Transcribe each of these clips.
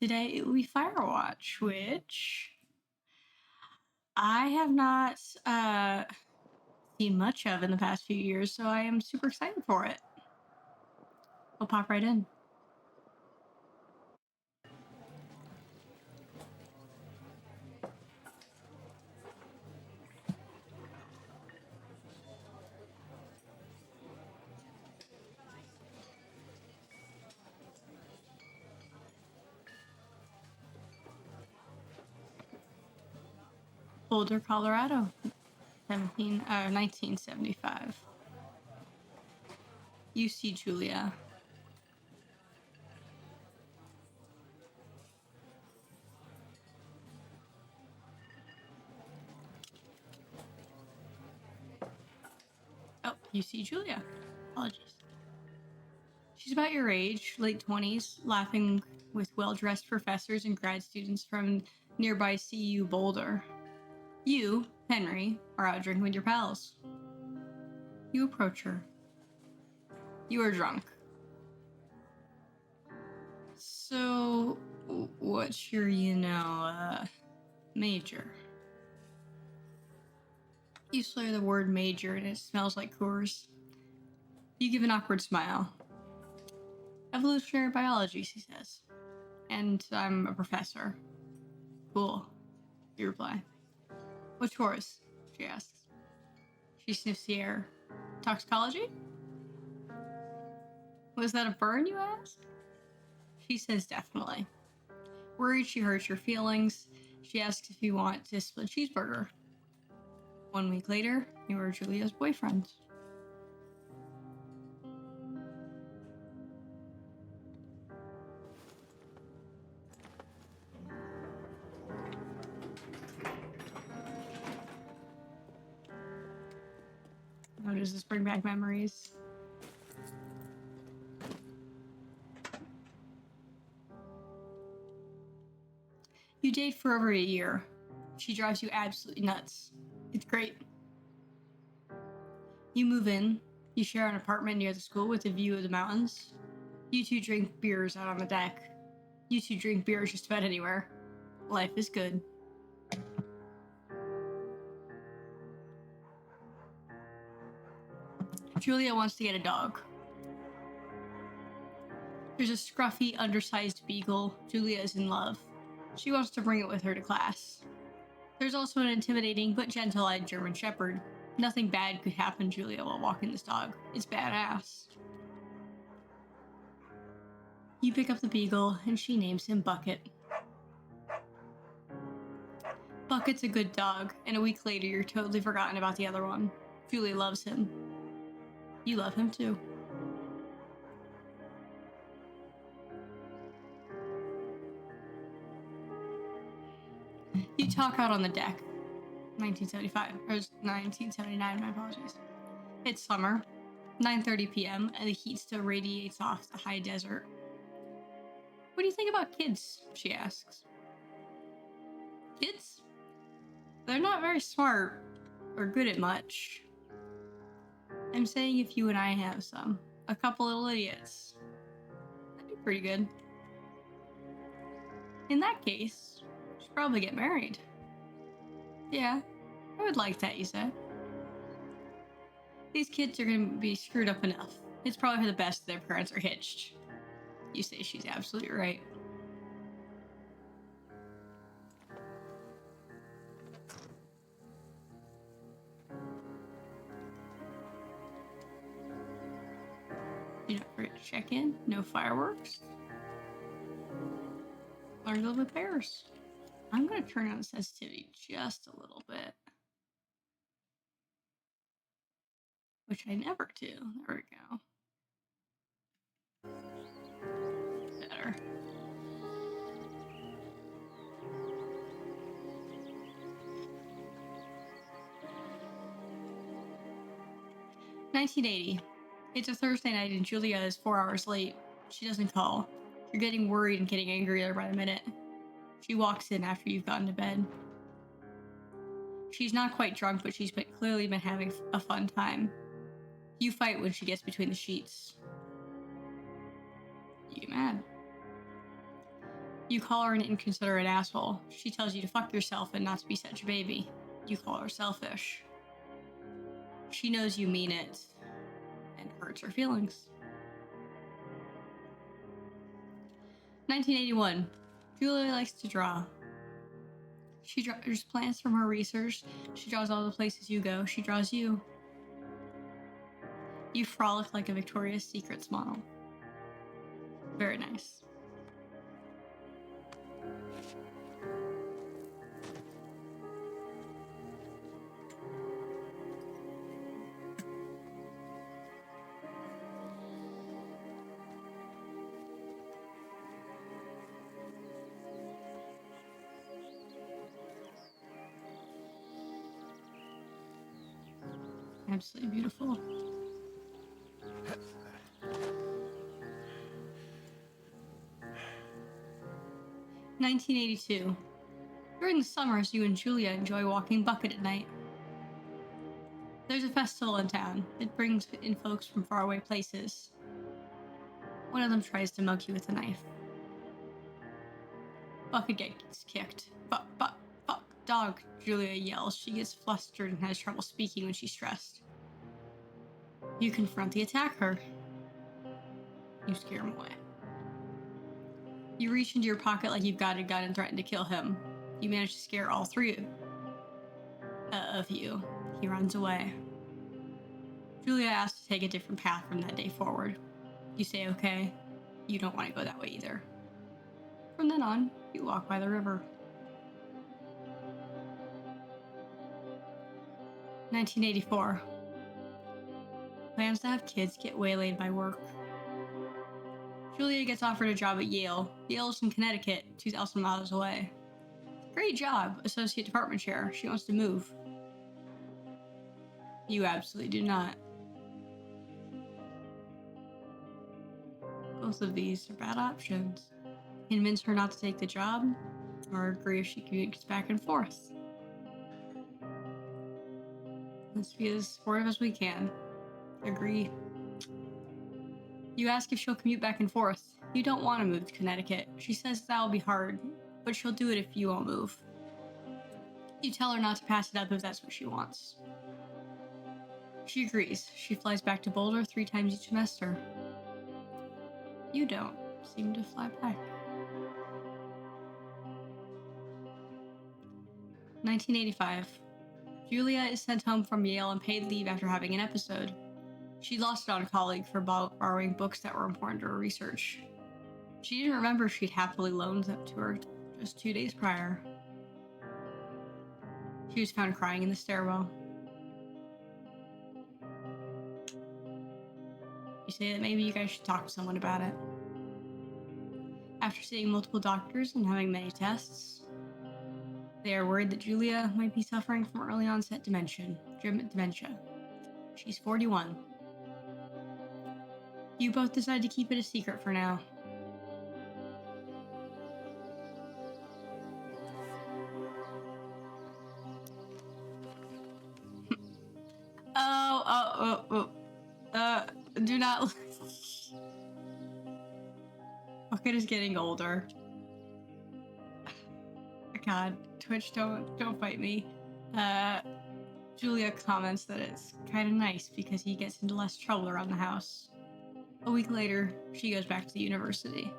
Today it will be Firewatch, which I have not seen much of in the past few years, so I am super excited for it. I'll pop right in. Boulder, Colorado, 1975. UC Julia. Oh, UC Julia. Apologies. She's about your age, late 20s, laughing with well-dressed professors and grad students from nearby CU Boulder. You, Henry, are out drinking with your pals. You approach her. You are drunk. So, what's your, major? You slur the word major and it smells like Coors. You give an awkward smile. Evolutionary biology, she says. And I'm a professor. Cool, you reply. Which course? She asks. She sniffs the air. Toxicology? Was that a burn, you ask? She says definitely. Worried she hurts your feelings, she asks if you want to split cheeseburger. 1 week later, you are Julia's boyfriend. Oh, does this bring back memories? You date for over a year. She drives you absolutely nuts. It's great. You move in. You share an apartment near the school with a view of the mountains. You two drink beers out on the deck. You two drink beers just about anywhere. Life is good. Julia wants to get a dog. There's a scruffy, undersized beagle. Julia is in love. She wants to bring it with her to class. There's also an intimidating but gentle-eyed German Shepherd. Nothing bad could happen to Julia while walking this dog. It's badass. You pick up the beagle, and she names him Bucket. Bucket's a good dog, and a week later you're totally forgotten about the other one. Julia loves him. You love him too. You talk out on the deck. 1975, or 1979, my apologies. It's summer, 9:30 p.m., and the heat still radiates off the high desert. What do you think about kids? She asks. Kids? They're not very smart or good at much. I'm saying if you and I have some. A couple little idiots. That'd be pretty good. In that case, we should probably get married. Yeah, I would like that, you said. These kids are gonna be screwed up enough. It's probably for the best their parents are hitched. You say she's absolutely right. You don't forget to check in. No fireworks. Learn to live with bears. I'm going to turn on the sensitivity just a little bit. Which I never do. There we go. Better. $19.80. It's a Thursday night and Julia is 4 hours late. She doesn't call. You're getting worried and getting angrier by the minute. She walks in after you've gotten to bed. She's not quite drunk, but she's clearly been having a fun time. You fight when she gets between the sheets. You get mad. You call her an inconsiderate asshole. She tells you to fuck yourself and not to be such a baby. You call her selfish. She knows you mean it, and it hurts her feelings. 1981. Julia likes to draw. She draws plants from her research. She draws all the places you go. She draws you. You frolic like a Victoria's Secrets model. Very nice. Absolutely beautiful. (1982). During the summers, you and Julia enjoy walking Bucket at night. There's a festival in town. It brings in folks from faraway places. One of them tries to mug you with a knife. Bucket gets kicked. Fuck, dog, Julia yells. She gets flustered and has trouble speaking when she's stressed. You confront the attacker. You scare him away. You reach into your pocket like you've got a gun and threaten to kill him. You manage to scare all three of you. He runs away. Julia asks to take a different path from that day forward. You say okay. You don't want to go that way either. From then on, you walk by the river. 1984. Plans to have kids get waylaid by work. Julia gets offered a job at Yale. Yale's in Connecticut, 2,000 miles away. Great job, associate department chair. She wants to move. You absolutely do not. Both of these are bad options. Convince her not to take the job, or agree if she commutes back and forth. Let's be as supportive as we can. Agree. You ask if she'll commute back and forth. You don't want to move to Connecticut. She says that'll be hard, but she'll do it if you won't move. You tell her not to pass it up if that's what she wants. She agrees. She flies back to Boulder 3 times each semester. You don't seem to fly back. 1985. Julia is sent home from Yale on paid leave after having an episode. She lost it on a colleague for borrowing books that were important to her research. She didn't remember she'd happily loaned them to her just 2 days prior. She was found crying in the stairwell. You say that maybe you guys should talk to someone about it. After seeing multiple doctors and having many tests, they are worried that Julia might be suffering from early onset dementia. She's 41. You both decide to keep it a secret for now. Do not. Bucket is getting older. God, Twitch, don't fight me. Julia comments that it's kind of nice because he gets into less trouble around the house. A week later, she goes back to the university.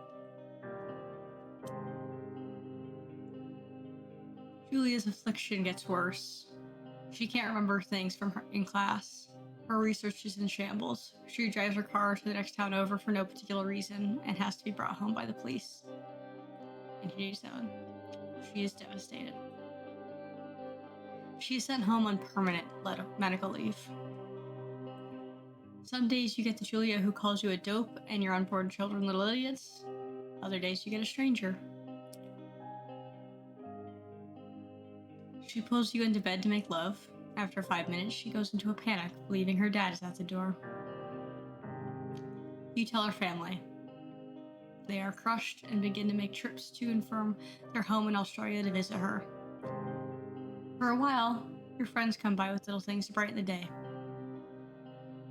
Julia's affliction gets worse. She can't remember things from her in class. Her research is in shambles. She drives her car to the next town over for no particular reason and has to be brought home by the police. In 1987, she is devastated. She is sent home on permanent medical leave. Some days you get the Julia who calls you a dope and your unborn children little idiots. Other days you get a stranger. She pulls you into bed to make love. After 5 minutes, she goes into a panic, believing her dad is at the door. You tell her family. They are crushed and begin to make trips to and from their home in Australia to visit her. For a while, your friends come by with little things to brighten the day.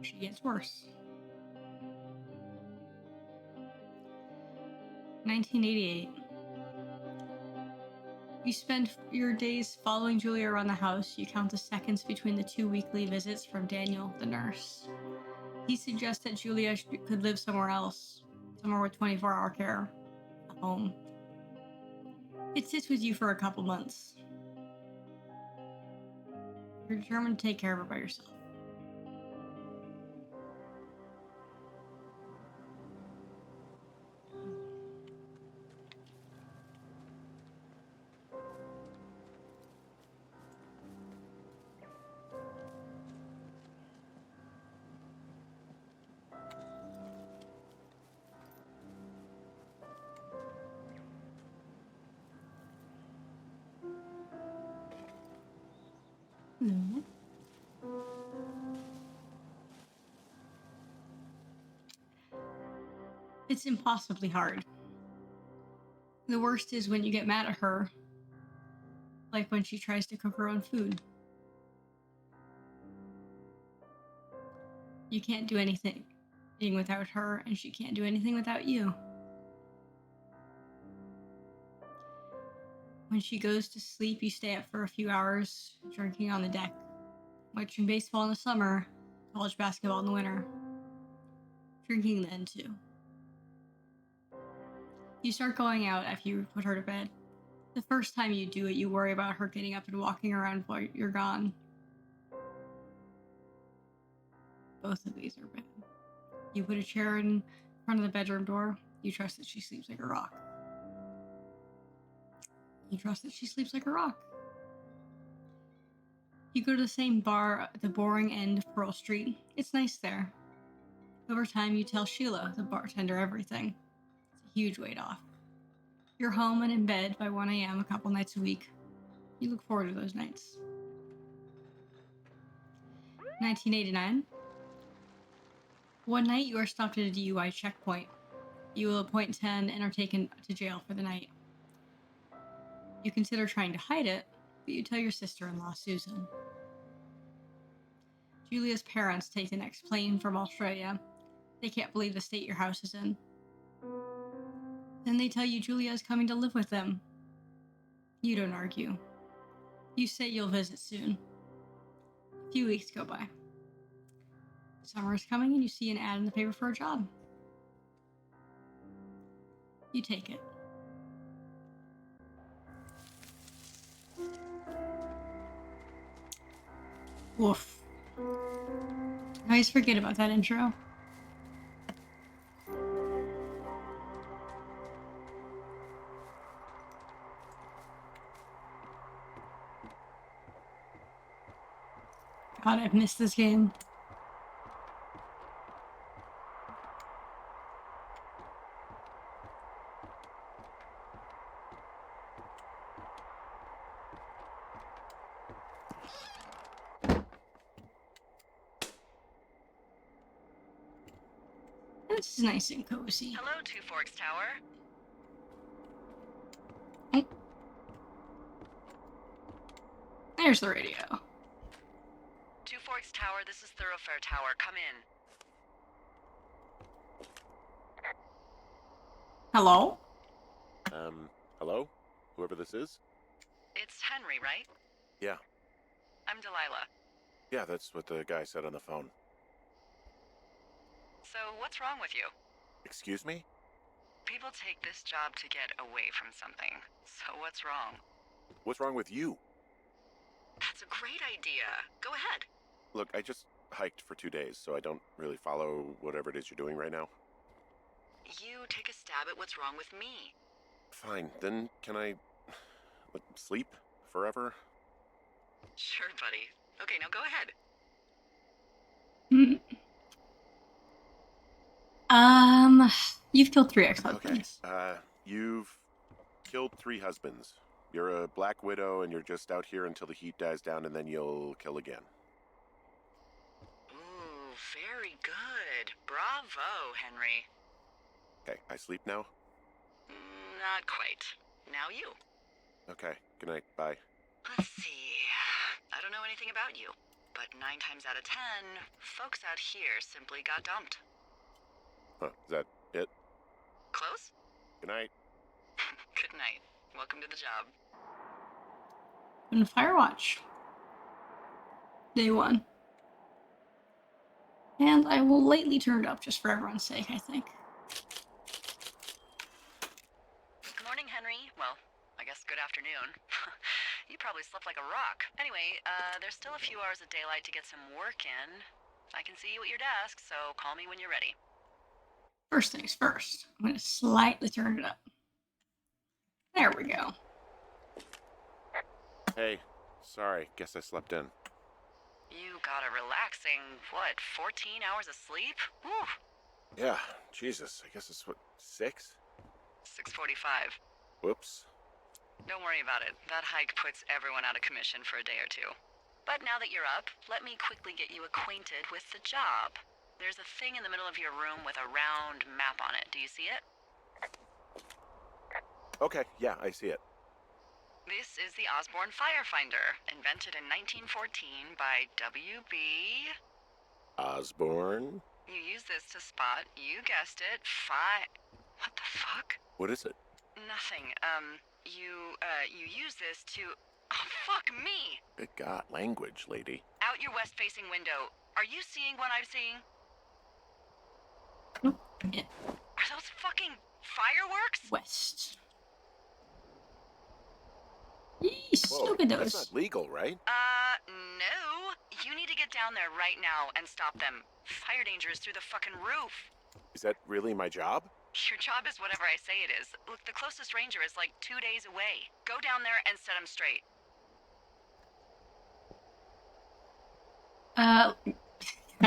She gets worse. 1988. You spend your days following Julia around the house. You count the seconds between the 2 weekly visits from Daniel, the nurse. He suggests that Julia could live somewhere else, somewhere with 24-hour care, a home. It sits with you for a couple months. You're determined to take care of her by yourself. Mm-hmm. It's impossibly hard. The worst is when you get mad at her, like when she tries to cook her own food. You can't do anything without her, and she can't do anything without you. When she goes to sleep, you stay up for a few hours, drinking on the deck, watching baseball in the summer, college basketball in the winter. Drinking then, too. You start going out after you put her to bed. The first time you do it, you worry about her getting up and walking around while you're gone. Both of these are bad. You put a chair in front of the bedroom door. You trust that she sleeps like a rock. You trust that she sleeps like a rock. You go to the same bar at the boring end of Pearl Street. It's nice there. Over time, you tell Sheila, the bartender, everything. It's a huge weight off. You're home and in bed by 1 a.m. a couple nights a week. You look forward to those nights. 1989. One night, you are stopped at a DUI checkpoint. You will appoint 10 and are taken to jail for the night. You consider trying to hide it, but you tell your sister-in-law, Susan. Julia's parents take the next plane from Australia. They can't believe the state your house is in. Then they tell you Julia is coming to live with them. You don't argue. You say you'll visit soon. A few weeks go by. Summer is coming and you see an ad in the paper for a job. You take it. Woof. I always forget about that intro. God, I've missed this game. This is nice and cozy. Hello, Two Forks Tower. Oh. There's the radio. Two Forks Tower, this is Thoroughfare Tower. Come in. Hello? Hello? Whoever this is? It's Henry, right? Yeah. I'm Delilah. Yeah, that's what the guy said on the phone. So, what's wrong with you? Excuse me? People take this job to get away from something. So, what's wrong? What's wrong with you? That's a great idea. Go ahead. Look, I just hiked for 2 days, so I don't really follow whatever it is you're doing right now. You take a stab at what's wrong with me. Fine, then can I... sleep? Forever? Sure, buddy. Okay, now go ahead. You've killed 3 ex-husbands. Okay, you've killed 3 husbands. You're a black widow and you're just out here until the heat dies down and then you'll kill again. Ooh, very good. Bravo, Henry. Okay, I sleep now? Not quite. Now you. Okay, good night, bye. Let's see. I don't know anything about you, but 9 times out of 10, folks out here simply got dumped. Huh, is that it? Close? Good night. Good night. Welcome to the job. open Firewatch. Day 1. And I will lightly turn it up just for everyone's sake, I think. Good morning, Henry. Well, I guess good afternoon. You probably slept like a rock. Anyway, there's still a few hours of daylight to get some work in. I can see you at your desk, so call me when you're ready. First things first, I'm going to slightly turn it up. There we go. Hey, sorry. Guess I slept in. You got a relaxing, 14 hours of sleep? Whew. Yeah, Jesus. I guess it's 6? 6:45. Whoops. Don't worry about it. That hike puts everyone out of commission for a day or two. But now that you're up, let me quickly get you acquainted with the job. There's a thing in the middle of your room with a round map on it. Do you see it? Okay, yeah, I see it. This is the Osborne Firefinder, invented in 1914 by W.B. Osborne? You use this to spot, you guessed it, What the fuck? What is it? Nothing. You use this to... Oh, fuck me! Good God, language, lady. Out your west-facing window. Are you seeing what I'm seeing? Yeah. Are those fucking fireworks? West. Yeesh, Whoa, look at that's those. not legal, right? No. You need to get down there right now and stop them. Fire danger is through the fucking roof. Is that really my job? Your job is whatever I say it is. Look, the closest ranger is like 2 days away. Go down there and set him straight. I Do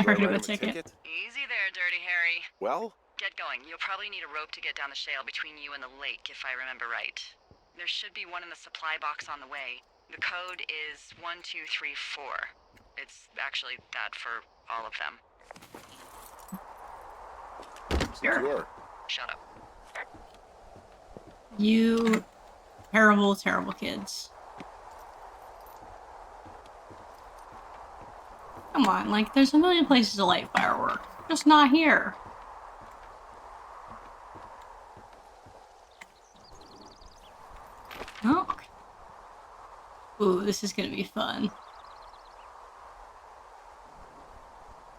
I heard write of a him ticket. Easy there, Dirty Harry. Well, Get going. You'll probably need a rope to get down the shale between you and the lake, if I remember right. There should be one in the supply box on the way. The code is 1234. It's actually that for all of them. secure. Shut up. You terrible, terrible kids. Come on, like, there's a million places to light fireworks. Just not here. Oh, okay. Ooh, this is gonna be fun.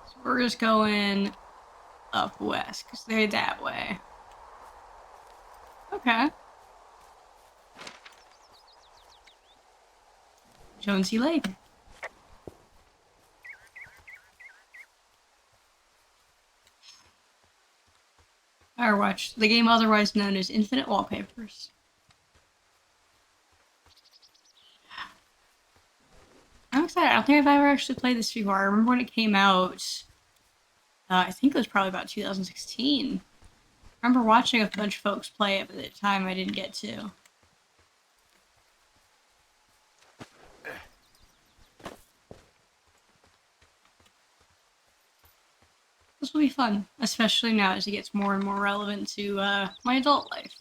So we're just going up west, because they're that way. Okay. Jonesy Lake. Firewatch, the game otherwise known as Infinite Wallpapers. I'm excited. I don't think I've ever actually played this before. I remember when it came out. I think it was probably about 2016. I remember watching a bunch of folks play it, but at the time I didn't get to. This will be fun, especially now as it gets more and more relevant to my adult life.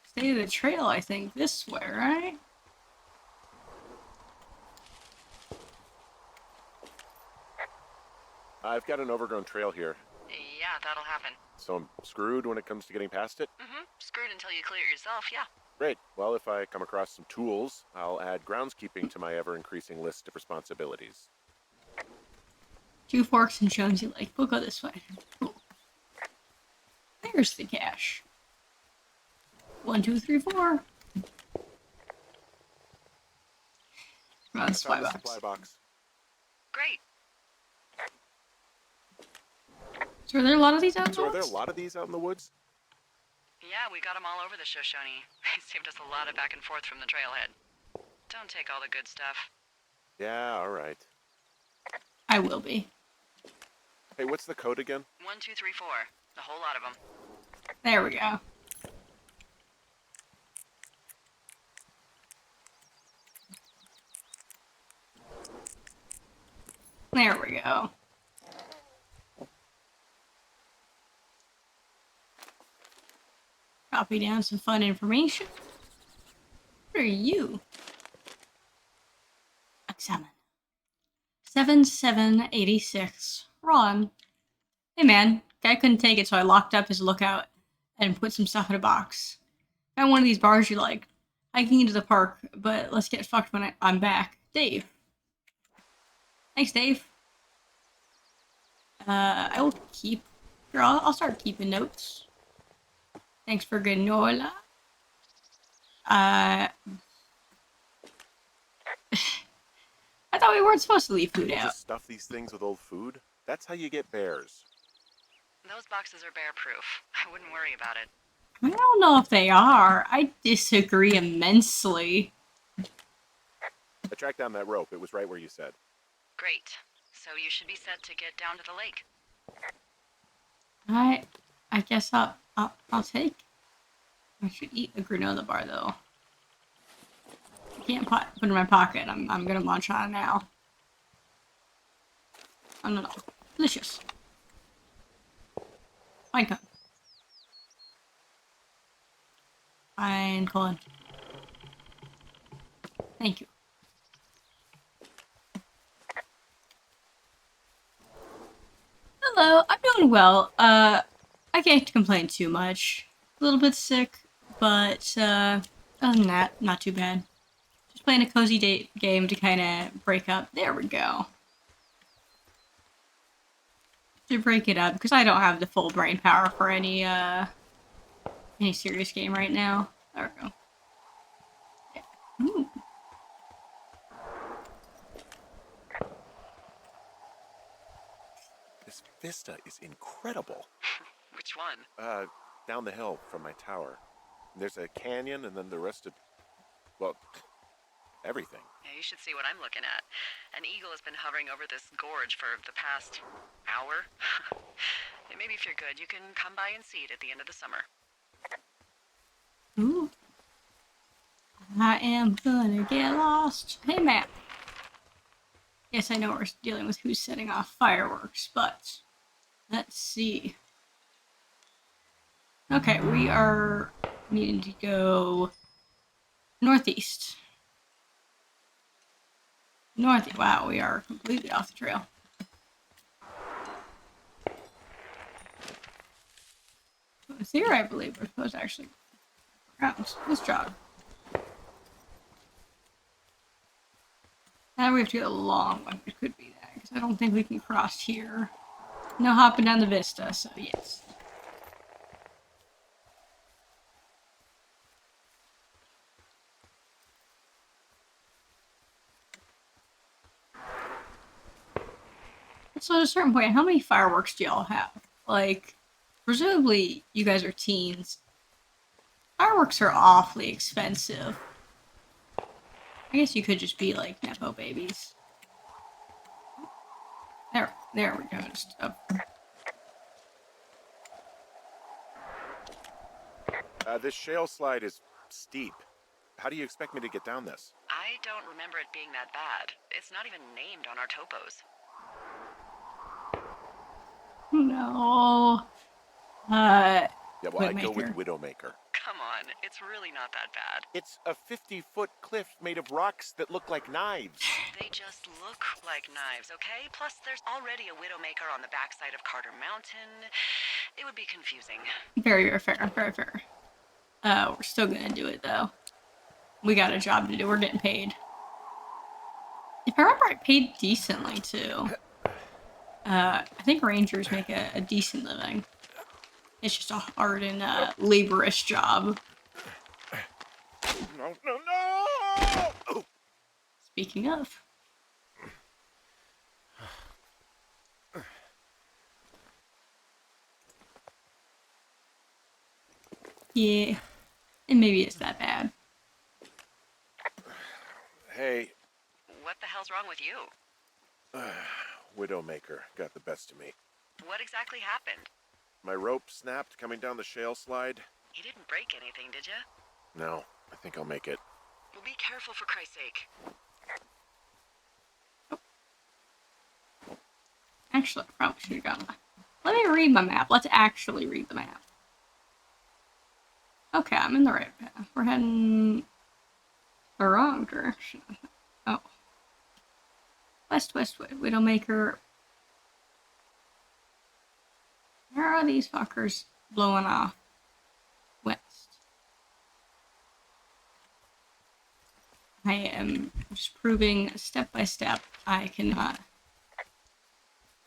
Stay to the trail, I think, this way, right? I've got an overgrown trail here, Yeah, that'll happen. so I'm screwed when it comes to getting past it. Screwed until you clear it yourself, yeah. Great. Well, if I come across some tools, I'll add groundskeeping to my ever-increasing list of responsibilities. 2 Forks and Jonesy Lake. We'll go this way. Cool. There's the cache. 1, 2, 3, 4. Come on, supply Found the box. supply box. Great. So are there a lot of these out So are there a woods? lot of these out in the woods? Yeah, we got them all over the Shoshone. They saved us a lot of back and forth from the trailhead. Don't take all the good stuff. Yeah, all right. I will be. Hey, what's the code again? 1234. A whole lot of them. There we go. There we go. Copy down some fun information. What are you? Examine. 7786. Ron. Hey man, guy couldn't take it, so I locked up his lookout. and put some stuff in a box. Found one of these bars you like. Hiking into the park, but let's get fucked when I'm back. Dave. Thanks, Dave. I will keep. Here, I'll start keeping notes. Thanks for granola. I thought we weren't supposed to leave food People out. just stuff these things with old food. That's how you get bears. Those boxes are bear-proof. I wouldn't worry about it. I don't know if they are. I disagree immensely. I tracked down that rope. It was right where you said. Great. So you should be set to get down to the lake. I guess I'll take. I should eat a granola bar though. I can't put it in my pocket. I'm gonna munch on it now. Oh no, delicious. Fine cut. Fine Colin. Thank you. Hello, I'm doing well. I can't complain too much. A little bit sick, but other than that, not too bad. Just playing a cozy game to kind of break up. There we go. To break it up, because I don't have the full brain power for any serious game right now. There we go. Yeah. Ooh. This vista is incredible. Which one? Down the hill from my tower. There's a canyon and then the rest of, well, everything. Yeah, you should see what I'm looking at. An eagle has been hovering over this gorge for the past hour. Maybe if you're good, you can come by and see it at the end of the summer. Ooh. I am gonna get lost. Hey, map. Yes, I know we're dealing with who's setting off fireworks, but let's see. Okay, we are needing to go northeast. Northeast. Wow, we are completely off the trail. It's here, I believe. We're supposed to actually round this jog. Now we have to go a long one. It could be that, because I don't think we can cross here. No hopping down the vista, so yes. So at a certain point, how many fireworks do y'all have? Like, presumably you guys are teens. Fireworks are awfully expensive. I guess you could just be like Nepo babies. There we go. Just up. This shale slide is steep. How do you expect me to get down this? I don't remember it being that bad. It's not even named on our topos. No. Yeah, well, I'd go with Widowmaker. Widowmaker. Come on, it's really not that bad. It's a 50-foot cliff made of rocks that look like knives. They just look like knives, okay? Plus, there's already a Widowmaker on the backside of Carter Mountain. It would be confusing. Very fair. Very fair. We're still gonna do it though. We got a job to do. We're getting paid. If I remember, I paid decently too. I think rangers make a decent living. It's just a hard and laborious job. No! Oh. Speaking of. Yeah. And maybe it's that bad. Hey, What the hell's wrong with you? Widowmaker got the best of me. What exactly happened? My rope snapped coming down the shale slide. You didn't break anything, did you? No, I think I'll make it. Well, be careful for Christ's sake. Actually, I probably should have gone. Let me read my map. Let's actually read the map. Okay, I'm in the right path. We're heading the wrong direction. Oh. West, Widowmaker. Where are these fuckers blowing off? I am just proving step by step I cannot.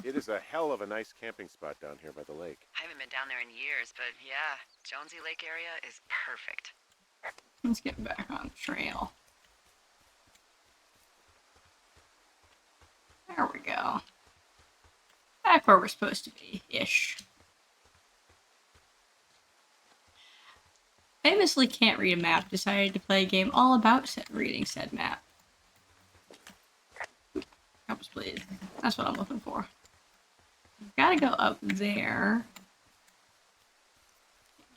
It is a hell of a nice camping spot down here by the lake. I haven't been down there in years, but yeah, Jonesy Lake area is perfect. Let's get back on the trail. There we go. Back where we're supposed to be, ish. Famously can't read a map, decided to play a game all about reading said map. Help us, please. That's what I'm looking for. Gotta go up there.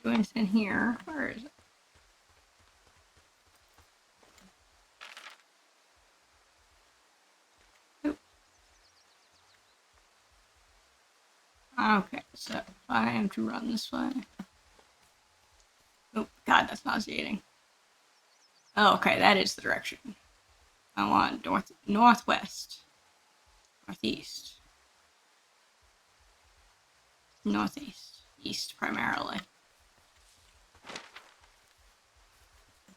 Do anything here? Where is it? Oop. Okay, so I am to run this way. Oh, God, that's nauseating. Oh, okay, that is the direction. I want northwest. Northeast. Northeast. East, primarily.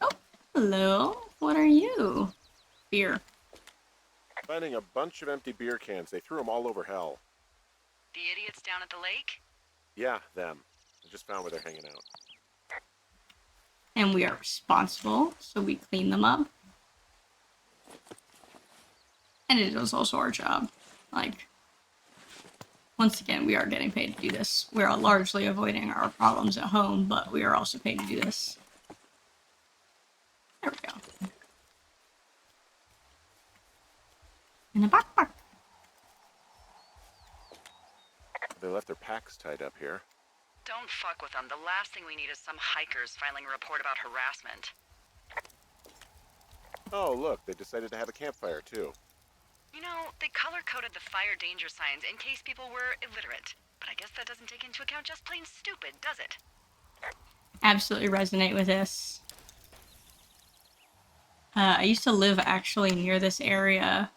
Oh, hello. What are you? Beer. Finding a bunch of empty beer cans. They threw them all over hell. The idiots down at the lake? Yeah, them. I just found where they're hanging out. And we are responsible, so we clean them up. And it is also our job. Like, once again, we are getting paid to do this. We are largely avoiding our problems at home, but we are also paid to do this. There we go. In a backpack. They left their packs tied up here. Don't fuck with them. The last thing we need is some hikers filing a report about harassment. Oh, look, they decided to have a campfire, too. You know, they color-coded the fire danger signs in case people were illiterate. But I guess that doesn't take into account just plain stupid, does it? Absolutely resonate with this. I used to live actually near this area.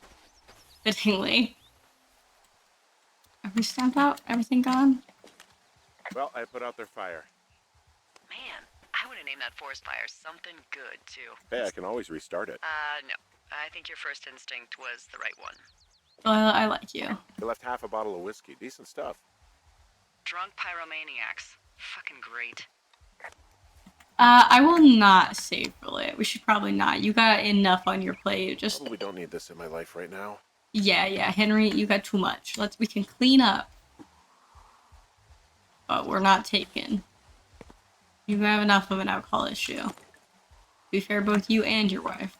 Fittingly. Have we stamped out? Everything gone? Well, I put out their fire. Man, I would have named that forest fire something good, too. Hey, I can always restart it. No. I think your first instinct was the right one. Well, I like you. They left half a bottle of whiskey. Decent stuff. Drunk pyromaniacs. Fucking great. I will not save for it. We should probably not. You got enough on your plate. Just Probably don't need this in my life right now. yeah, Henry, you got too much. We can clean up. But we're not taking. You have enough of an alcohol issue. To be fair, both you and your wife.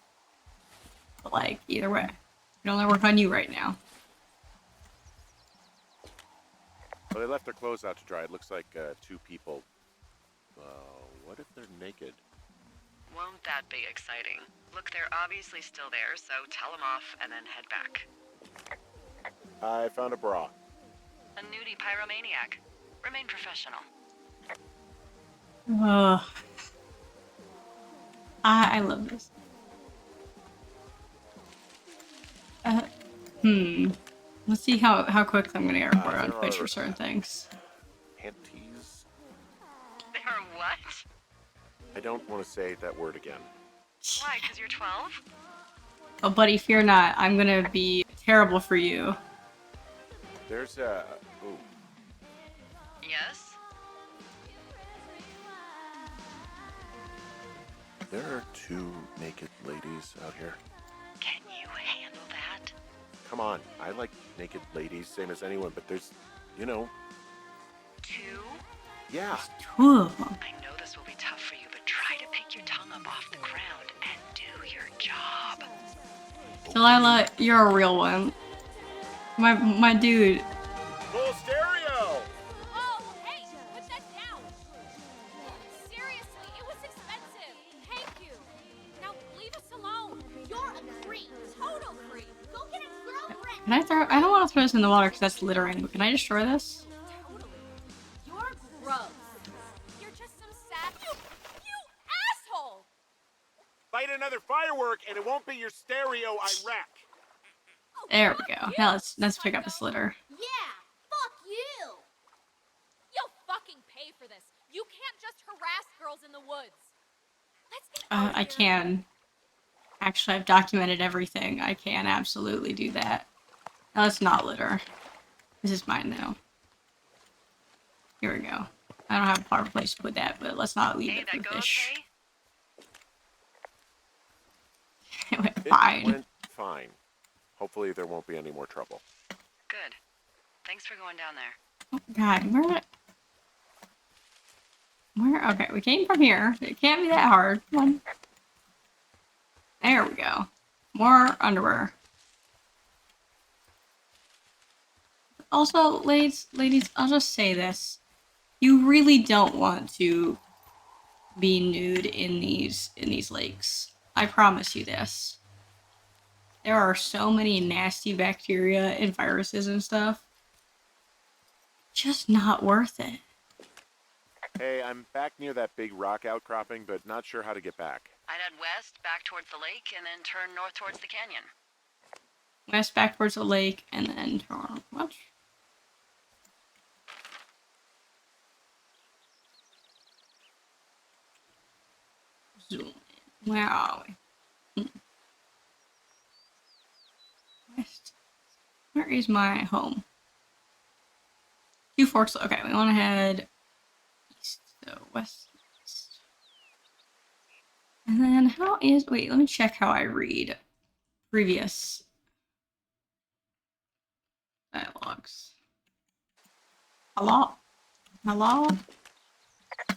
But like, either way. We can only work on you right now. Well, they left their clothes out to dry. It looks like 2 people. What if they're naked? Won't that be exciting? Look, they're obviously still there, so tell them off and then head back. I found a bra. A nudie pyromaniac. Remain professional. Ugh. I love this. Let's see how quick I'm gonna get report on Twitch for certain things. Panties? They are what? I don't want to say that word again. Why, because you're 12? Oh, buddy, fear not. I'm gonna be terrible for you. There's a... Ooh. Yes? There are 2 naked ladies out here. Can you handle that? Come on, I like naked ladies, same as anyone, but there's, you know... 2? Yeah. 2 of them. I know this will be tough for you, but try to pick your tongue up off the ground and do your job. Delilah, you're a real one. My dude. Full stereo! Oh, hey, put that down. Seriously, it was expensive. Thank you. Now leave us alone. You're a creep, total creep. Go get a girlfriend. Can I throw? I don't want to throw this in the water because that's littering. But can I destroy this? Totally. You're gross. You're just some sad. You asshole. Light another firework and it won't be your stereo I wreck. Oh, There we fuck go. you, Now let's pick up psycho. this litter. Yeah, fuck you. You'll fucking pay for this. You can't just harass girls in the woods. Let's get out of I here. can. Actually, I've documented everything. I can absolutely do that. Now, let's not litter. This is mine now. Here we go. I don't have a proper place to put that, but let's not leave Hey, it for that the go fish. okay? It went It fine. went fine. Hopefully there won't be any more trouble. Good. Thanks for going down there. Oh, God, where? Okay, we came from here. It can't be that hard. One. There we go. More underwear. Also, ladies, I'll just say this. You really don't want to be nude in these lakes. I promise you this. There are so many nasty bacteria and viruses and stuff. Just not worth it. Hey, I'm back near that big rock outcropping, but not sure how to get back. I'd head west, back towards the lake, and then turn north towards the canyon. West back towards the lake and then turn. What? Zoom in. Where are we? West. Where is my home? Two Forks. Okay, we want to head east. So west. East. And then how is. Wait, let me check how I read previous dialogues. Hello? Hello?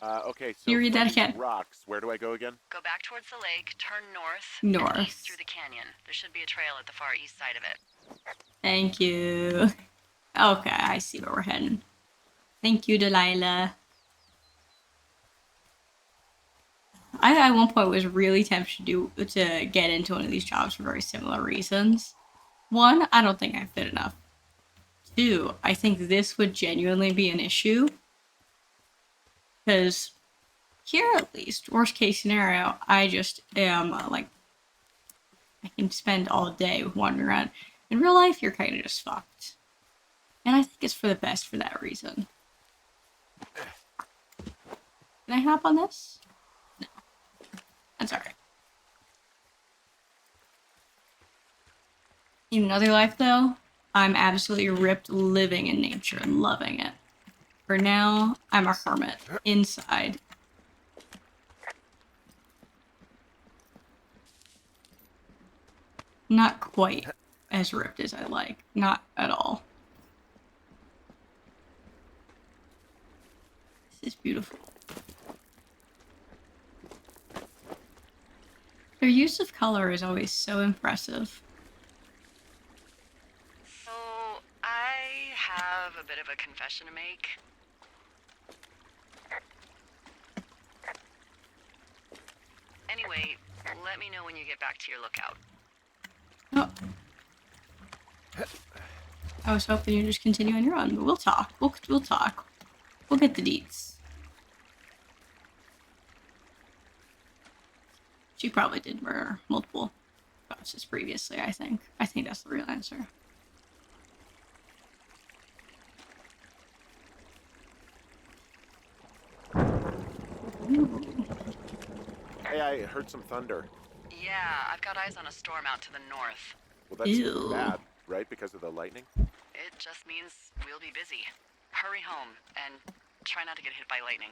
Okay, so You read for that these again. rocks, where do I go again? Go back towards the lake, turn north, North. and east through the canyon. There should be a trail at the far east side of it. Thank you. Okay, I see where we're heading. Thank you, Delilah. I at one point was really tempted to get into one of these jobs for very similar reasons. One, I don't think I'm fit enough. Two, I think this would genuinely be an issue. Because here, at least, worst case scenario, I just am I can spend all day wandering around. In real life, you're kind of just fucked. And I think it's for the best for that reason. Can I hop on this? No. That's alright. In another life, though, I'm absolutely ripped living in nature and loving it. For now, I'm a hermit inside. Not quite as ripped as I like. Not at all. This is beautiful. Their use of color is always so impressive. So, I have a bit of a confession to make. Anyway, let me know when you get back to your lookout. Oh. I was hoping you'd just continue on your own, but we'll talk. We'll talk. We'll get the deets. She probably did murder multiple spouses previously, I think. I think that's the real answer. Ooh. Hey, I heard some thunder. Yeah, I've got eyes on a storm out to the north. Well, that's Ew. bad, right? Because of the lightning? It just means we'll be busy. Hurry home, and try not to get hit by lightning.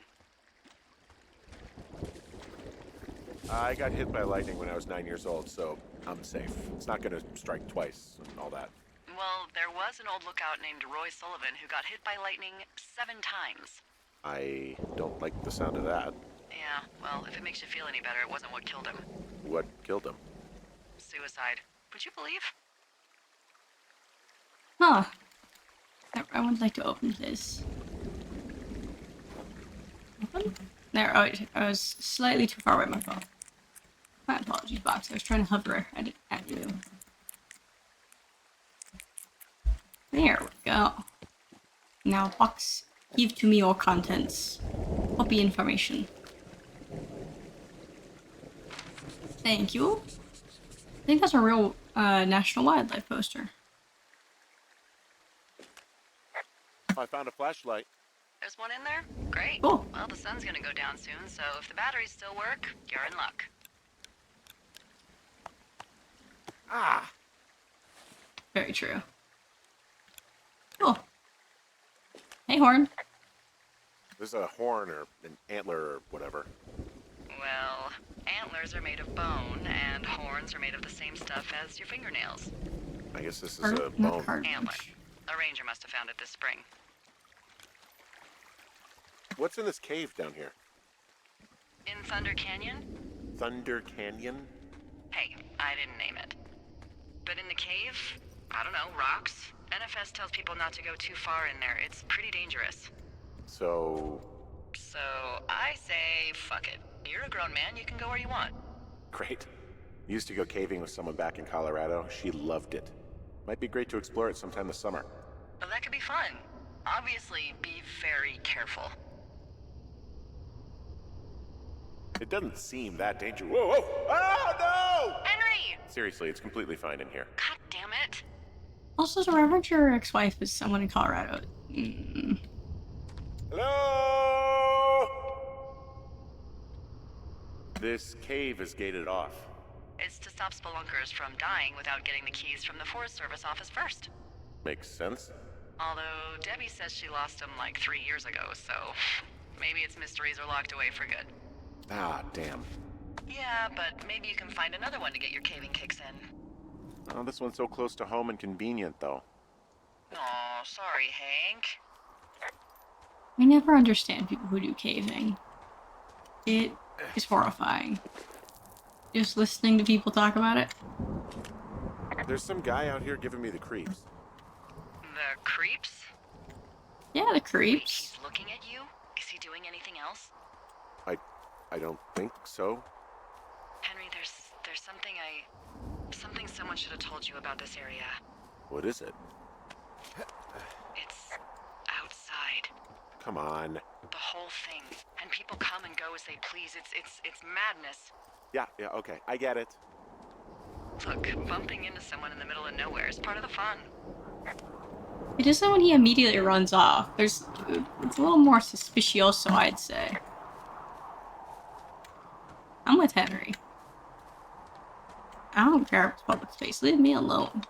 I got hit by lightning when I was 9 years old, so I'm safe. It's not gonna strike twice and all that. Well, there was an old lookout named Roy Sullivan who got hit by lightning 7 times. I don't like the sound of that. Yeah, well, if it makes you feel any better, it wasn't what killed him. What killed him? Suicide. Would you believe? Huh. I would like to open this. Open? There, oh, I was slightly too far away from my phone. My apologies, box. I was trying to hover at you. There we go. Now, box, give to me your contents. Copy information. Thank you. I think that's a real National Wildlife poster. I found a flashlight. There's one in there? Great. Cool. Well, the sun's gonna go down soon, so if the batteries still work, you're in luck. Ah! Very true. Cool. Hey, Horn. There's a horn or an antler or whatever. Well, antlers are made of bone, and horns are made of the same stuff as your fingernails. I guess this is a Not bone. cartilage. Antler. A ranger must have found it this spring. What's in this cave down here? In Thunder Canyon? Thunder Canyon? Hey, I didn't name it. But in the cave, I don't know, rocks? NFS tells people not to go too far in there. It's pretty dangerous. So I say, fuck it. You're a grown man, you can go where you want. great. Used to go caving with someone back in Colorado. She loved it. Might be great to explore it sometime this summer. Well, that could be fun. Obviously, be very careful. It doesn't seem that dangerous. Whoa, whoa! Oh, no! Henry! Seriously, it's completely fine in here. God damn it. Also, to reference your ex-wife is someone in Colorado. Hello? This cave is gated off. It's to stop spelunkers from dying without getting the keys from the Forest Service office first. Makes sense. Although Debbie says she lost them like 3 years ago, so maybe its mysteries are locked away for good. Ah, damn. Yeah, but maybe you can find another one to get your caving kicks in. Oh, this one's so close to home and convenient, though. Aw, sorry, Hank. I never understand people who do caving. It is horrifying. Just listening to people talk about it. There's some guy out here giving me the creeps. The creeps? Yeah, the creeps. He's looking at you? Is he doing anything else? I don't think so. Henry, there's something someone should have told you about this area. What is it? It's outside. Come on. The whole thing. And people come and go as they please. It's madness. Yeah, okay. I get it. Look, bumping into someone in the middle of nowhere is part of the fun. It isn't when he immediately runs off. It's a little more suspicioso, I'd say. I'm with Henry. I don't care if it's public space. Leave me alone.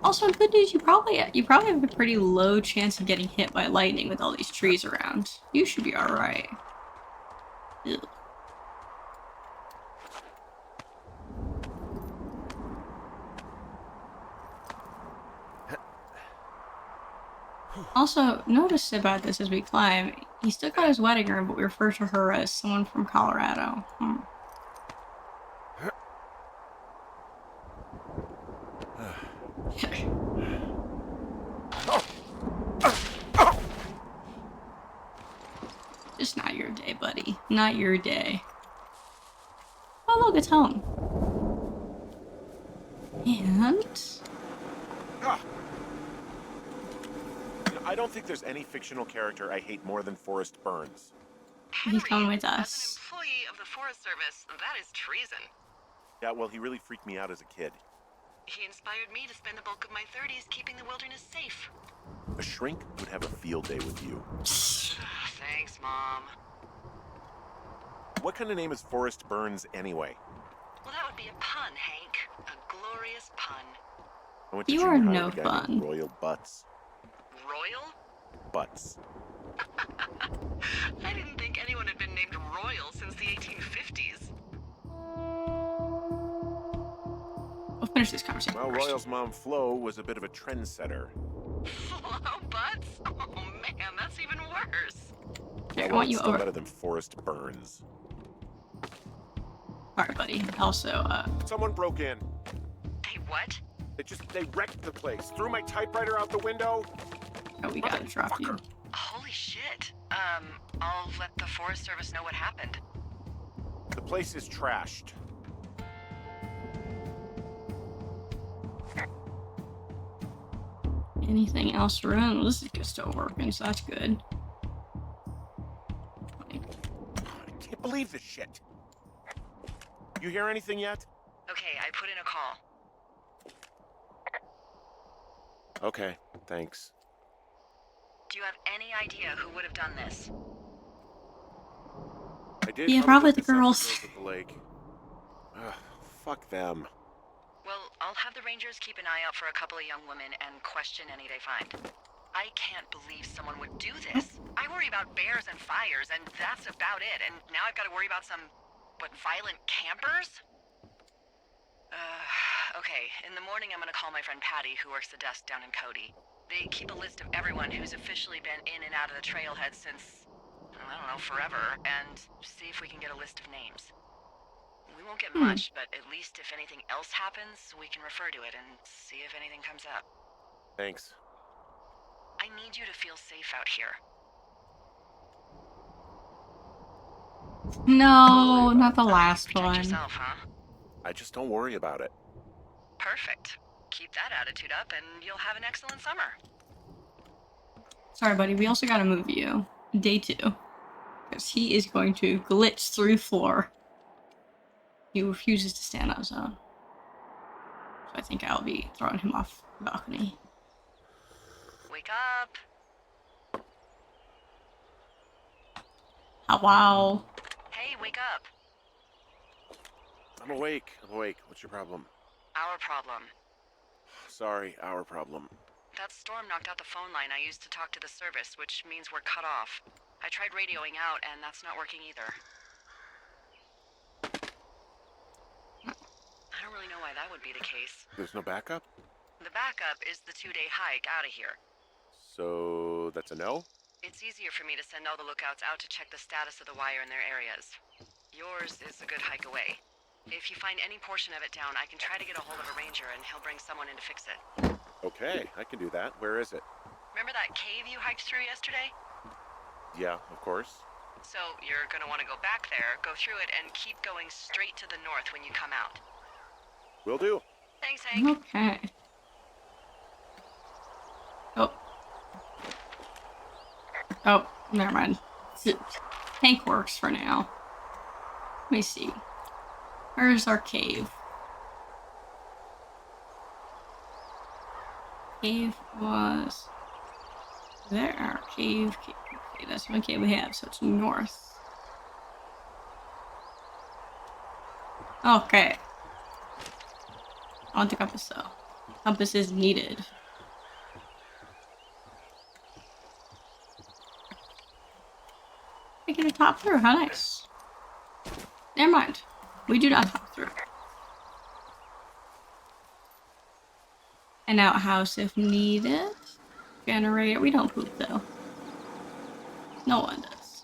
Also, good news, you probably have a pretty low chance of getting hit by lightning with all these trees around. You should be alright. Also, notice about this as we climb, he still got his wedding ring, but we refer to her as someone from Colorado. Just not your day, buddy. Not your day. Oh look, it's home. And... I don't think there's any fictional character I hate more than Forrest Burns. he's coming with As us. an employee of the Forest Service, that is treason. Yeah, well, he really freaked me out as a kid. He inspired me to spend the bulk of my 30s keeping the wilderness safe. A shrink would have a field day with you. Thanks, Mom. What kind of name is Forrest Burns anyway? Well, that would be a pun, Hank. A glorious pun. I went to You junior are high no with a guy named fun. Royal Butts. Royal? Butts. I didn't think anyone had been named Royal since the 1850s. We'll finish this conversation Well, first. Royal's mom, Flo, was a bit of a trendsetter. Hello, Butts? Oh, man, that's even worse. Here, I Well, want you it's still over. better than Forrest Burns. Alright, buddy. Also, Someone broke in. Hey, what? They wrecked the place. Threw my typewriter out the window. oh, we gotta drop you. Motherfucker. Holy shit. I'll let the Forest Service know what happened. The place is trashed. Anything else around? This is just still working, so that's good. I can't believe this shit. You hear anything yet? Okay, I put in a call. Okay, thanks. Do you have any idea who would have done this? I did Yeah, come probably pick the us up girls. at the lake. Ugh, fuck them. Well, I'll have the Rangers keep an eye out for a couple of young women and question any they find. I can't believe someone would do this. I worry about bears and fires, and that's about it. And now I've got to worry about some, violent campers? Okay. In the morning, I'm gonna call my friend Patty, who works the desk down in Cody. They keep a list of everyone who's officially been in and out of the trailhead since, I don't know, forever, and see if we can get a list of names. We won't get much, but at least if anything else happens, we can refer to it and see if anything comes up. Thanks. I need you to feel safe out here. No, not the Sorry, last protect one. yourself, huh? I just don't worry about it. Perfect. Keep that attitude up and you'll have an excellent summer. Sorry, buddy. We also gotta move you. Day 2. Because he is going to glitch through floor. He refuses to stand on his own. So I think I'll be throwing him off the balcony. Wake up. Wow. Hey, wake up. I'm awake. What's your problem? Our problem. Sorry, our problem. That storm knocked out the phone line I used to talk to the service, which means we're cut off. I tried radioing out, and that's not working either. I don't really know why that would be the case. There's no backup? The backup is the 2-day hike out of here. So that's a no? It's easier for me to send all the lookouts out to check the status of the wire in their areas. Yours is a good hike away. If you find any portion of it down, I can try to get a hold of a ranger and he'll bring someone in to fix it. Okay, I can do that. Where is it? Remember that cave you hiked through yesterday? Yeah, of course. So you're gonna want to go back there, go through it, and keep going straight to the north when you come out. Will do. Thanks, Hank. Okay. Oh. Oh, never mind. Tank works for now. Let me see. Where's our cave? Cave was there. Cave. Okay, that's one cave we have, so it's north. Okay. I want the compass though. Compass is needed. We get a top through. How nice. Never mind. We do not top through. An outhouse if needed. Generator. We don't poop though. No one does.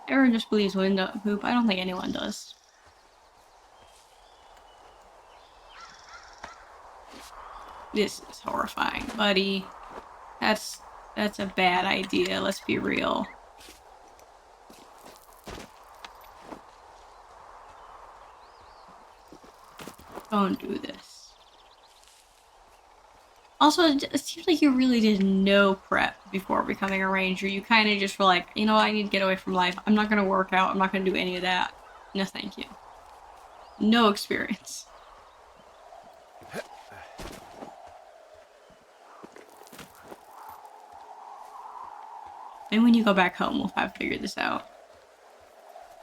Everyone just believes we don't poop. I don't think anyone does. This is horrifying, buddy. That's a bad idea. Let's be real. Don't do this. Also, it seems like you really did no prep before becoming a ranger. You kind of just were like, you know what, I need to get away from life. I'm not going to work out. I'm not going to do any of that. No, thank you. No experience. And when you go back home, we'll have figured this out.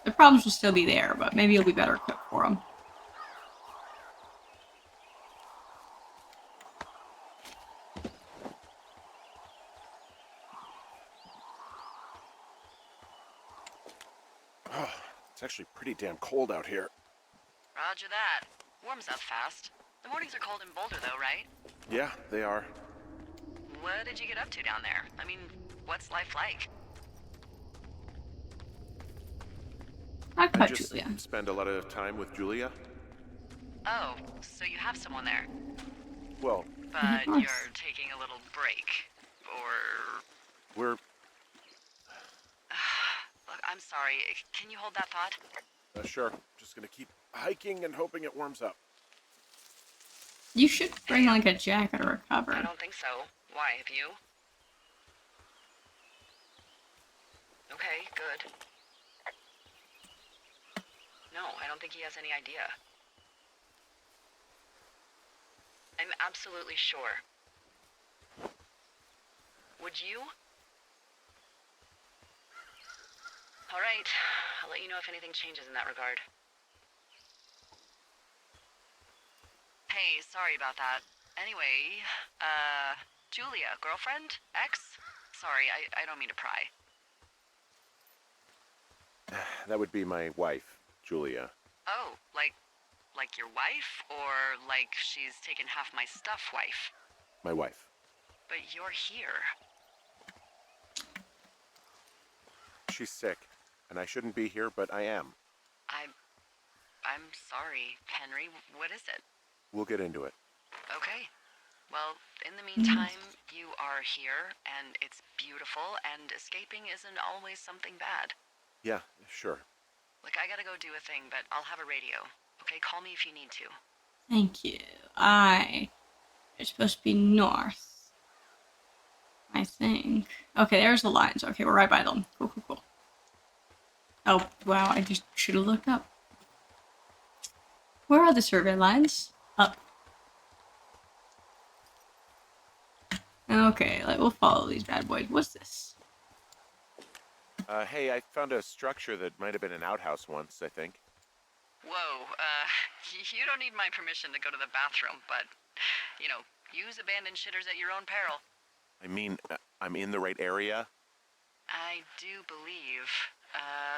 The problems will still be there, but maybe you'll be better equipped for them. Oh, it's actually pretty damn cold out here. Roger that. Warms up fast. The mornings are cold in Boulder, though, right? Yeah, they are. What did you get up to down there? I mean, what's life like? I I cut just Julia. spend a lot of time with Julia. Oh, so you have someone there. Well, But course. you're taking a little break. Or... we're... Look, I'm sorry. Can you hold that thought? Sure. Just gonna keep hiking and hoping it warms up. You should bring like a jacket or a cover. I don't think so. Why, have you? Okay, good. No, I don't think he has any idea. I'm absolutely sure. Would you? All right. I'll let you know if anything changes in that regard. Hey, sorry about that. Anyway, Julia, girlfriend? Ex? Sorry, I don't mean to pry. That would be my wife, Julia. Oh, like your wife? Or like she's taken half my stuff wife? My wife. But you're here. She's sick, and I shouldn't be here, but I am. I'm sorry, Henry. What is it? We'll get into it. Okay. Well, in the meantime, you are here, and it's beautiful, and escaping isn't always something bad. Yeah, sure. Like, I gotta go do a thing, but I'll have a radio. Okay, call me if you need to. Thank you. It's supposed to be north, I think. Okay, there's the lines. Okay, we're right by them. Cool, cool, cool. Oh, wow, I just should have looked up. Where are the survey lines? Up. Okay, we'll follow these bad boys. What's this? Hey, I found a structure that might have been an outhouse once, I think. Whoa, you don't need my permission to go to the bathroom, but, you know, use abandoned shitters at your own peril. I mean, I'm in the right area? I do believe.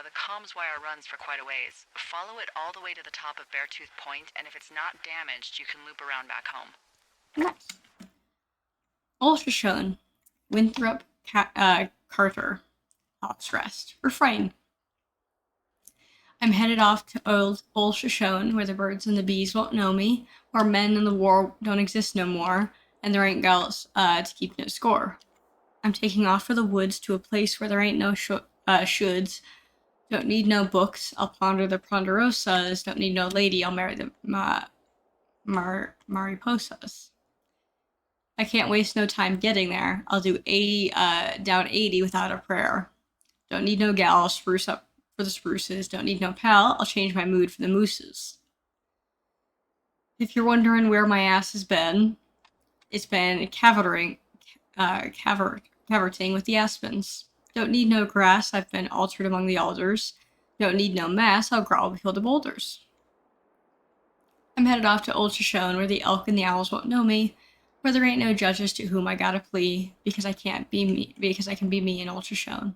The comms wire runs for quite a ways. Follow it all the way to the top of Beartooth Point, and if it's not damaged, you can loop around back home. Nice. Ultra shown. Winthrop Carter. Thoughts rest. Refrain. I'm headed off to Old Shoshone, where the birds and the bees won't know me, where men and the war don't exist no more, and there ain't gals to keep no score. I'm taking off for the woods to a place where there ain't no shoulds. Don't need no books, I'll ponder the ponderosas. Don't need no lady, I'll marry the mariposas. I can't waste no time getting there. I'll do 80 down 80 without a prayer. Don't need no gal, I'll spruce up for the spruces. Don't need no pal, I'll change my mood for the mooses. If you're wondering where my ass has been, it's been cavorting with the aspens. Don't need no grass, I've been altered among the alders. Don't need no mass, I'll growl behind the boulders. I'm headed off to Old Shoshone, where the elk and the owls won't know me, where there ain't no judges to whom I gotta plea, because I can't be me, because I can be me in Old Shoshone.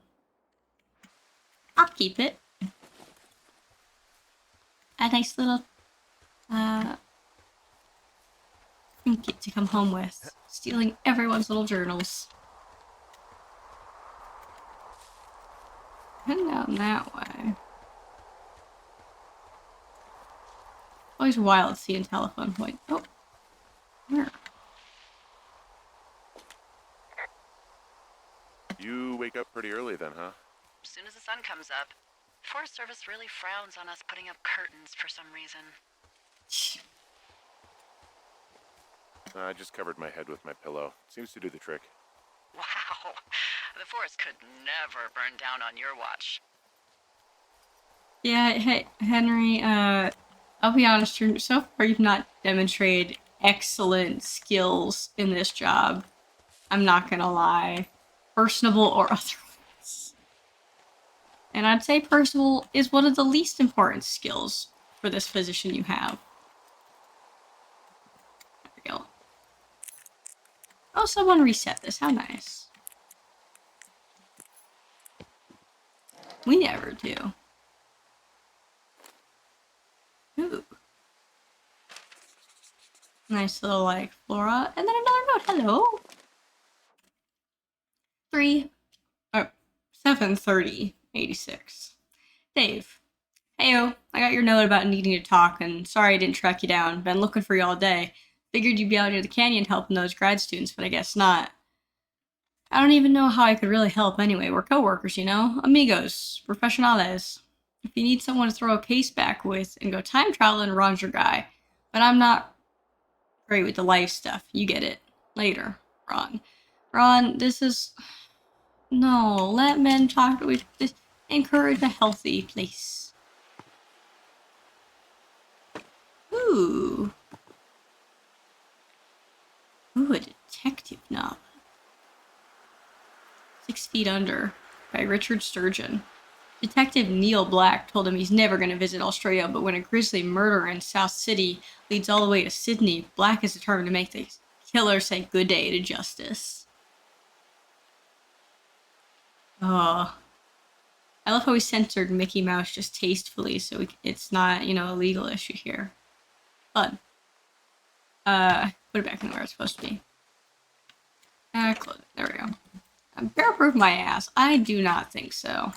I'll keep it. A nice little trinket to come home with, stealing everyone's little journals. Heading down that way. Always wild seeing telephone point. Oh, where? You wake up pretty early then, huh? As soon as the sun comes up. Forest Service really frowns on us putting up curtains for some reason. I just covered my head with my pillow. Seems to do the trick. Wow. The forest could never burn down on your watch. Yeah, hey, Henry, I'll be honest, so far you've not demonstrated excellent skills in this job. I'm not gonna lie. Personable or otherwise. And I'd say personable is one of the least important skills for this position you have. There we go. Oh, someone reset this. How nice. We never do. Ooh. Nice little, flora. And then another note. Hello. 7:30:86. Dave. Heyo. I got your note about needing to talk, and sorry I didn't track you down. Been looking for you all day. Figured you'd be out near the canyon helping those grad students, but I guess not. I don't even know how I could really help anyway. We're coworkers, you know? Amigos. Professionales. If you need someone to throw a case back with and go time traveling, Ron's your guy. But I'm not great with the life stuff. You get it. Later, Ron. Ron, this is... No, let men talk with this. Encourage a healthy place. Ooh. Ooh, a detective novel. 6 Feet Under by Richard Sturgeon. Detective Neil Black told him he's never going to visit Australia, but when a grisly murder in South City leads all the way to Sydney, Black is determined to make the killer say good day to justice. Oh. I love how we censored Mickey Mouse just tastefully, so it's not, a legal issue here. But, put it back in where it's supposed to be. Close it. There we go. Bear-proof my ass. I do not think so.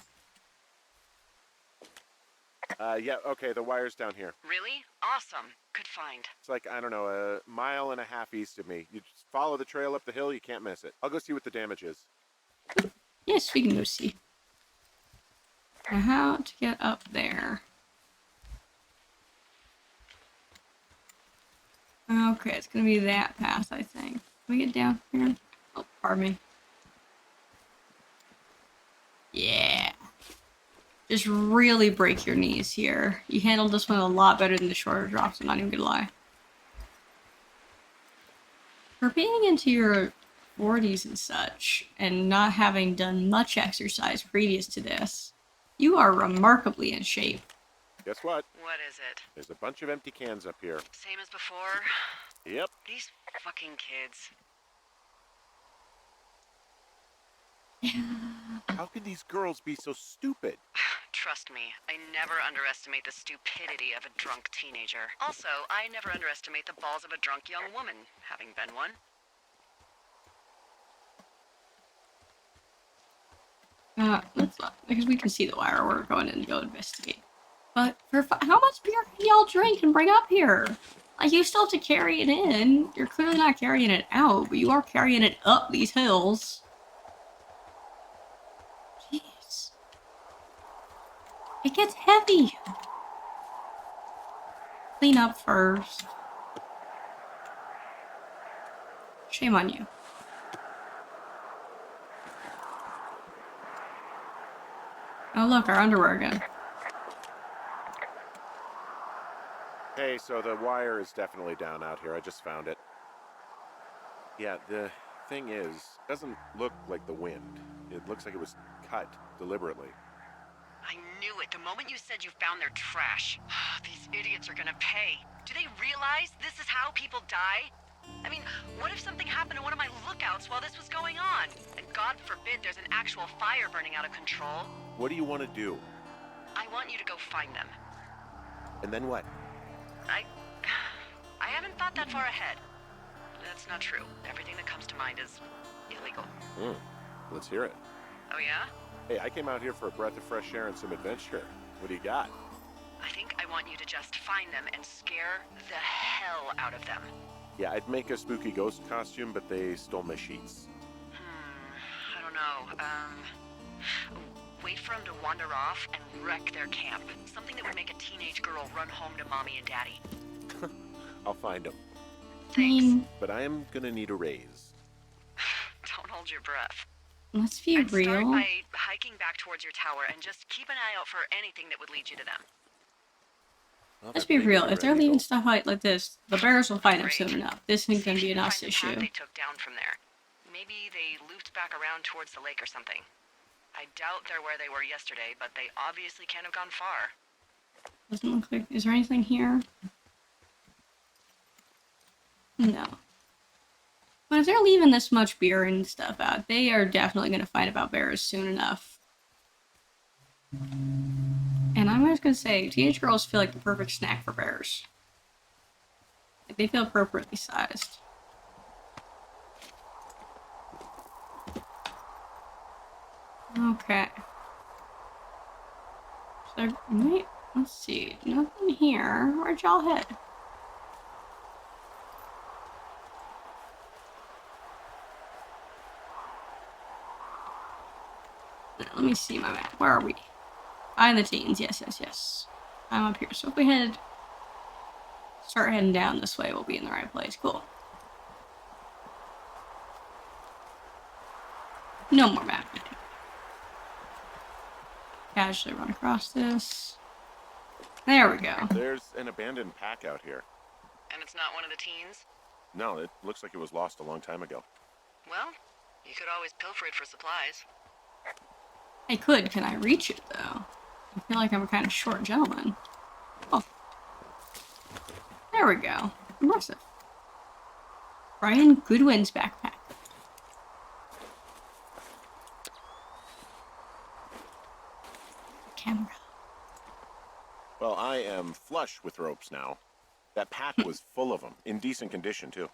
Yeah, okay, the wire's down here. Really? Awesome. Good find. It's like, I don't know, a mile and a half east of me. You just follow the trail up the hill, you can't miss it. I'll go see what the damage is. Yes, we can go see. Now, how to get up there? Okay, it's gonna be that path, I think. Can we get down here? Oh, pardon me. Yeah. Just really break your knees here. You handled this one a lot better than the shorter drops, I'm not even gonna lie. For being into your 40s and such, and not having done much exercise previous to this, you are remarkably in shape. Guess what? What is it? There's a bunch of empty cans up here. Same as before? Yep. These fucking kids. How can these girls be so stupid? Trust me, I never underestimate the stupidity of a drunk teenager. Also, I never underestimate the balls of a drunk young woman, having been one. Let's look, because we can see the wire. We're going in to go investigate. But for how much beer can y'all drink and bring up here? Like, you still have to carry it in. You're clearly not carrying it out, but you are carrying it up these hills. Jeez. It gets heavy. Clean up first. Shame on you. Oh look, our underwear again. Hey, so the wire is definitely down out here. I just found it. Yeah, the thing is, it doesn't look like the wind. It looks like it was cut deliberately. I knew it the moment you said you found their trash. These idiots are gonna pay. Do they realize this is how people die? I mean, what if something happened to one of my lookouts while this was going on? And God forbid there's an actual fire burning out of control. What do you want to do? I want you to go find them. And then what? I haven't thought that far ahead. That's not true. Everything that comes to mind is illegal. Let's hear it. Oh yeah? Hey, I came out here for a breath of fresh air and some adventure. What do you got? I think I want you to just find them and scare the hell out of them. Yeah, I'd make a spooky ghost costume, but they stole my sheets. I don't know. Wait for them to wander off and wreck their camp. Something that would make a teenage girl run home to mommy and daddy. I'll find them. Thanks. But I am gonna need a raise. Don't hold your breath. Let's be I'd real. start by hiking back towards your tower and just keep an eye out for anything that would lead you to them. Let's be real. If they're leaving stuff out like this, the bears will find them Great. soon enough. This ain't gonna be an us Find the path issue. they took down from there. Maybe they looped back around towards the lake or something. I doubt they're where they were yesterday, but they obviously can't have gone far. Doesn't look like. Is there anything here? No. But if they're leaving this much beer and stuff out, they are definitely gonna find about bears soon enough. And I'm just gonna say, teenage girls feel like the perfect snack for bears. Like, they feel appropriately sized. Okay. So, wait, let's see. Nothing here. Where'd y'all head? Let me see my map. Where are we? I'm the teens. Yes. I'm up here. So if we start heading down this way, we'll be in the right place. Cool. No more map. Casually run across this. There we go. There's an abandoned pack out here. And it's not one of the teens? No, it looks like it was lost a long time ago. Well, you could always pilfer it for supplies. I could. Can I reach it, though? feel like I'm a kind of short gentleman. Oh. There we go. Impressive. Brian Goodwin's backpack. Camera. Well, I am flush with ropes now. That pack was full of them, in decent condition too.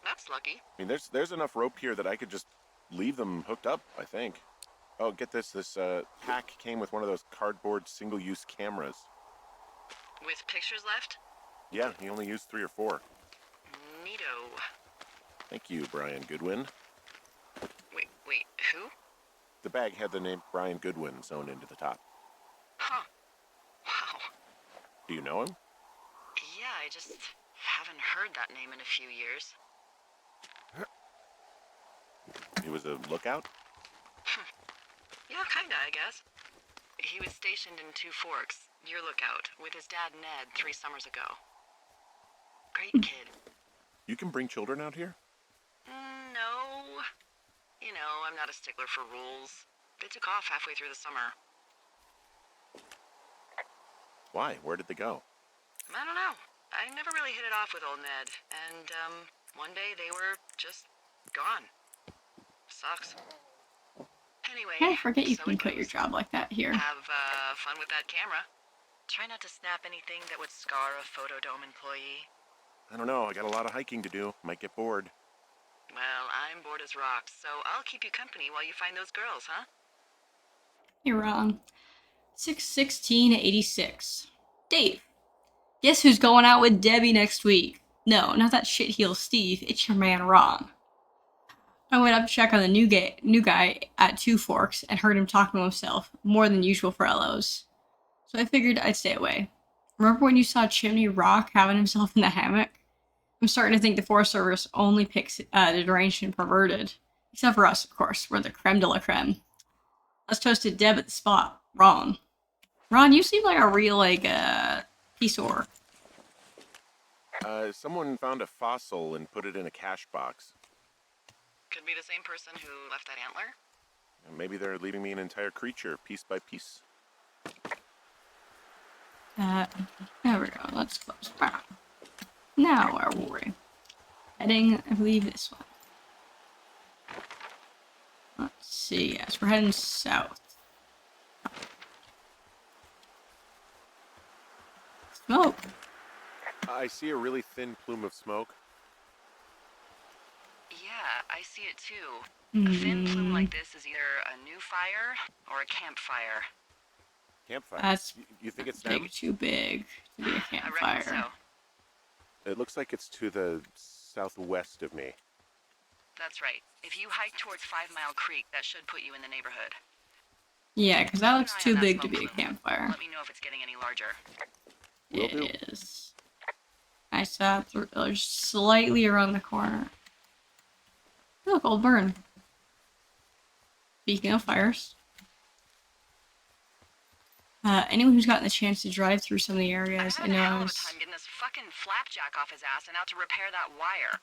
That's lucky. I mean, there's enough rope here that I could just leave them hooked up, I think. Oh, get this. This pack came with one of those cardboard single-use cameras. With pictures left? Yeah, he only used 3 or 4. Neato. Thank you, Brian Goodwin. Wait, who? The bag had the name Brian Goodwin sewn into the top. Huh. Wow. Do you know him? Yeah, I just haven't heard that name in a few years. He was a lookout? Yeah, kinda, I guess. He was stationed in Two Forks, your lookout, with his dad Ned 3 summers ago. Great kid. You can bring children out here? No. You know, I'm not a stickler for rules. They took off halfway through the summer. Why? Where did they go? I don't know. I never really hit it off with old Ned, and, one day they were just gone. Sucks. Anyway, I forget you so can it quit your goes. job like that here. Have, fun with that camera. Try not to snap anything that would scar a Photodome employee. I don't know. I got a lot of hiking to do. Might get bored. Well, I'm bored as rocks, so I'll keep you company while you find those girls, huh? You're wrong. 6/16/86. Dave. Guess who's going out with Debbie next week? No, not that shitheel Steve. It's your man Ron. I went up to check on the new guy at Two Forks and heard him talking to himself, more than usual for LOs. So I figured I'd stay away. Remember when you saw Chimney Rock having himself in the hammock? I'm starting to think the Forest Service only picks the deranged and perverted. Except for us, of course. We're the creme de la creme. Let's toast to Deb at the spot. Ron. Ron, you seem like a real, piece of work. Someone found a fossil and put it in a cash box. Could be the same person who left that antler. Maybe they're leaving me an entire creature, piece by piece. There we go. Let's close. Ah. Now where were we? Heading, I believe, this one. Let's see. Yes, we're heading south. Smoke. I see a really thin plume of smoke. Yeah, I see it too. A thin plume like this is either a new fire or a campfire. Campfire. That's You think it's them? too big to be a I reckon campfire. so. It looks like it's to the southwest of me. That's right. If you hike towards 5 Mile Creek, that should put you in the neighborhood. Yeah, because that looks Keep an eye too on that big to smoke be a plume. campfire. Let me know if it's getting any larger. Will do. It is. I saw it just slightly around the corner. Look, old burn. Speaking of fires. Anyone who's gotten the chance to drive through some of the areas, I'm I having a hell of a knows. time getting this fucking flapjack off his ass and out to repair that wire.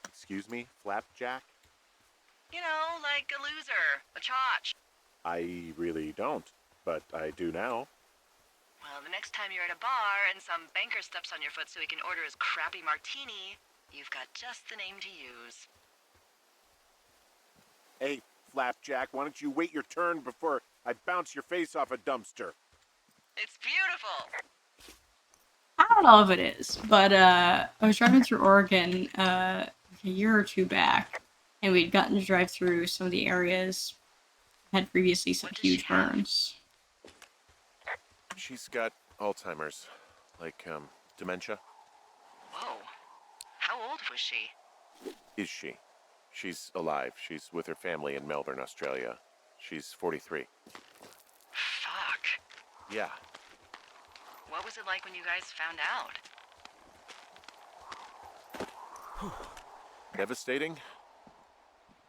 Excuse me? Flapjack? You know, like a loser, a chotch. I really don't, but I do now. Well, the next time you're at a bar and some banker steps on your foot so he can order his crappy martini, you've got just the name to use. Hey, Flapjack, why don't you wait your turn before I bounce your face off a dumpster? It's beautiful. I don't know if it is, but I was driving through Oregon a year or two back, and we'd gotten to drive through some of the areas had previously some What does she huge have? burns. She's got Alzheimer's, like, dementia. Whoa. How old was she? Is she? She's alive. She's with her family in Melbourne, Australia. She's 43. Fuck. Yeah. What was it like when you guys found out? Devastating.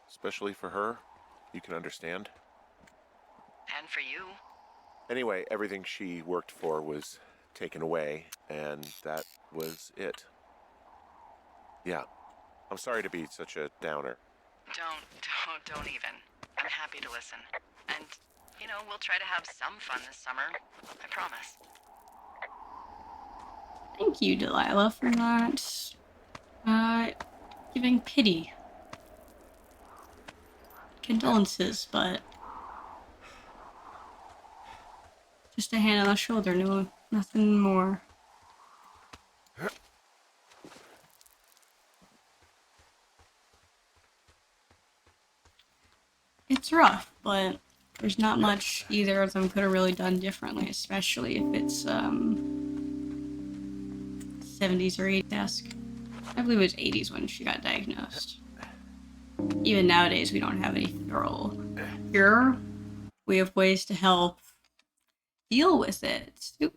Especially for her. You can understand. And for you? Anyway, everything she worked for was taken away, and that was it. Yeah. I'm sorry to be such a downer. Don't even. I'm happy to listen. And You know, we'll try to have some fun this summer. I promise. Thank you, Delilah, for not giving pity. Condolences, but just a hand on the shoulder, no, nothing more. It's rough, but there's not much either of them could have really done differently, especially if it's 70s or 80s. I believe it was 80s when she got diagnosed. Even nowadays, we don't have any thorough cure. We have ways to help deal with it. Oop,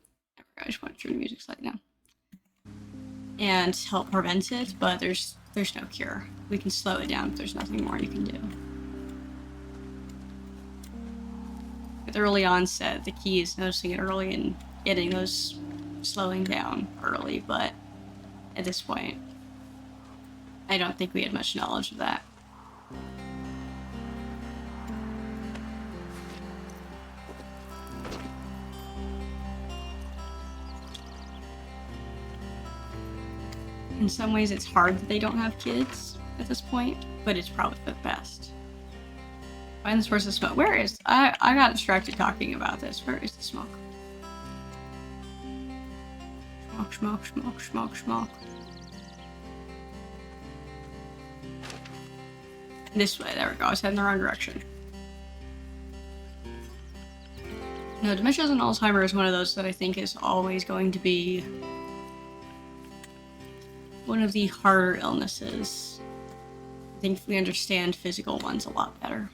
I just want to turn the music slightly down. And help prevent it, but there's no cure. We can slow it down, but there's nothing more you can do. With early onset, the key is noticing it early and getting those slowing down early, but at this point, I don't think we had much knowledge of that. In some ways, it's hard that they don't have kids at this point, but it's probably for the best. Find the source of smoke. Where is... I got distracted talking about this. Where is the smoke? Smoke, smoke, smoke, smoke, smoke. This way. There we go. I was heading the wrong direction. No, dementia and Alzheimer's is one of those that I think is always going to be one of the harder illnesses. I think we understand physical ones a lot better.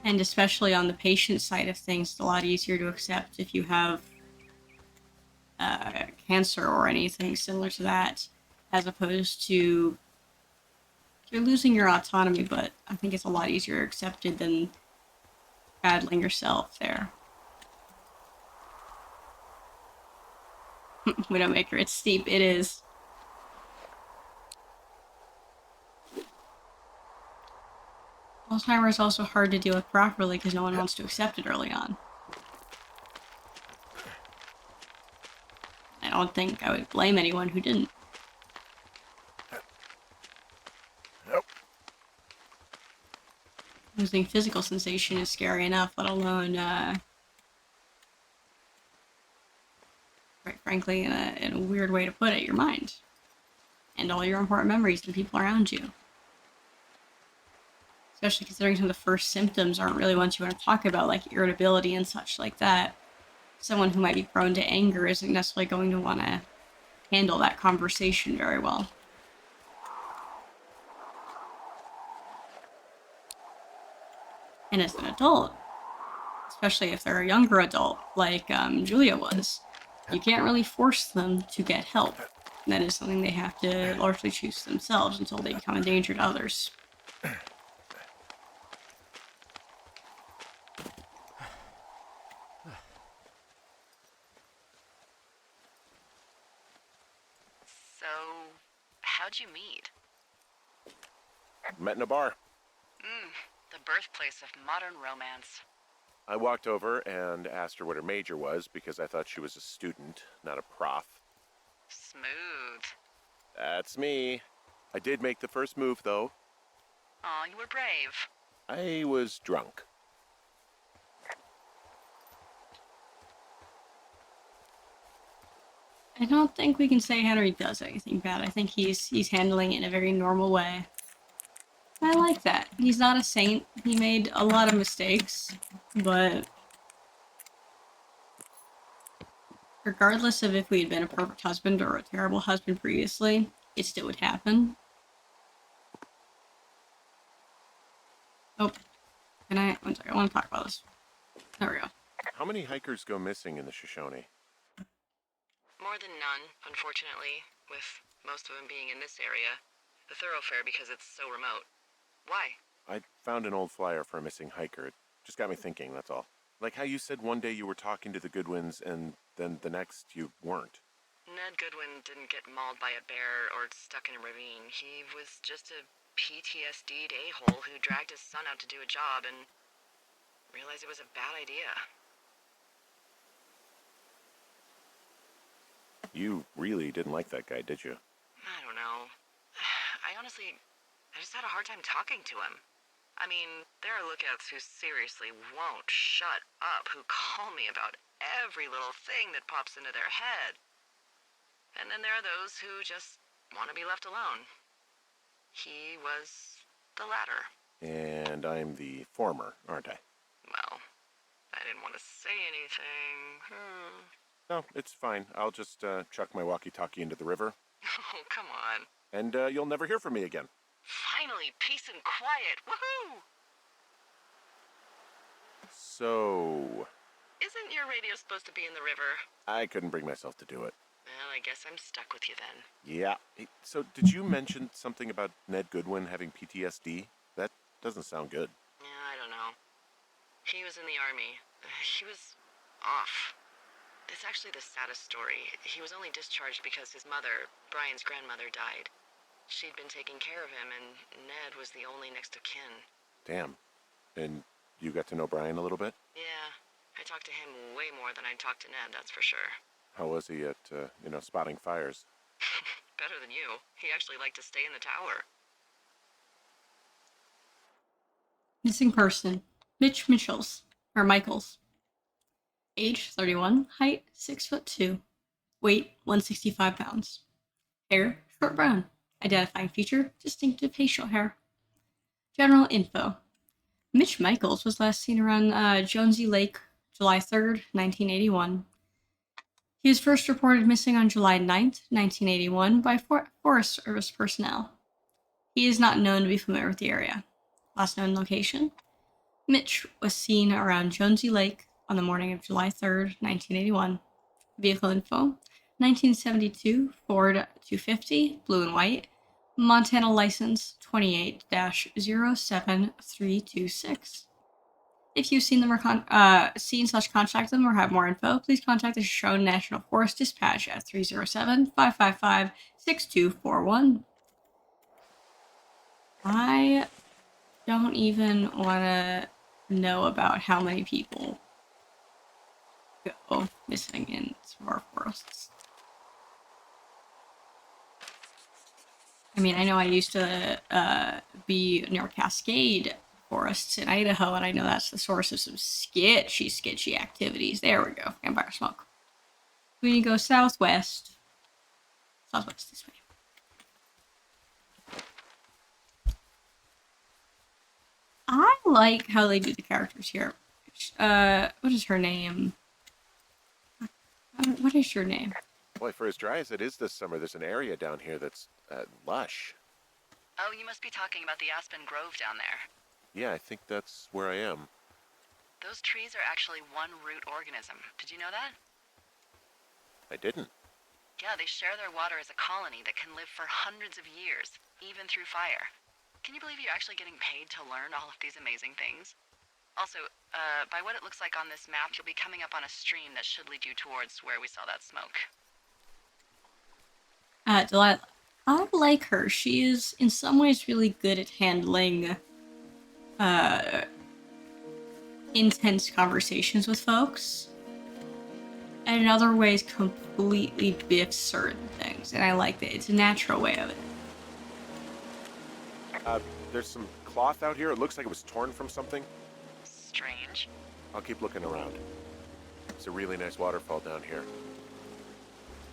And especially on the patient side of things, it's a lot easier to accept if you have cancer or anything similar to that, as opposed to you're losing your autonomy, but I think it's a lot easier accepted than battling yourself there. Widowmaker, it's steep, it is. Alzheimer's is also hard to deal with properly because no one wants to accept it early on. I don't think I would blame anyone who didn't. Losing physical sensation is scary enough, let alone, quite frankly, in a weird way to put it, your mind. And all your important memories and people around you. Especially considering some of the first symptoms aren't really ones you want to talk about, like irritability and such like that. Someone who might be prone to anger isn't necessarily going to want to handle that conversation very well. And as an adult, especially if they're a younger adult, like Julia was, you can't really force them to get help. That is something they have to largely choose themselves until they become a danger to others. So, how'd you meet? Met in a bar. The birthplace of modern romance. I walked over and asked her what her major was because I thought she was a student, not a prof. Smooth. That's me. I did make the first move, though. Aw, you were brave. I was drunk. I don't think we can say Henry does anything bad. I think he's handling it in a very normal way. I like that. He's not a saint. He made a lot of mistakes, but regardless of if we had been a perfect husband or a terrible husband previously, it still would happen. Oh, can I? One second, I want to talk about this. There we go. How many hikers go missing in the Shoshone? More than none, unfortunately, with most of them being in this area. The thoroughfare because it's so remote. Why? I found an old flyer for a missing hiker. It just got me thinking, that's all. Like how you said one day you were talking to the Goodwins and then the next you weren't. Ned Goodwin didn't get mauled by a bear or stuck in a ravine. He was just a PTSD'd a-hole who dragged his son out to do a job and realized it was a bad idea. You really didn't like that guy, did you? I don't know. I just had a hard time talking to him. I mean, there are lookouts who seriously won't shut up, who call me about every little thing that pops into their head. And then there are those who just want to be left alone. He was the latter. And I'm the former, aren't I? Well, I didn't want to say anything. No, it's fine. I'll just chuck my walkie-talkie into the river. Oh, come on. And you'll never hear from me again. Finally, peace and quiet. Woohoo! So... Isn't your radio supposed to be in the river? I couldn't bring myself to do it. Well, I guess I'm stuck with you then. Yeah. So did you mention something about Ned Goodwin having PTSD? That doesn't sound good. Yeah, I don't know. He was in the army. He was off. It's actually the saddest story. He was only discharged because his mother, Brian's grandmother, died. She'd been taking care of him, and Ned was the only next of kin. Damn. And you got to know Brian a little bit? Yeah, I talked to him way more than I talked to Ned, that's for sure. How was he at, spotting fires? Better than you. He actually liked to stay in the tower. Missing person. Mitch Michaels. Age 31, height 6'2", weight 165 pounds. Hair short brown. Identifying feature distinctive facial hair. General info. Mitch Michaels was last seen around Jonesy Lake, July 3rd, 1981. He was first reported missing on July 9th, 1981 by Forest Service personnel. He is not known to be familiar with the area. Last known location. Mitch was seen around Jonesy Lake on the morning of July 3rd, 1981. Vehicle info. 1972 Ford 250, blue and white. Montana license 28-07326. If you've seen them or contact them or have more info, please contact the Shoshone National Forest Dispatch at 307-555-6241. I don't even want to know about how many people go missing in some of our forests. I mean, I know I used to be near Cascade Forests in Idaho, and I know that's the source of some sketchy activities. There we go. Vampire smoke. We need to go southwest. Southwest this way. I like how they do the characters here. What is her name? What is your name? Boy, for as dry as it is this summer, there's an area down here that's lush. Oh, you must be talking about the Aspen Grove down there. Yeah, I think that's where I am. Those trees are actually one root organism. Did you know that? I didn't. Yeah, they share their water as a colony that can live for hundreds of years, even through fire. Can you believe you're actually getting paid to learn all of these amazing things? Also, by what it looks like on this map, you'll be coming up on a stream that should lead you towards where we saw that smoke. Delilah. I like her. She is, in some ways, really good at handling intense conversations with folks. And in other ways, completely biffs certain things. And I like that. It's a natural way of it. There's some cloth out here. It looks like it was torn from something. Strange. I'll keep looking around. It's a really nice waterfall down here.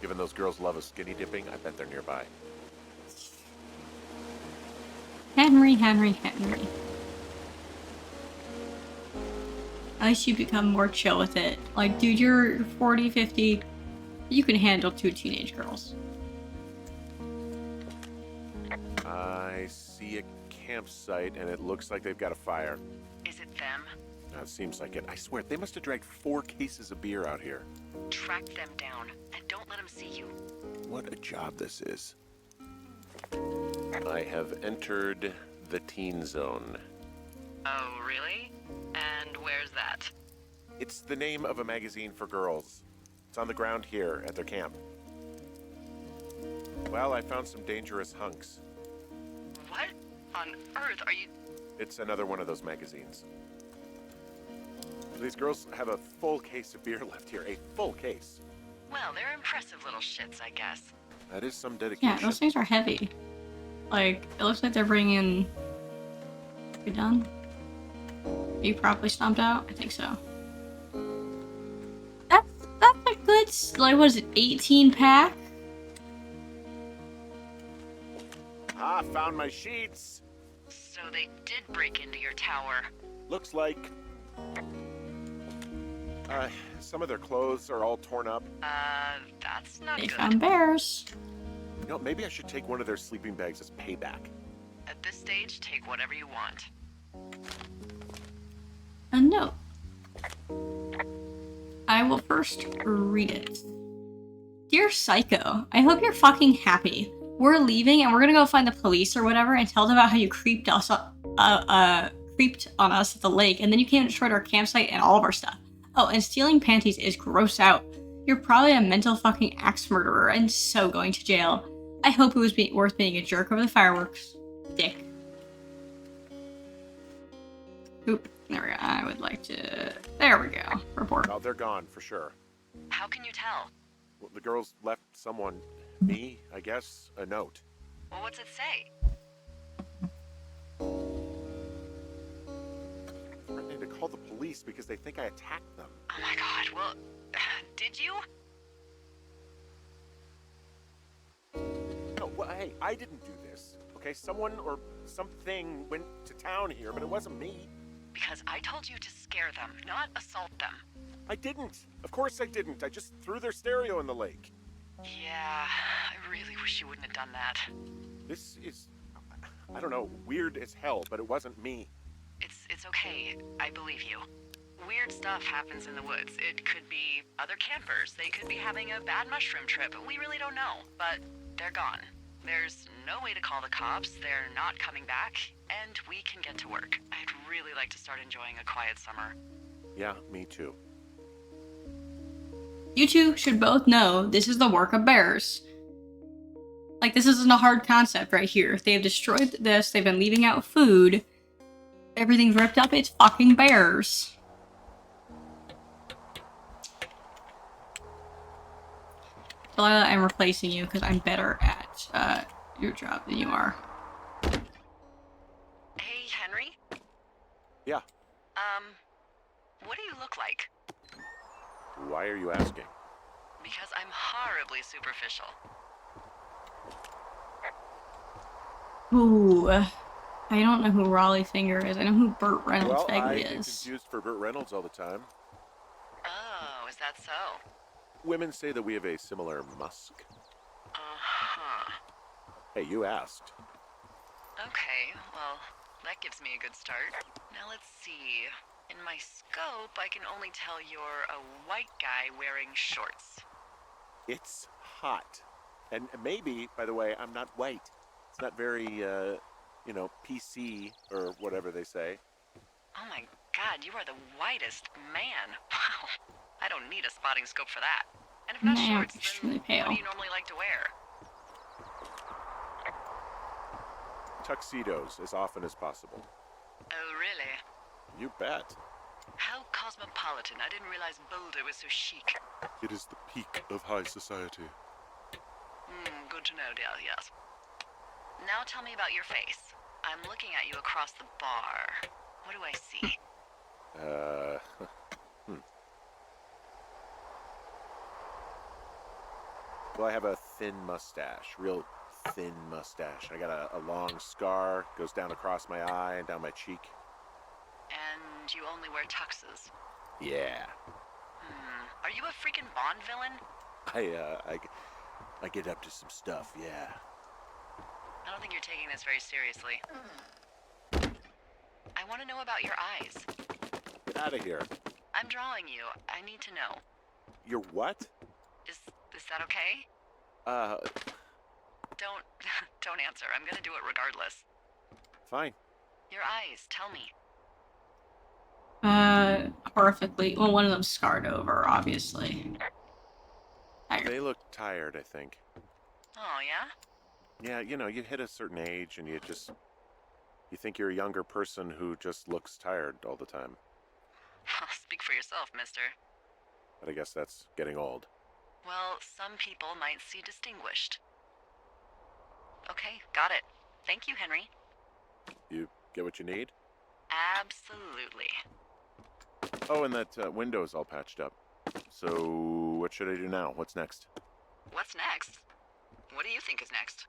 Given those girls love a skinny dipping, I bet they're nearby. Henry. At least you become more chill with it. Like, dude, you're 40, 50. You can handle 2 teenage girls. I see a campsite, and it looks like they've got a fire. Is it them? It seems like it. I swear, they must have dragged 4 cases of beer out here. Track them down, and don't let them see you. What a job this is. I have entered the teen zone. Oh, really? And where's that? It's the name of a magazine for girls. It's on the ground here at their camp. Well, I found some dangerous hunks. What? on earth are you... It's another one of those magazines. These girls have a full case of beer left here. A full case. Well, they're impressive little shits, I guess. That is some dedication. Yeah, those things are heavy. Like, it looks like they're bringing... You done? Are you properly stomped out? I think so. That's a good... Like, what is it? 18 pack? Ah, found my sheets. So they did break into your tower. Looks like... some of their clothes are all torn up. That's not They good. found bears. You know, maybe I should take one of their sleeping bags as payback. At this stage, take whatever you want. A note. I will first read it. Dear Psycho, I hope you're fucking happy. We're leaving and we're gonna go find the police or whatever and tell them about how you creeped us creeped on us at the lake, and then you came and destroyed our campsite and all of our stuff. Oh, and stealing panties is gross out. You're probably a mental fucking axe murderer and so going to jail. I hope it was worth being a jerk over the fireworks. Dick. Oop, there we go. I would like to... There we go. Report. Oh, they're gone, for sure. How can you tell? Well, the girls left someone, me, I guess, a note. Well, what's it say? Threatening to call the police because they think I attacked them. Oh my god, well, did you? No, well, hey, I didn't do this. Okay, someone or something went to town here, but it wasn't me. Because I told you to scare them, not assault them. I didn't. Of course I didn't. I just threw their stereo in the lake. Yeah, I really wish you wouldn't have done that. This is, I don't know, weird as hell, but it wasn't me. It's okay. I believe you. Weird stuff happens in the woods. It could be other campers. They could be having a bad mushroom trip. We really don't know, but they're gone. There's no way to call the cops. They're not coming back, and we can get to work. I'd really like to start enjoying a quiet summer. Yeah, me too. You two should both know this is the work of bears. Like, this isn't a hard concept right here. They have destroyed this. They've been leaving out food. Everything's ripped up. It's fucking bears. Delilah, I'm replacing you because I'm better at your job than you are. Hey, Henry? Yeah. What do you look like? Why are you asking? Because I'm horribly superficial. Ooh, I don't know who Raleigh Finger is. I know who Burt Reynolds Well, I Begley get is. confused for Burt Reynolds all the time. Oh, is that so? Women say that we have a similar musk. Uh-huh. Hey, you asked. Okay, well, that gives me a good start. Now let's see. In my scope, I can only tell you're a white guy wearing shorts. It's hot. And maybe, by the way, I'm not white. It's not very, you know, PC or whatever they say. Oh my god, you are the whitest man. Wow. I don't need a spotting scope for that. And if not I am shorts, extremely then pale. what do you normally like to wear? Tuxedos as often as possible. Oh, really? You bet. How cosmopolitan. I didn't realize Boulder was so chic. It is the peak of high society. Good to know, dear, yes. Now tell me about your face. I'm looking at you across the bar. What do I see? Well, I have a thin mustache, real thin mustache. I got a long scar, goes down across my eye and down my cheek. And you only wear tuxes. Yeah. Are you a freaking Bond villain? I get up to some stuff, yeah. I don't think you're taking this very seriously. I want to know about your eyes. Get out of here. I'm drawing you. I need to know. You're what? Is that okay? Don't answer. I'm gonna do it regardless. Fine. Your eyes, tell me. Horrifically. Well, one of them's scarred over, obviously. They look tired, I think. Oh, yeah? Yeah, you know, you hit a certain age and you just You think you're a younger person who just looks tired all the time. Speak for yourself, mister. But I guess that's getting old. Well, some people might see distinguished. Okay, got it. Thank you, Henry. You get what you need? Absolutely. Oh, and that window's all patched up. So, what should I do now? What's next? What's next? What do you think is next?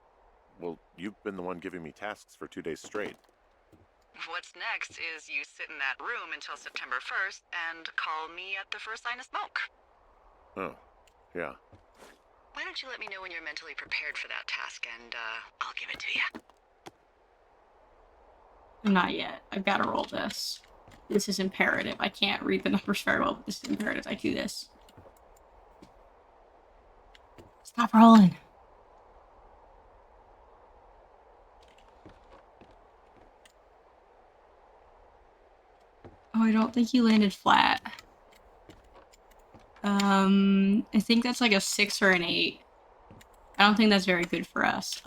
Well, you've been the one giving me tasks for 2 days straight. What's next is you sit in that room until September 1st and call me at the first sign of smoke. Oh, yeah. Why don't you let me know when you're mentally prepared for that task, and I'll give it to you. Not yet. I've got to roll this. This is imperative. I can't read the numbers very well, but this is imperative. I do this. Stop rolling. Oh, I don't think you landed flat. I think that's like a 6 or an 8. I don't think that's very good for us.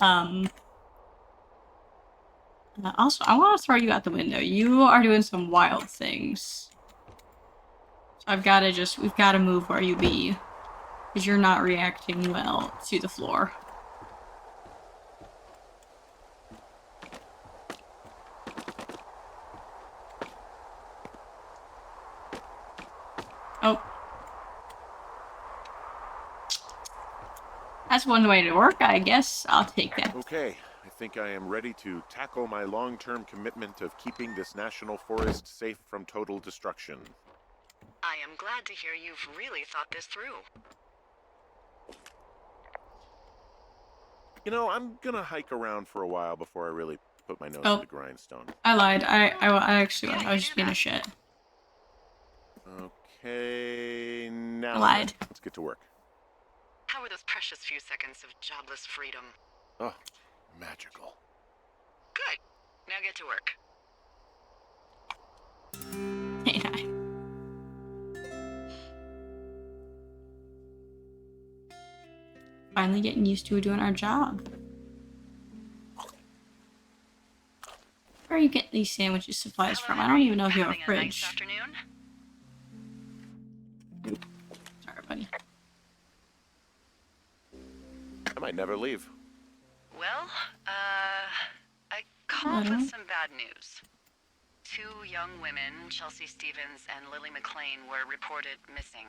Also, I want to throw you out the window. You are doing some wild things. So we've got to move where you be. Because you're not reacting well to the floor. Oh. That's one way to work, I guess. I'll take that. Okay, I think I am ready to tackle my long-term commitment of keeping this national forest safe from total destruction. I am glad to hear you've really thought this through. You know, I'm gonna hike around for a while before I really put my nose to the grindstone. I lied. I actually was. I was just being a shit. Okay, now Lied. let's get to work. How were those precious few seconds of jobless freedom? Oh, magical. Good. Now get to work. Yeah. Finally getting used to doing our job. Where are you getting these sandwiches supplies from? I don't even know if you have a fridge. Nice afternoon? Sorry, buddy. I might never leave. Well, I called with some bad news. 2 young women, Chelsea Stevens and Lily McLean, were reported missing.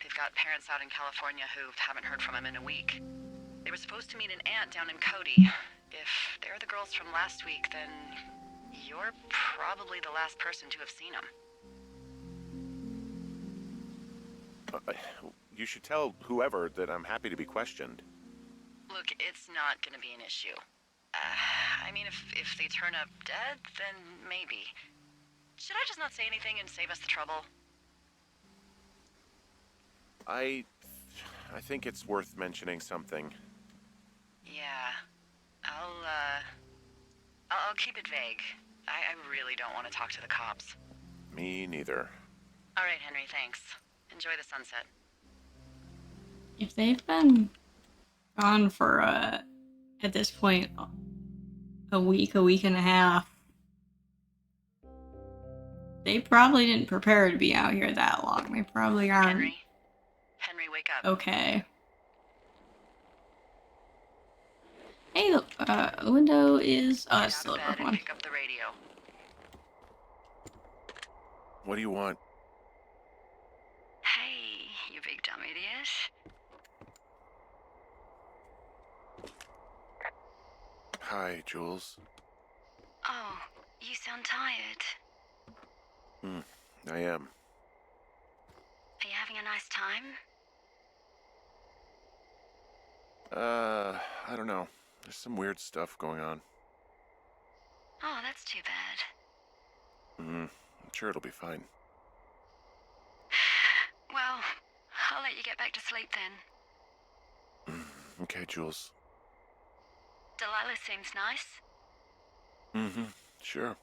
They've got parents out in California who haven't heard from them in a week. They were supposed to meet an aunt down in Cody. If they're the girls from last week, then you're probably the last person to have seen them. You should tell whoever that I'm happy to be questioned. Look, it's not gonna be an issue. I mean, if they turn up dead, then maybe. Should I just not say anything and save us the trouble? I think it's worth mentioning something. Yeah. I'll keep it vague. I really don't want to talk to the cops. Me neither. All right, Henry, thanks. Enjoy the sunset. If they've been gone for, at this point, a week and a half, they probably didn't prepare to be out here that long. They probably aren't. Henry, wake up. Okay. Hey, the window is... Oh, it's still a broken one. Pick up the radio. What do you want? Hey, you big dumb idiot. Hi, Jules. Oh, you sound tired. I am. Are you having a nice time? I don't know. There's some weird stuff going on. Oh, that's too bad. I'm sure it'll be fine. Well, I'll let you get back to sleep then. Okay, Jules. Delilah seems nice. Sure.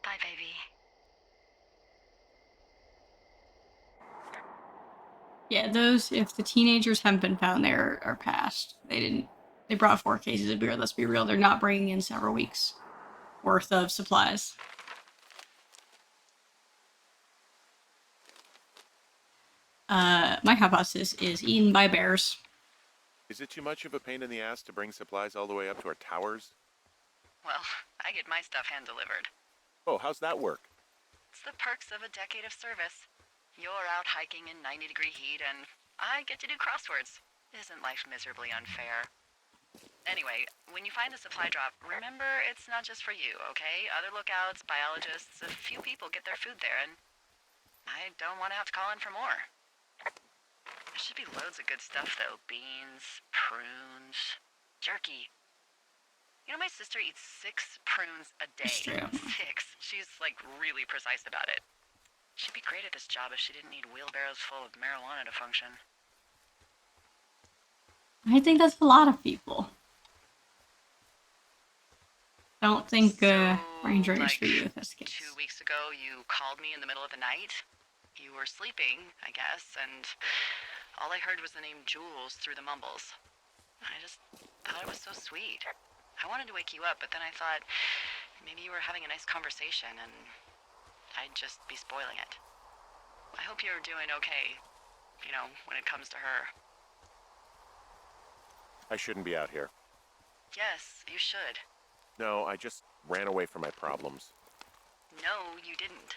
Bye, baby. Yeah, those, if the teenagers haven't been found, they are passed. They brought 4 cases of beer, let's be real. They're not bringing in several weeks. worth of supplies. My hypothesis is eaten by bears. Is it too much of a pain in the ass to bring supplies all the way up to our towers? Well, I get my stuff hand-delivered. Oh, how's that work? It's the perks of a decade of service. You're out hiking in 90-degree heat, and I get to do crosswords. Isn't life miserably unfair? Anyway, when you find a supply drop, remember it's not just for you, okay? Other lookouts, biologists, a few people get their food there, and I don't want to have to call in for more. There should be loads of good stuff, though. Beans, prunes, jerky. You know, my sister eats 6 prunes a day. That's true. 6. She's, like, really precise about it. She'd be great at this job if she didn't need wheelbarrows full of marijuana to function. I think that's a lot of people. I don't think Ranger is for you if that's the case. 2 weeks ago, you called me in the middle of the night. You were sleeping, I guess, and all I heard was the name Jules through the mumbles. I just thought it was so sweet. I wanted to wake you up, but then I thought maybe you were having a nice conversation and I'd just be spoiling it. I hope you're doing okay, you know, when it comes to her. I shouldn't be out here. Yes, you should. No, I just ran away from my problems. No, you didn't.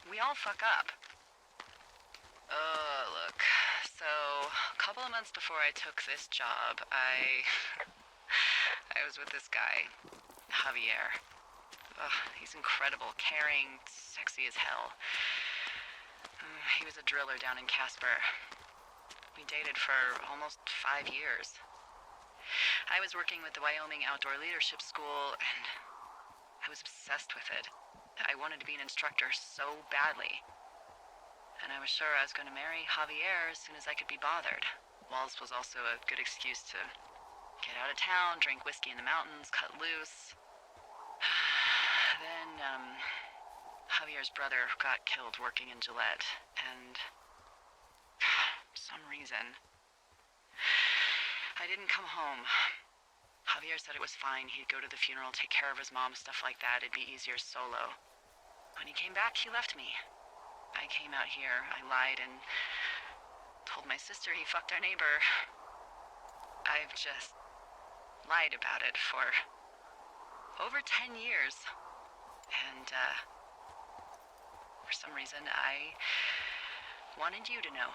We all fuck up. Look. So, a couple of months before I took this job, I was with this guy, Javier. He's incredible, caring, sexy as hell. He was a driller down in Casper. We dated for almost 5 years. I was working with the Wyoming Outdoor Leadership School, and I was obsessed with it. I wanted to be an instructor so badly. And I was sure I was going to marry Javier as soon as I could be bothered. Walls was also a good excuse to get out of town, drink whiskey in the mountains, cut loose. Then, Javier's brother got killed working in Gillette, and for some reason, I didn't come home. Javier said it was fine. He'd go to the funeral, take care of his mom, stuff like that. It'd be easier solo. When he came back, he left me. I came out here. I lied and told my sister he fucked our neighbor. I've just lied about it for over 10 years. And, for some reason, I wanted you to know.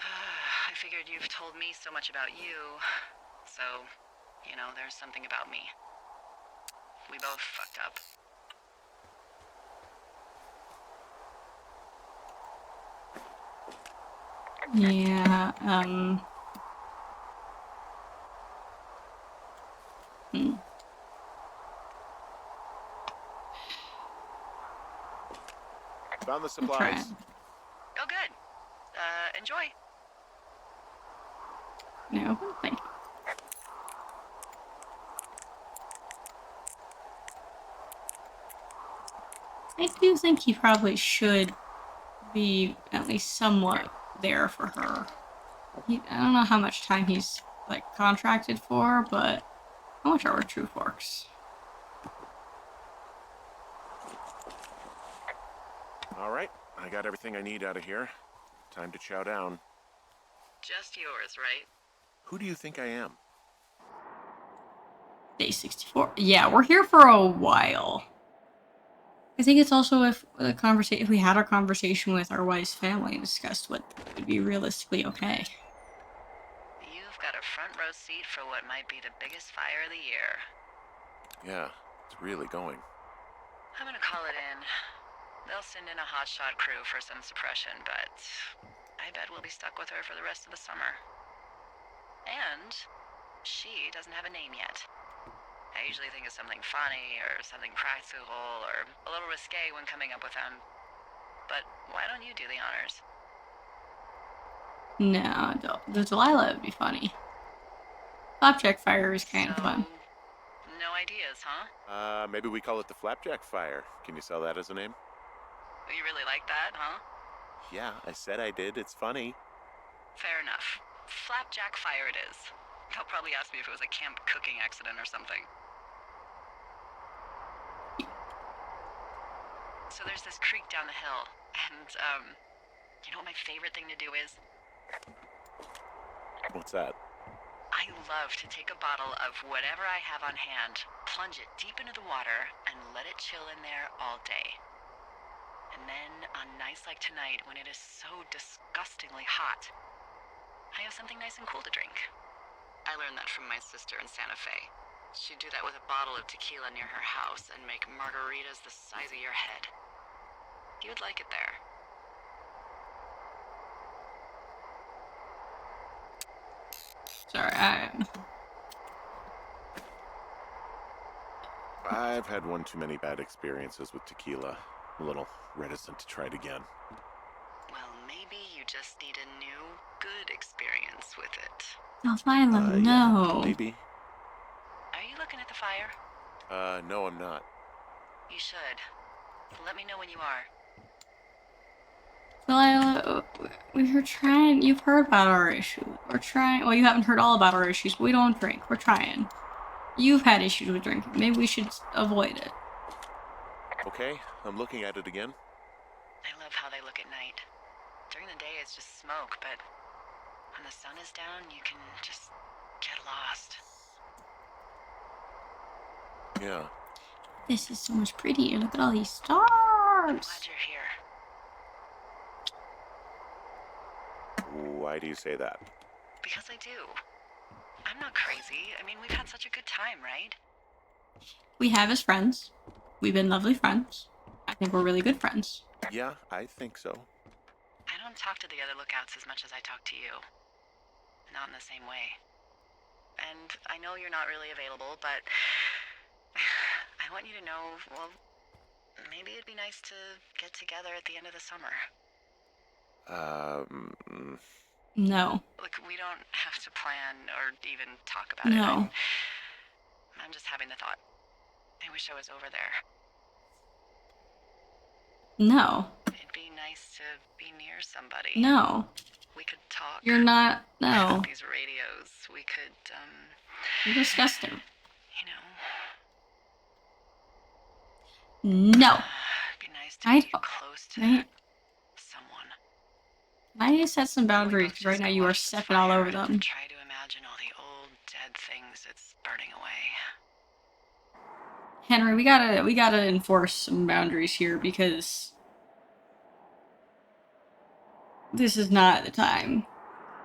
I figured you've told me so much about you, so, you know, there's something about me. We both fucked up. Yeah, Found the I'm supplies. trying. Oh, good. Enjoy. No, thank you. I do think he probably should be at least somewhat there for her. I don't know how much time he's like contracted for, but how much are True Forks? All right, I got everything I need out of here. Time to chow down. Just yours, right? Who do you think I am? Day 64. Yeah, we're here for a while. I think it's also if we had a conversation with our wife's family and discussed what would be realistically okay. You've got a front row seat for what might be the biggest fire of the year. Yeah, it's really going. I'm gonna call it in. They'll send in a hotshot crew for some suppression, but I bet we'll be stuck with her for the rest of the summer. And she doesn't have a name yet. I usually think of something funny or something practical or a little risque when coming up with them. But why don't you do the honors? No, the Delilah would be funny. Flapjack fire is kind of fun. No ideas, huh? Maybe we call it the Flapjack Fire. Can you sell that as a name? You really like that, huh? Yeah, I said I did. It's funny. Fair enough. Flapjack fire it is. They'll probably ask me if it was a camp cooking accident or something. So there's this creek down the hill, and, you know what my favorite thing to do is? What's that? I love to take a bottle of whatever I have on hand, plunge it deep into the water, and let it chill in there all day. And then, on nights like tonight, when it is so disgustingly hot, I have something nice and cool to drink. I learned that from my sister in Santa Fe. She'd do that with a bottle of tequila near her house and make margaritas the size of your head. You'd like it there. Sorry, I've had one too many bad experiences with tequila. I'm a little reticent to try it again. Well, maybe you just need a new, good experience with it. Delilah, Yeah, no. maybe. Are you looking at the fire? No, I'm not. You should. Let me know when you are. Delilah, we're trying. You've heard about our issue. We're trying. Well, you haven't heard all about our issues, but we don't drink. We're trying. You've had issues with drinking. Maybe we should avoid it. Okay, I'm looking at it again. I love how they look at night. During the day, it's just smoke, but when the sun is down, you can just get lost. Yeah. This is so much prettier. Look at all these I'm stars. glad you're here. Why do you say that? Because I do. I'm not crazy. I mean, we've had such a good time, right? We have as friends. We've been lovely friends. I think we're really good friends. Yeah, I think so. I don't talk to the other lookouts as much as I talk to you. Not in the same way. And I know you're not really available, but I want you to know, well, maybe it'd be nice to get together at the end of the summer. No. Look, we don't have to plan or even talk about it. No. I'm just having the thought. I wish I was over there. No. It'd be nice to be near somebody. No. We could talk. You're not. No. These radios. We could, You're disgusting. you know. No. It'd be nice to I be don't- close to Right. someone. I need to set some We boundaries both because right just now go you are watch the stepping all fire over and them. Try to imagine all the old dead things it's burning away. Henry, we gotta enforce some boundaries here because this is not the time,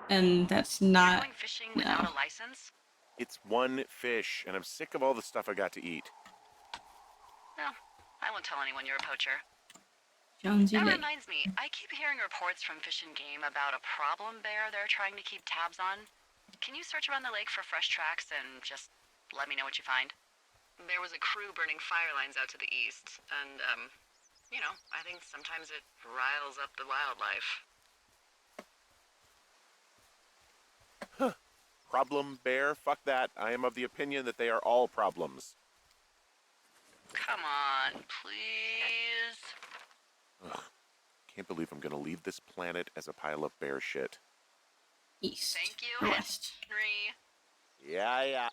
and that's You're not. going fishing without No. a license? It's one fish, and I'm sick of all the stuff I got to eat. No, I won't tell anyone you're a poacher. Jonesy That Lake. reminds me, I keep hearing reports from Fish and Game about a problem bear they're trying to keep tabs on. Can you search around the lake for fresh tracks and just let me know what you find? There was a crew burning fire lines out to the east, and, you know, I think sometimes it riles up the wildlife. Problem bear? Fuck that. I am of the opinion that they are all problems. Come on, please. Ugh. Can't believe I'm gonna leave this planet as a pile of bear shit. East. Thank you, Or west. Henry. Yeah.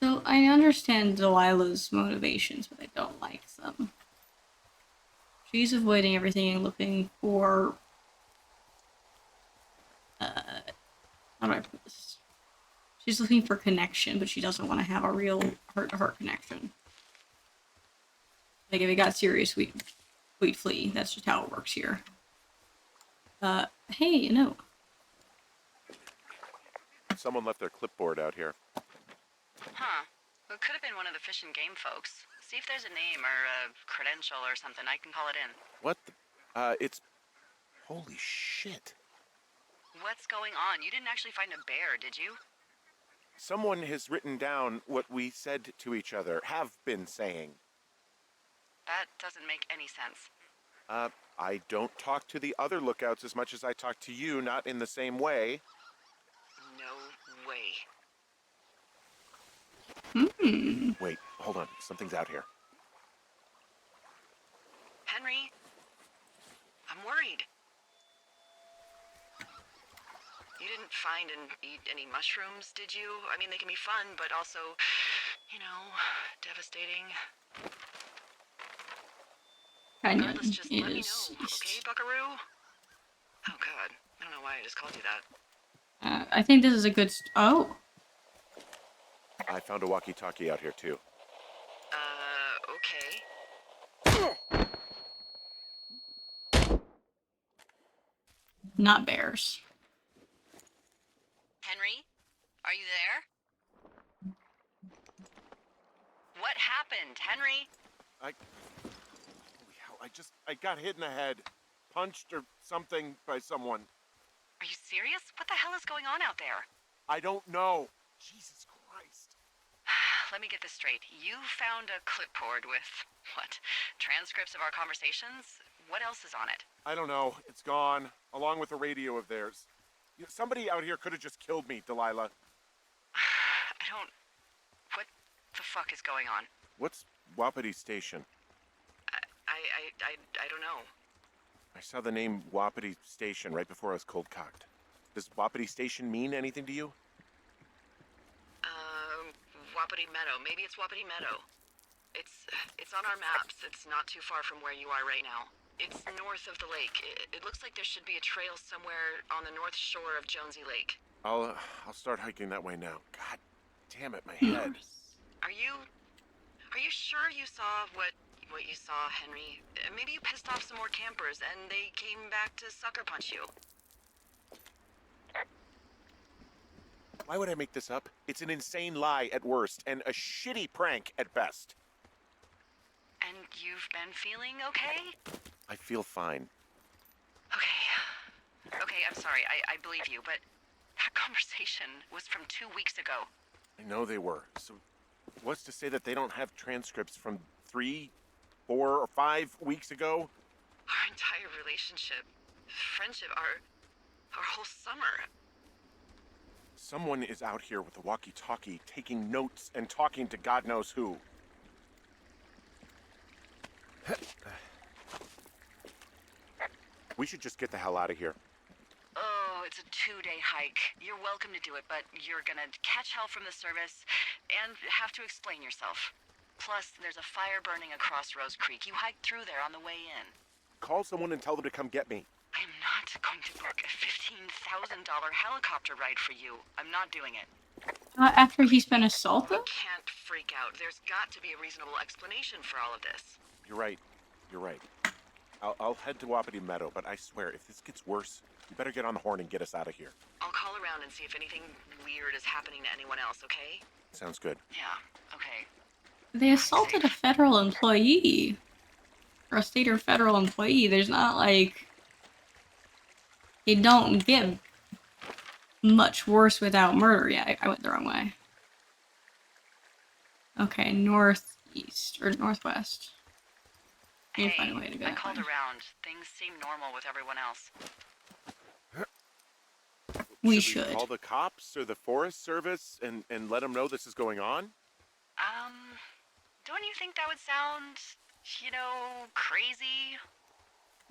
So I understand Delilah's motivations, but I don't like them. She's avoiding everything and looking for. How do I put this? She's looking for connection, but she doesn't want to have a real heart-to-heart connection. Like if it got serious, we'd flee. That's just how it works here. Hey, no. Someone left their clipboard out here. Huh. Well, it could have been one of the Fish and Game folks. See if there's a name or a credential or something. I can call it in. What the? It's... Holy shit. What's going on? You didn't actually find a bear, did you? Someone has written down what we said to each other, have been saying. That doesn't make any sense. I don't talk to the other lookouts as much as I talk to you, not in the same way. No way. Wait, hold on. Something's out here. Henry, I'm worried. You didn't find and eat any mushrooms, did you? I mean, they can be fun, but also, devastating. Regardless, Canyon just let me is know, okay, east. buckaroo? Oh, God. I don't know why I just called you that. I think this is a good. Oh, I found a walkie-talkie out here, too. Okay. not bears. Henry? Are you there? What happened, Henry? Holy hell, I got hit in the head. Punched or something by someone. Are you serious? What the hell is going on out there? I don't know. Jesus Christ. Let me get this straight. You found a clipboard with, what, transcripts of our conversations? What else is on it? I don't know. It's gone, along with a radio of theirs. Somebody out here could have just killed me, Delilah. What the fuck is going on? What's Wapiti Station? I don't know. I saw the name Wapiti Station right before I was cold-cocked. Does Wapiti Station mean anything to you? Wapiti Meadow. Maybe it's Wapiti Meadow. It's on our maps. It's not too far from where you are right now. It's north of the lake. It looks like there should be a trail somewhere on the north shore of Jonesy Lake. I'll start hiking that way now. God damn it, my head. Are you sure you saw what you saw, Henry? Maybe you pissed off some more campers and they came back to sucker punch you. Why would I make this up? It's an insane lie at worst, and a shitty prank at best. And you've been feeling okay? I feel fine. Okay, I'm sorry. I believe you, but that conversation was from 2 weeks ago. I know they were. So what's to say that they don't have transcripts from 3, 4, or 5 weeks ago? Our entire relationship, friendship, our whole summer. Someone is out here with a walkie-talkie, taking notes and talking to God knows who. We should just get the hell out of here. Oh, it's a 2-day hike. You're welcome to do it, but you're gonna catch hell from the service and have to explain yourself. Plus, there's a fire burning across Rose Creek. You hiked through there on the way in. Call someone and tell them to come get me. I'm not going to book a $15,000 helicopter ride for you. I'm not doing it. After he's been assaulted? You can't freak out. There's got to be a reasonable explanation for all of this. You're right. I'll head to Wapiti Meadow, but I swear, if this gets worse, you better get on the horn and get us out of here. I'll call around and see if anything weird is happening to anyone else, okay? Sounds good. Yeah, okay. They assaulted a federal employee. Or a state or federal employee. There's not like... It don't get much worse without murder. Yeah, I went the wrong way. Okay, northeast. Or northwest. I need to find a way to go I that called way. around. Things seem normal with everyone else. We should. should. Call the cops or the Forest Service and let them know this is going on? Don't you think that would sound, crazy?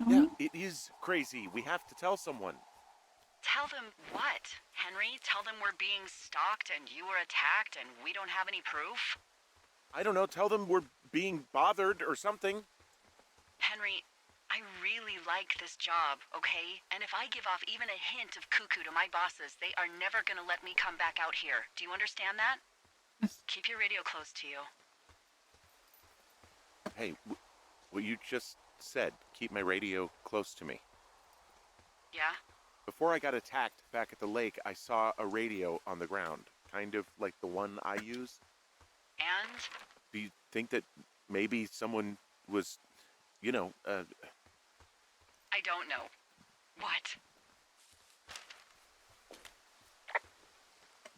Yeah, it is crazy. We have to tell someone. Tell them what, Henry? Tell them we're being stalked and you were attacked and we don't have any proof? I don't know. Tell them we're being bothered or something. Henry, I really like this job, okay? And if I give off even a hint of cuckoo to my bosses, they are never gonna let me come back out here. Do you understand that? Keep your radio close to you. Hey, what you just said, keep my radio close to me. Yeah? Before I got attacked back at the lake, I saw a radio on the ground, kind of like the one I use. And? Do you think that maybe someone was, I don't know. What?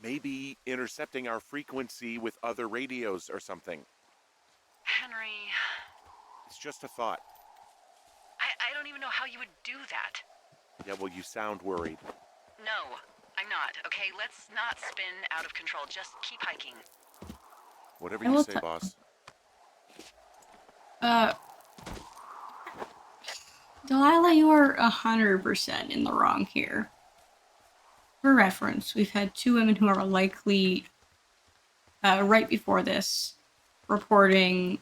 maybe intercepting our frequency with other radios or something? Henry... It's just a thought. I don't even know how you would do that. Yeah, well, you sound worried. No, I'm not. Okay, let's not spin out of control. Just keep hiking. Whatever I you will say, boss. Delilah, you are 100% in the wrong here. for reference, we've had 2 women who are likely, right before this, reporting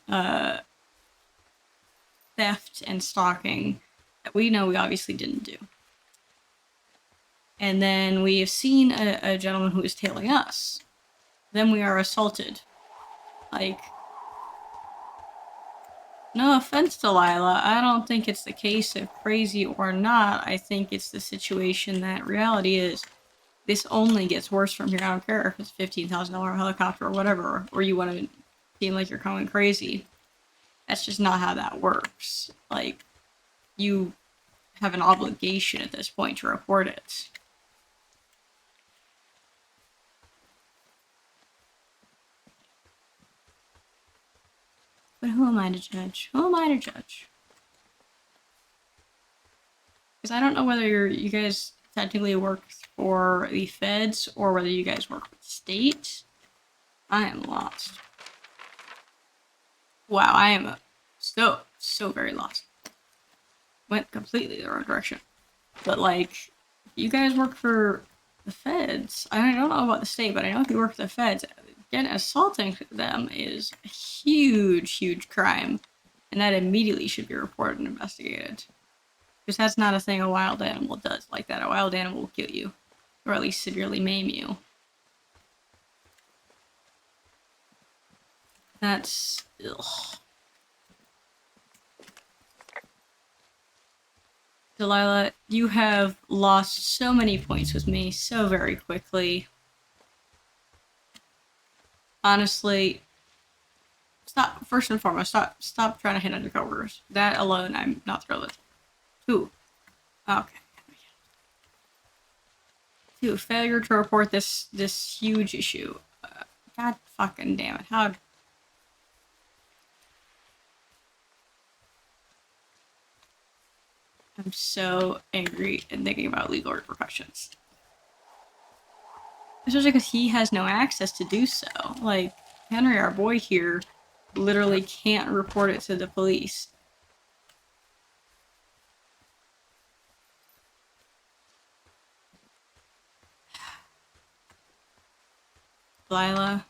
theft and stalking that we know we obviously didn't do. And then we have seen a gentleman who is tailing us. Then we are assaulted. Like, no offense, Delilah, I don't think it's the case of crazy or not. I think it's the situation that reality is. This only gets worse from here. I don't care if it's $15,000 helicopter or whatever, or you want to seem like you're going crazy. That's just not how that works. Like, you have an obligation at this point to report it. But who am I to judge? Who am I to judge? Because I don't know whether you guys technically work for the feds or whether you guys work for the state. I am lost. Wow, I am so very lost. Went completely the wrong direction. But like, you guys work for the feds. I don't know about the state, but I know if you work for the feds, again, assaulting them is a huge crime. And that immediately should be reported and investigated. Because that's not a thing a wild animal does like that. A wild animal will kill you. Or at least severely maim you. That's... ugh. Delilah, you have lost so many points with me so very quickly. Honestly, stop. First and foremost, stop trying to hit undercovers. That alone, I'm not thrilled with. 2. Okay. 2. Failure to report this huge issue. God fucking damn it! How? I'm so angry and thinking about legal repercussions. Especially because he has no access to do so. Like, Henry, our boy here, literally can't report it to the police. Lila,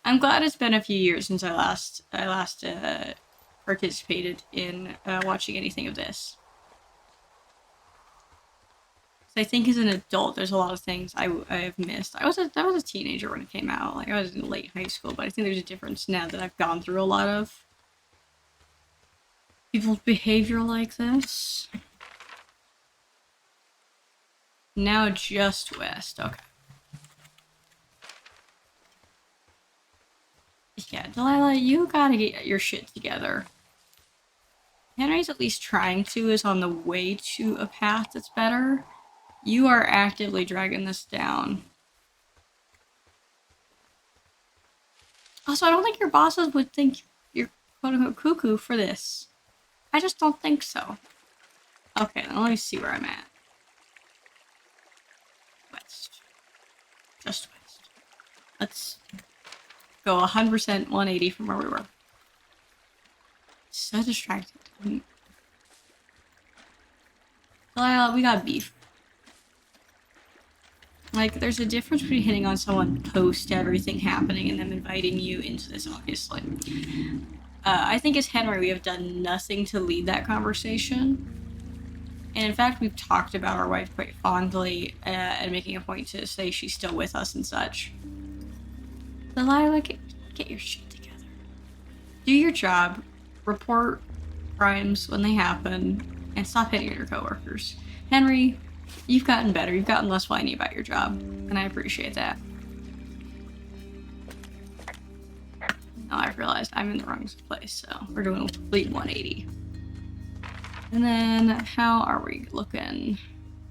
I'm glad it's been a few years since I last participated in watching anything of this. I think as an adult, there's a lot of things I've missed. I was a teenager when it came out. Like, I was in late high school, but I think there's a difference now that I've gone through a lot of people's behavior like this. Now just west. Okay. Yeah, Delilah, you gotta get your shit together. Henry's at least trying to, is on the way to a path that's better. You are actively dragging this down. Also, I don't think your bosses would think you're quote-unquote cuckoo for this. I just don't think so. Okay, then let me see where I'm at. West. Just west. Let's go 100% 180 from where we were. So distracted. We got beef. Like, there's a difference between hitting on someone post everything happening and them inviting you into this, obviously. I think as Henry, we have done nothing to lead that conversation. And in fact, we've talked about our wife quite fondly and making a point to say she's still with us and such. Delilah, get your shit together. Do your job. Report crimes when they happen. And stop hitting your coworkers. Henry, you've gotten better. You've gotten less whiny about your job. And I appreciate that. Now I've realized I'm in the wrong place, so we're doing a complete 180. And then, how are we looking?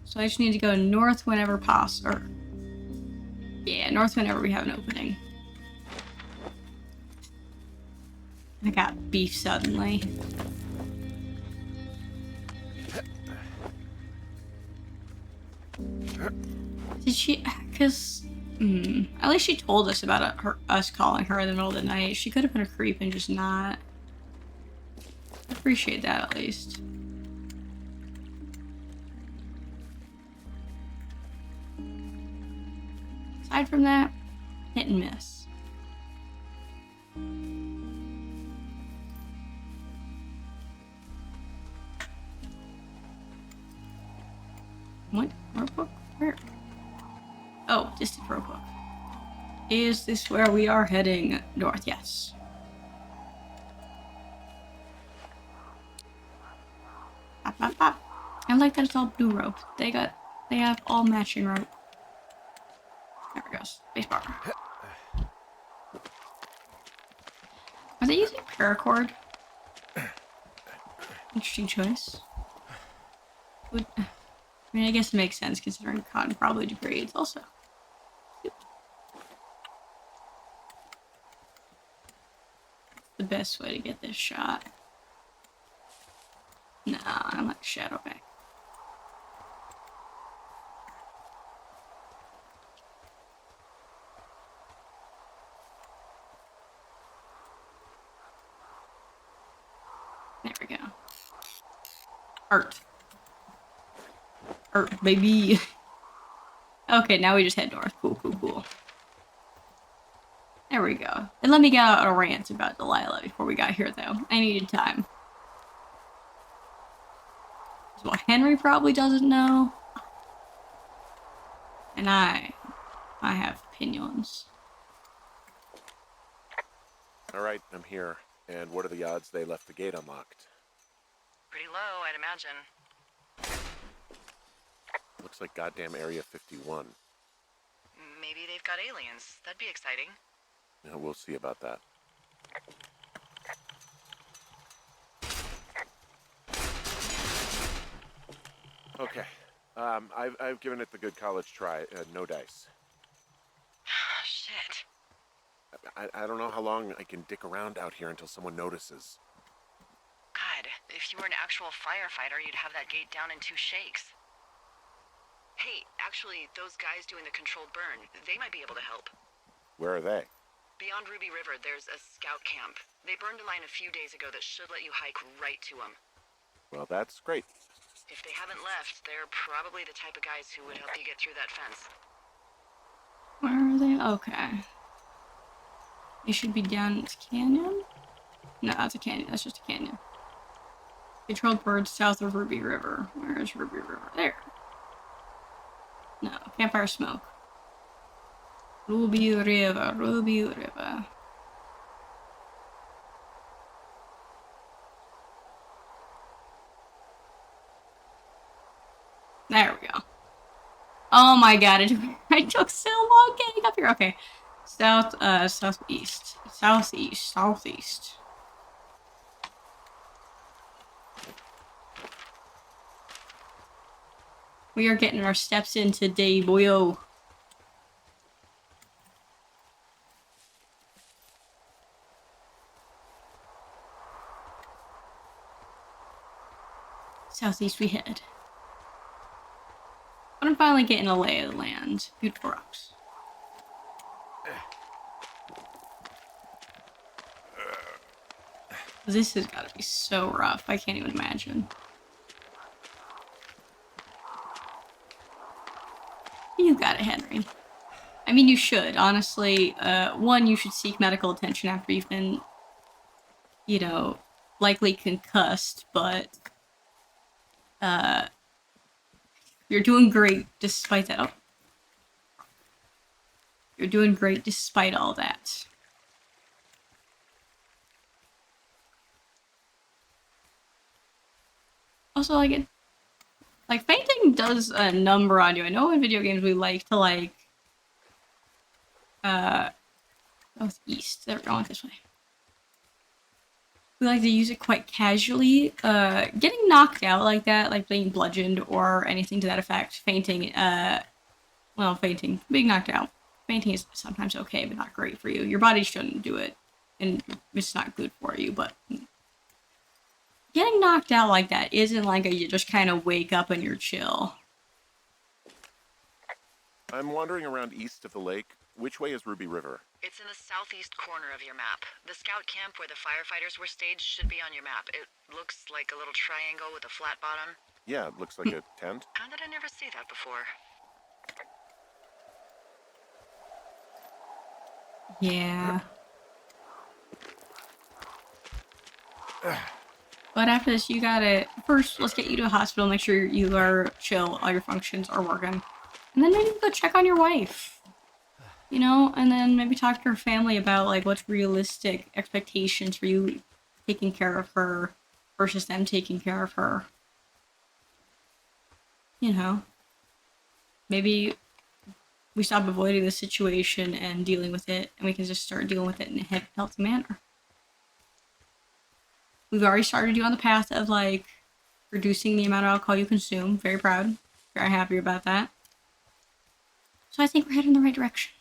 So I just need to go north whenever possible. Yeah, north whenever we have an opening. I got beef suddenly. Did she? Because at least she told us about us calling her in the middle of the night. She could have been a creep and just not. I appreciate that at least. aside from that, hit and miss. What? Rope? Where? Oh, distant rope hook. Is this where we are heading north? Yes. Pop, pop, pop. I like that it's all blue rope. They have all matching rope. There we go. Spacebar. Are they using paracord? Interesting choice. I mean, I guess it makes sense considering cotton probably degrades also. The best way to get this shot. Nah, I'm like shadow back. There we go. Art, baby. Okay, now we just head north. Cool, cool, cool. There we go. And let me get out a rant about Delilah before we got here, though. I needed time. That's what Henry probably doesn't know. And I have opinions. Alright, I'm here. And what are the odds they left the gate unlocked? Pretty low, I'd imagine. Looks like goddamn Area 51. Maybe they've got aliens. That'd be exciting. Yeah, we'll see about that. Okay. I've given it the good college try. No dice. Shit. I don't know how long I can dick around out here until someone notices. God, if you were an actual firefighter, you'd have that gate down in 2 shakes. Hey, actually, those guys doing the controlled burn, they might be able to help. Where are they? Beyond Ruby River, there's a scout camp. They burned a line a few days ago that should let you hike right to them. Well, that's great. If they haven't left, they're probably the type of guys who would help you get through that fence. Where are they? Okay. They should be down this canyon? No, that's a canyon. That's just a canyon. Controlled birds south of Ruby River. Where is Ruby River? There. No, campfire smoke. Ruby River, Ruby River. There we go. Oh my god, it took so long getting up here. Okay. Southeast. We are getting our steps in today, boyo. Southeast we head. But I'm finally getting a lay of the land. Beautiful rocks. This has got to be so rough. I can't even imagine. You got it, Henry. I mean, you should, honestly. One, you should seek medical attention after you've been, you know, likely concussed, but, you're doing great despite that. Oh. You're doing great despite all that. Also, like, fainting does a number on you. I know in video games we like to, like, southeast. There, we're going this way. We like to use it quite casually. Getting knocked out like that, like being bludgeoned or anything to that effect, fainting, fainting, being knocked out. Fainting is sometimes okay, but not great for you. Your body shouldn't do it, and it's not good for you, but getting knocked out like that isn't like you just kind of wake up and you're chill. I'm wandering around east of the lake. Which way is Ruby River? It's in the southeast corner of your map. The scout camp where the firefighters were staged should be on your map. It looks like a little triangle with a flat bottom. Yeah, it looks like a tent. How did I never see that before? Yeah. But after this, you gotta first let's get you to a hospital, make sure you are chill, all your functions are working, and then maybe go check on your wife. You know, and then maybe talk to her family about like what's realistic expectations for you taking care of her versus them taking care of her. You know, maybe we stop avoiding the situation and dealing with it, and we can just start dealing with it in a healthy manner. We've already started you on the path of like reducing the amount of alcohol you consume. Very proud, very happy about that. So I think we're heading in the right direction.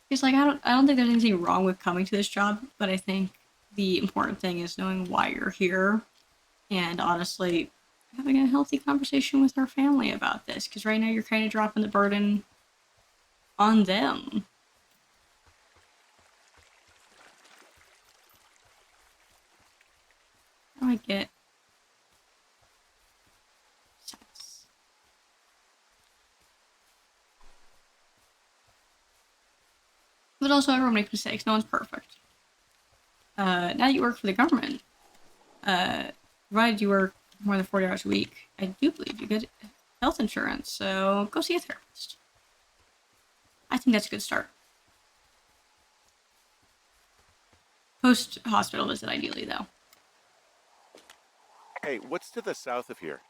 Because like I don't think there's anything wrong with coming to this job, but I think the important thing is knowing why you're here, and honestly having a healthy conversation with our family about this. Because right now you're kind of dropping the burden on them. How do I get sex? But also everyone makes mistakes. No one's perfect. Now that you work for the government, provided you work more than 40 hours a week, I do believe you get health insurance. So go see a therapist. I think that's a good start. Post hospital visit, ideally, though. Hey, what's to the south of here?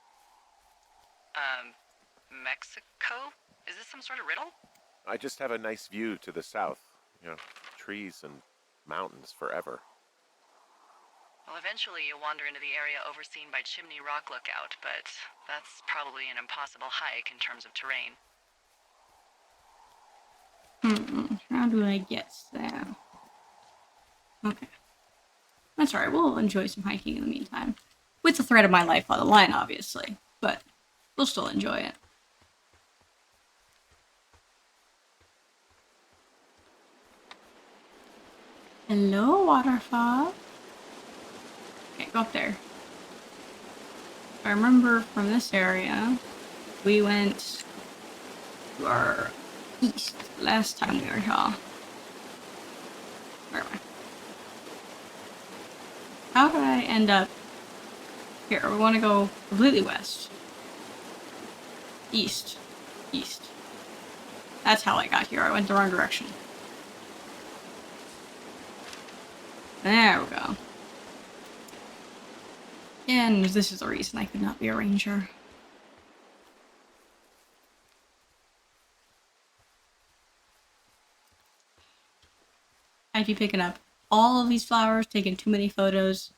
Mexico? Is this some sort of riddle? I just have a nice view to the south. You know, trees and mountains forever. Well, eventually you'll wander into the area overseen by Chimney Rock Lookout, but that's probably an impossible hike in terms of terrain. How do I get there? Okay. That's alright, we'll enjoy some hiking in the meantime. With the threat of my life on the line, obviously. But we'll still enjoy it. Hello, waterfall. Okay, go up there. I remember from this area, we went to our east last time we were here. Where am I? How did I end up here? We want to go completely west. East. East. That's how I got here. I went the wrong direction. There we go. And this is the reason I could not be a ranger. I'd be picking up all of these flowers, taking too many photos,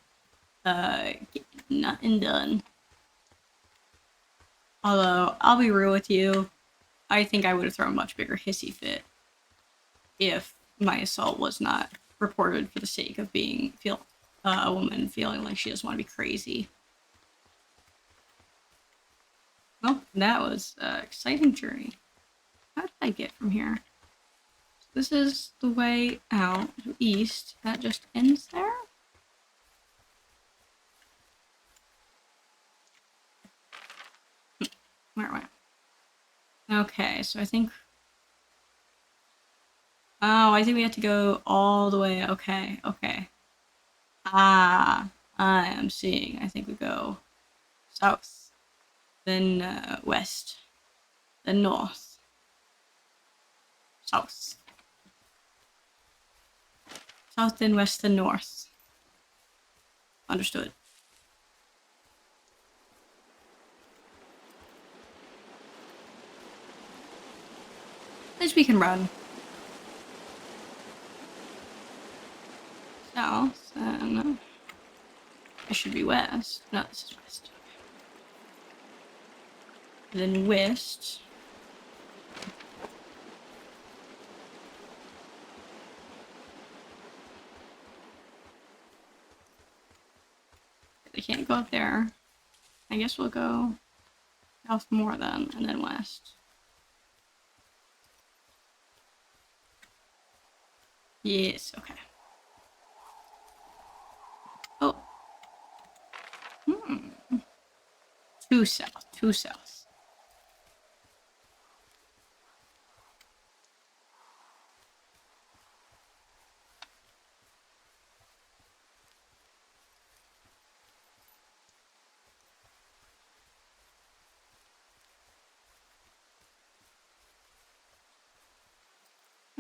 nothing done. Although, I'll be real with you, I think I would have thrown a much bigger hissy fit if my assault was not reported for the sake of a woman feeling like she doesn't want to be crazy. Well, that was an exciting journey. How did I get from here? This is the way out east. That just ends there? Where am I? Okay, so I think... Oh, I think we have to go all the way. Okay, okay. Ah, I am seeing. I think we go south, then west, then north, south. South, then west, then north. Understood. At least we can run. South, and it should be west. No, this is west. Then west. They can't go up there. I guess we'll go south more then, and then west. Yes, okay. Oh. Two south, two south.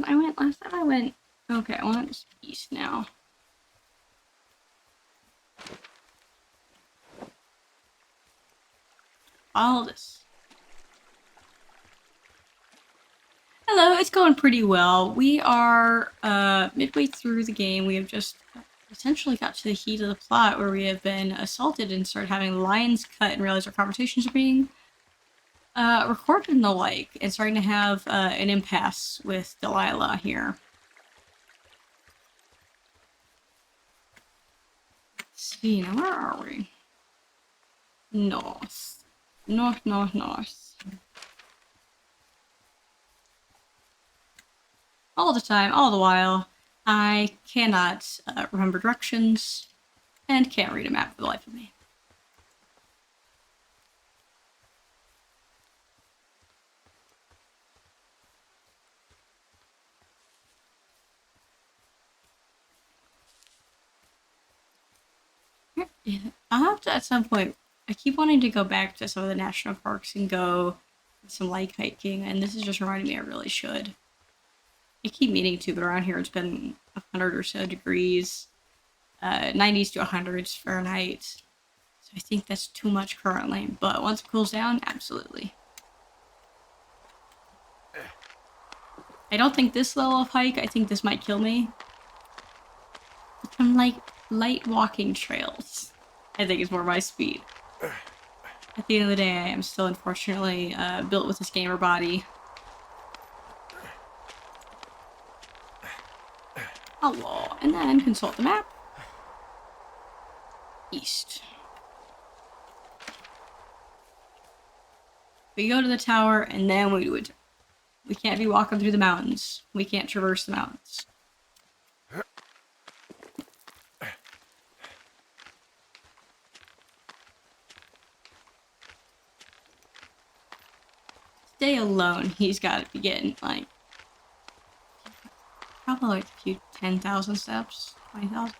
Last time I went. Okay, I went east now. All this. Hello, it's going pretty well. We are midway through the game. We have just essentially got to the heat of the plot where we have been assaulted and started having lines cut and realize our conversations are being recorded and the like, and starting to have an impasse with Delilah here. Let's see, now where are we? North. North. All the time, all the while, I cannot remember directions and can't read a map for the life of me. I'll have to, at some point, I keep wanting to go back to some of the national parks and go some light hiking, and this is just reminding me I really should. I keep meaning to, but around here it's been 100 or so degrees, 90s to 100s Fahrenheit. So I think that's too much currently, but once it cools down, absolutely. I don't think this level of hike, I think this might kill me. I'm like light walking trails, I think is more my speed. At the end of the day, I am still unfortunately built with this gamer body. Hello, and then consult the map. East. We go to the tower, and then we do it. We can't be walking through the mountains. We can't traverse the mountains. Stay alone. He's got to be getting, like, probably like a few 10,000 steps, 20,000.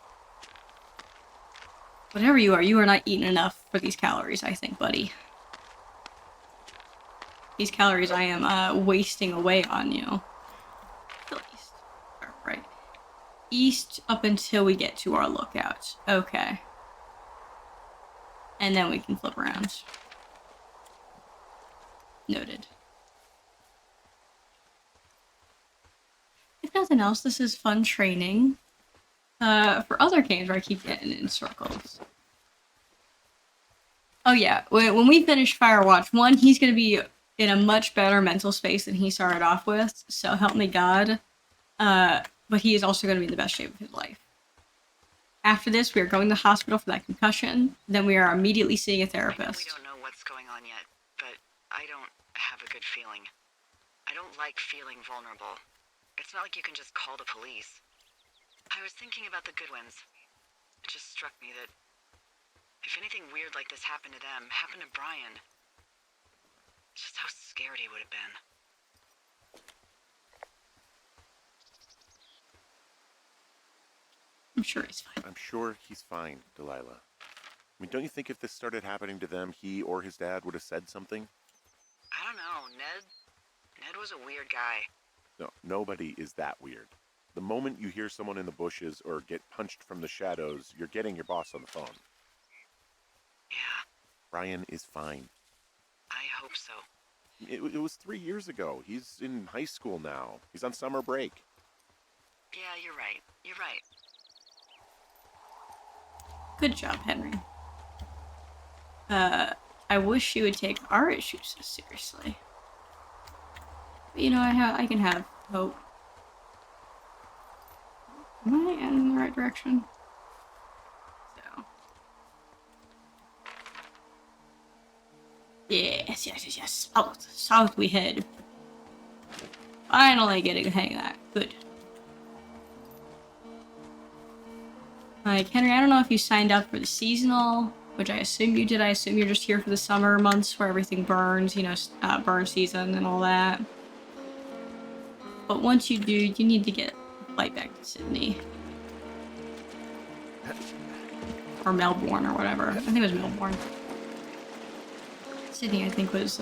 Whatever you are not eating enough for these calories, I think, buddy. These calories I am wasting away on you. Still east. Right. East up until we get to our lookout. Okay. And then we can flip around. Noted. If nothing else, this is fun training for other games where I keep getting in circles. Oh yeah, when we finish Firewatch 1, he's going to be in a much better mental space than he started off with, so help me God. But he is also going to be in the best shape of his life. After this, we are going to the hospital for that concussion, then we are immediately seeing a therapist. We don't know what's going on yet, but I don't have a good feeling. I don't like feeling vulnerable. It's not like you can just call the police. I was thinking about the Goodwins. It just struck me that if anything weird like this happened to them, happened to Brian, just how scared he would have been. I'm sure he's fine. I'm sure he's fine, Delilah. I mean, don't you think if this started happening to them, he or his dad would have said something? I don't know, Ned was a weird guy. No, nobody is that weird. The moment you hear someone in the bushes or get punched from the shadows, you're getting your boss on the phone. Yeah. Brian is fine. I hope so. It was 3 years ago. He's in high school now. He's on summer break. Yeah, you're right. You're right. Good job, Henry. I wish you would take our issues so seriously. But, you know, I can have hope. Am I in the right direction? So. Yes. South we head. Finally getting the hang of that. Good. Like, Henry, I don't know if you signed up for the seasonal, which I assume you did. I assume you're just here for the summer months where everything burns, you know, burn season and all that. But once you do, you need to get a flight back to Sydney. Or Melbourne or whatever. I think it was Melbourne. Sydney, I think, was,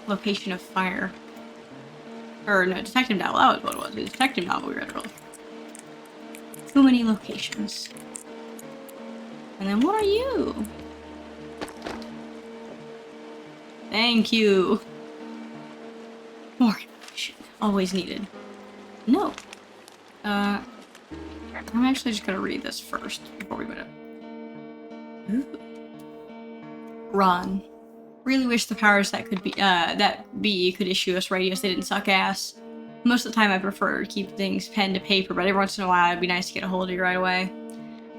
location of fire. Or no, detective novel. That was what it was. A detective novel we read earlier. Too many locations. And then what are you? Thank you. More information. Always needed. No. I'm actually just gonna read this first before we put it. Ooh. Ron. Really wish the powers that could be could issue us radios they didn't suck ass. Most of the time I prefer to keep things pen to paper, but every once in a while it'd be nice to get a hold of you right away.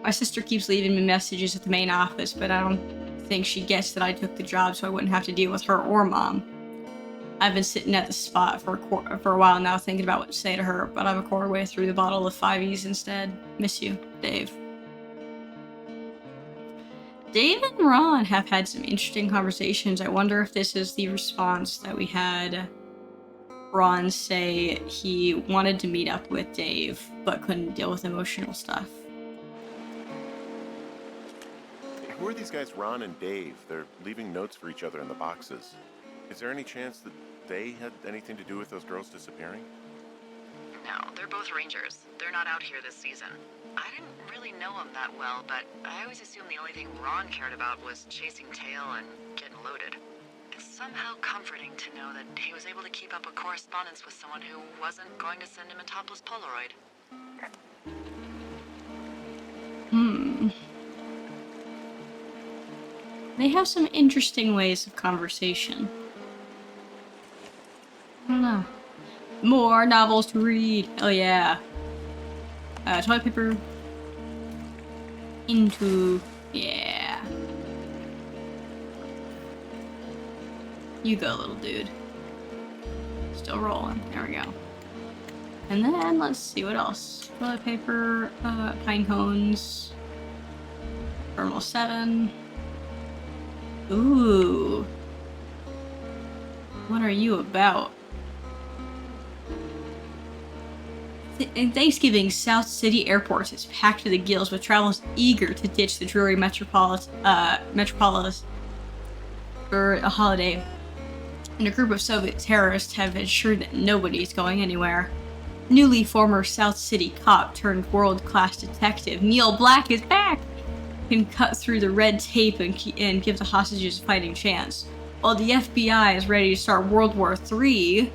My sister keeps leaving me messages at the main office, but I don't think she gets that I took the job so I wouldn't have to deal with her or Mom. I've been sitting at the spot for a while now thinking about what to say to her, but I'm a quarter way through the bottle of 5Es instead. Miss you, Dave. Dave and Ron have had some interesting conversations. I wonder if this is the response that we had Ron say he wanted to meet up with Dave, but couldn't deal with emotional stuff. Who are these guys, Ron and Dave? They're leaving notes for each other in the boxes. Is there any chance that they had anything to do with those girls disappearing? No, they're both rangers. They're not out here this season. I didn't really know them that well, but I always assumed the only thing Ron cared about was chasing tail and getting loaded. It's somehow comforting to know that he was able to keep up a correspondence with someone who wasn't going to send him a topless Polaroid. They have some interesting ways of conversation. I don't know. More novels to read. Oh yeah. Toilet paper. Into. Yeah. You go, little dude. Still rolling. There we go. And then let's see what else. Toilet paper, pine cones. Thermal 7. Ooh. What are you about? In Thanksgiving, South City Airport is packed to the gills with travelers eager to ditch the dreary metropolis for a holiday. And a group of Soviet terrorists have ensured that nobody is going anywhere. Newly former South City cop turned world-class detective Neil Black is back! Can cut through the red tape and give the hostages a fighting chance. While the FBI is ready to start World War III,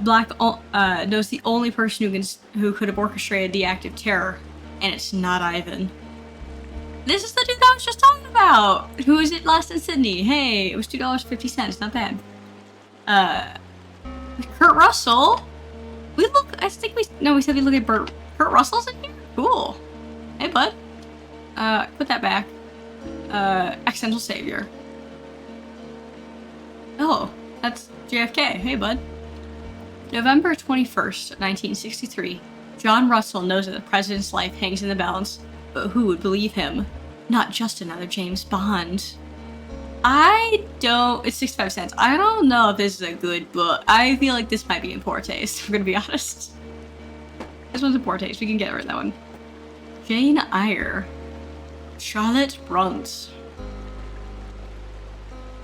Black knows the only person who could have orchestrated the act of terror, and it's not Ivan. This is the dude I was just talking about! Who was it last in Sydney? Hey, it was $2.50, not bad. Kurt Russell? I said we look at Kurt Russell's in here? Cool. Hey, bud. Put that back. Accidental Savior. Oh, that's JFK. Hey, bud. November 21st, 1963. John Russell knows that the president's life hangs in the balance, but who would believe him? Not just another James Bond. It's 65 cents. I don't know if this is a good book. I feel like this might be in poor taste, I'm gonna be honest. This one's in poor taste. We can get rid of that one. Jane Eyre. Charlotte Brunt.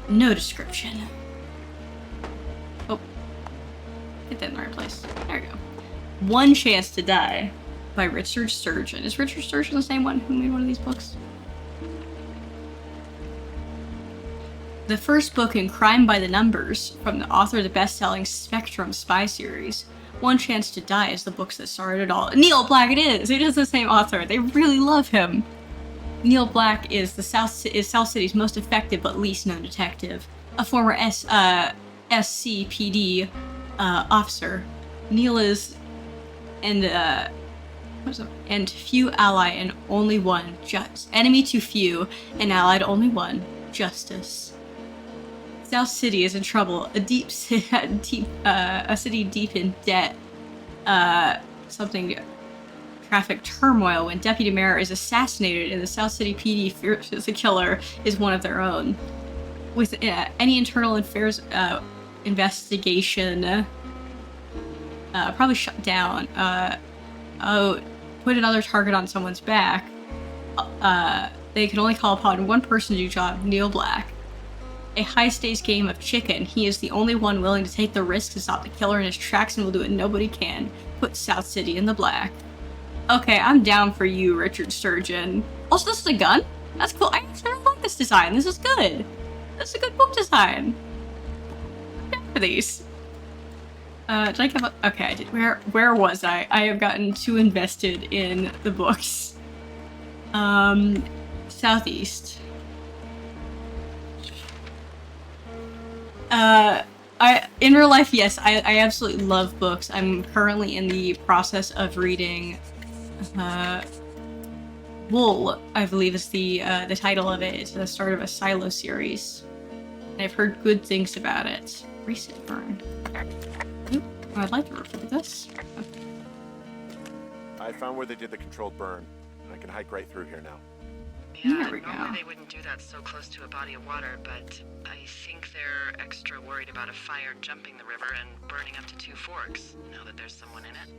No description. Oh. Get that in the right place. There we go. One Chance to Die by Richard Sturgeon. Is Richard Sturgeon the same one who made one of these books? The first book in Crime by the Numbers from the author of the best-selling Spectrum spy series. One Chance to Die is the books that started it all. Neil Black it is! It is the same author. They really love him. Neil Black is South City's most effective but least known detective. A former SCPD officer. Neil is and few ally and only one enemy to few and allied only one justice. South City is in trouble. A city deep in debt. Traffic turmoil when Deputy Mayor is assassinated and the South City PD fears the killer is one of their own. With any internal affairs investigation probably shut down. Put another target on someone's back. They can only call upon one person to do job, Neil Black. a high-stakes game of chicken. He is the only one willing to take the risk to stop the killer in his tracks and will do what nobody can. Put South City in the black. Okay, I'm down for you, Richard Sturgeon. Also, this is a gun? That's cool. I actually really like this design. This is good. This is a good book design. I'm down for these. Did I give up? Okay, I did. Where was I? I have gotten too invested in the books. Southeast. In real life, yes, I absolutely love books. I'm currently in the process of reading, Wool, I believe is the title of it. It's the start of a Silo series. And I've heard good things about it. Recent burn. Oop, I'd like to review this. Okay. I found where they did the controlled burn. I can hike right through here now. Yeah, There we go. normally they wouldn't do that so close to a body of water, but I think they're extra worried about a fire jumping the river and burning up to 2 forks, now that there's someone in it.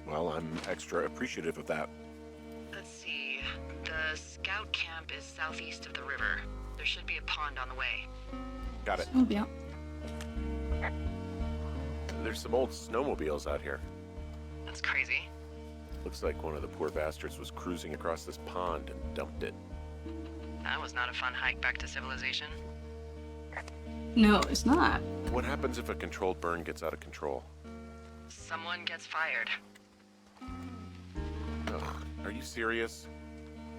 Well, I'm extra appreciative of that. Let's see. The scout camp is southeast of the river. There should be a pond on the way. Got it. Oh, yeah. There's some old snowmobiles out here. That's crazy. Looks like one of the poor bastards was cruising across this pond and dumped it. That was not a fun hike back to civilization. No, it's not. What happens if a controlled burn gets out of control? Someone gets fired. Ugh, are you serious?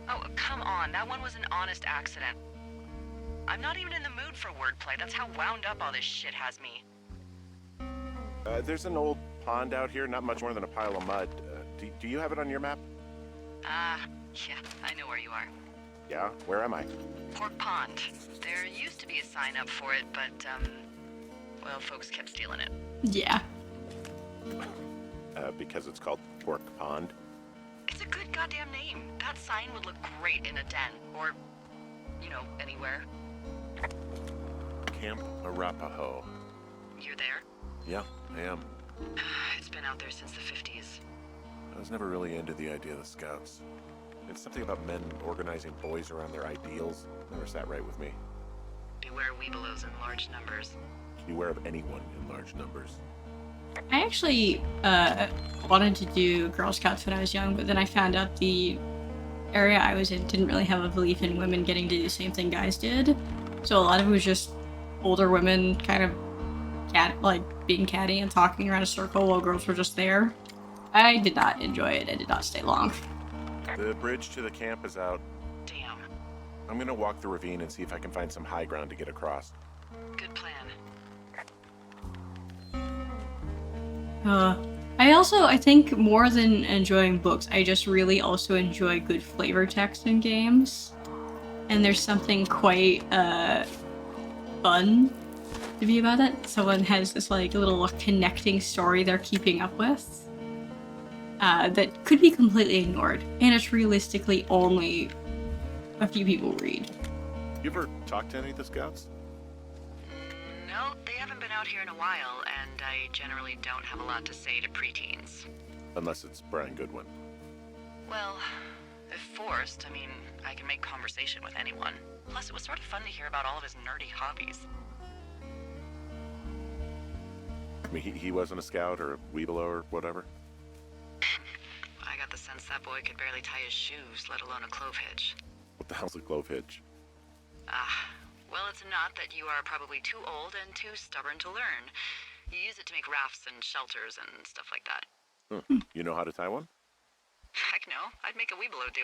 Oh, come on. That one was an honest accident. I'm not even in the mood for wordplay. That's how wound up all this shit has me. There's an old pond out here, not much more than a pile of mud. Do you have it on your map? Yeah, I know where you are. Yeah, where am I? Pork Pond. There used to be a sign up for it, but, well, folks kept stealing it. Yeah. Because it's called Pork Pond. It's a good goddamn name. That sign would look great in a den, or, you know, anywhere. Camp Arapaho. You're there? Yeah, I am. It's been out there since the 50s. I was never really into the idea of the Scouts. It's something about men organizing boys around their ideals. Never sat right with me. Beware weebelows in large numbers. Beware of anyone in large numbers. I actually wanted to do Girl Scouts when I was young, but then I found out the area I was in didn't really have a belief in women getting to do the same thing guys did. So a lot of it was just older women kind of being catty and talking around a circle while girls were just there. I did not enjoy it. I did not stay long. The bridge to the camp is out. Damn. I'm gonna walk the ravine and see if I can find some high ground to get across. Good plan. I think more than enjoying books, I just really also enjoy good flavor text in games. And there's something quite, fun to be about it. Someone has this, little connecting story they're keeping up with. That could be completely ignored. And it's realistically only a few people read. You ever talked to any of the Scouts? No, they haven't been out here in a while, and I generally don't have a lot to say to preteens. Unless it's Brian Goodwin. Well, if forced, I mean, I can make conversation with anyone. Plus, it was sort of fun to hear about all of his nerdy hobbies. I mean, he wasn't a Scout or a Weebelow or whatever? I got the sense that boy could barely tie his shoes, let alone a clove hitch. What the hell's a clove hitch? Well, it's a knot that you are probably too old and too stubborn to learn. You use it to make rafts and shelters and stuff like that. You know how to tie one? Heck no, I'd make a Weebelow do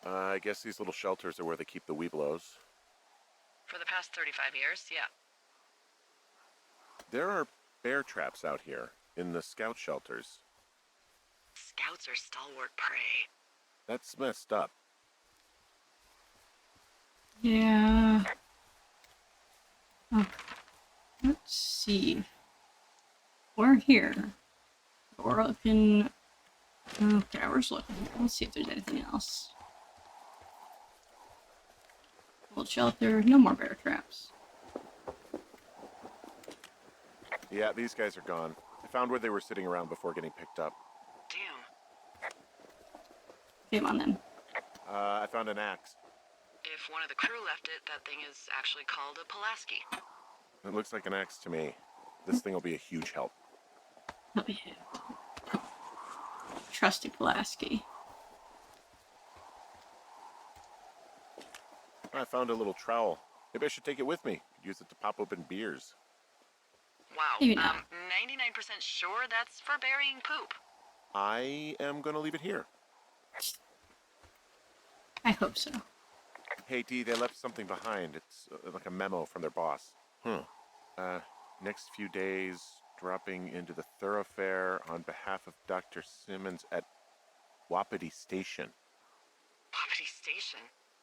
it. I guess these little shelters are where they keep the Weebelows. For the past 35 years, yeah. There are bear traps out here in the Scout shelters. Scouts are stalwart prey. That's messed up. Yeah. Oh. Let's see. We're here. We're looking. Okay, we're just looking. Let's see if there's anything else. Old shelter. No more bear traps. Yeah, these guys are gone. I found where they were sitting around before getting picked up. Damn. Game on then. I found an axe. If one of the crew left it, that thing is actually called a Pulaski. It looks like an axe to me. This thing will be a huge help. Oh, yeah. Trusty Pulaski. I found a little trowel. Maybe I should take it with me. Use it to pop open beers. Wow. Maybe not. 99% sure that's for burying poop. I am going to leave it here. I hope so. Hey, Dee, they left something behind. It's like a memo from their boss. Next few days, dropping into the thoroughfare on behalf of Dr. Simmons at Wapiti Station. Wapiti Station?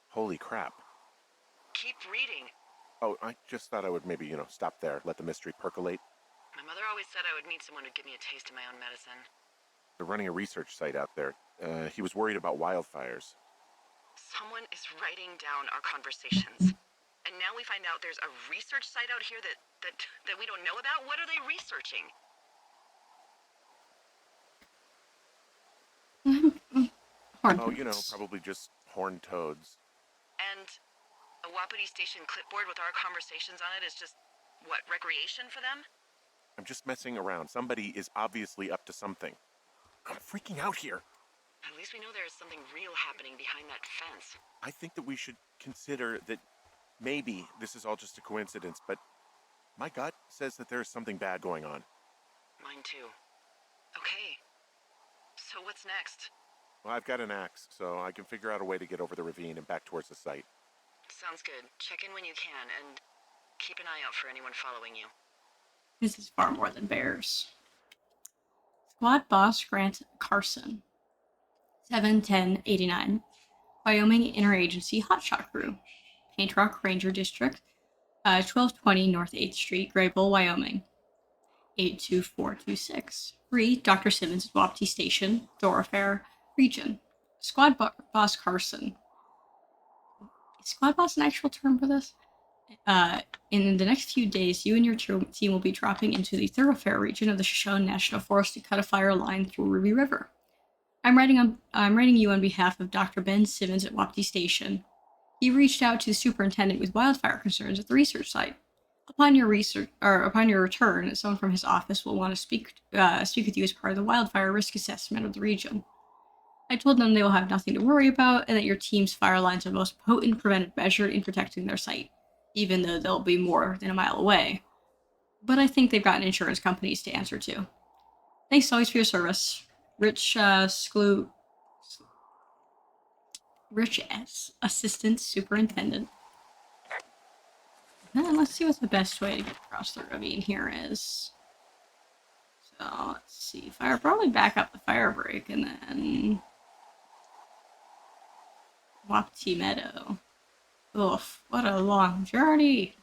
Holy crap. Keep reading. Oh, I just thought I would maybe, stop there, let the mystery percolate. My mother always said I would meet someone who'd give me a taste of my own medicine. They're running a research site out there. He was worried about wildfires. Someone is writing down our conversations. And now we find out there's a research site out here that we don't know about? What are they researching? Horn Oh, toads. probably just horned toads. And a Wapiti Station clipboard with our conversations on it is just, what, recreation for them? I'm just messing around. Somebody is obviously up to something. I'm freaking out here. At least we know there is something real happening behind that fence. I think that we should consider that maybe this is all just a coincidence, but my gut says that there's something bad going on. Mine too. Okay. So what's next? Well, I've got an axe, so I can figure out a way to get over the ravine and back towards the site. Sounds good. Check in when you can, and keep an eye out for anyone following you. This is far more than bears. Squad boss Grant Carson. 71089. Wyoming Interagency Hotshot Crew. Paint Rock Ranger District. 1220 North 8th Street, Graybull, Wyoming. 82426. Read Dr. Simmons at Wapiti Station, Thoroughfare, Region. Squad boss Carson. Is squad boss an actual term for this? In the next few days, you and your team will be dropping into the Thoroughfare region of the Shoshone National Forest to cut a fire line through Ruby River. I'm writing you on behalf of Dr. Ben Simmons at Wapiti Station. He reached out to the superintendent with wildfire concerns at the research site. Upon your return, someone from his office will want to speak with you as part of the wildfire risk assessment of the region. I told them they will have nothing to worry about, and that your team's fire lines are the most potent preventive measure in protecting their site, even though they'll be more than a mile away. But I think they've got insurance companies to answer to. Thanks always for your service. Rich S., Assistant Superintendent. Let's see what the best way to get across the ravine here is. So, let's see. Probably back up the fire break, and then Wapiti Meadow. Oof, what a long journey.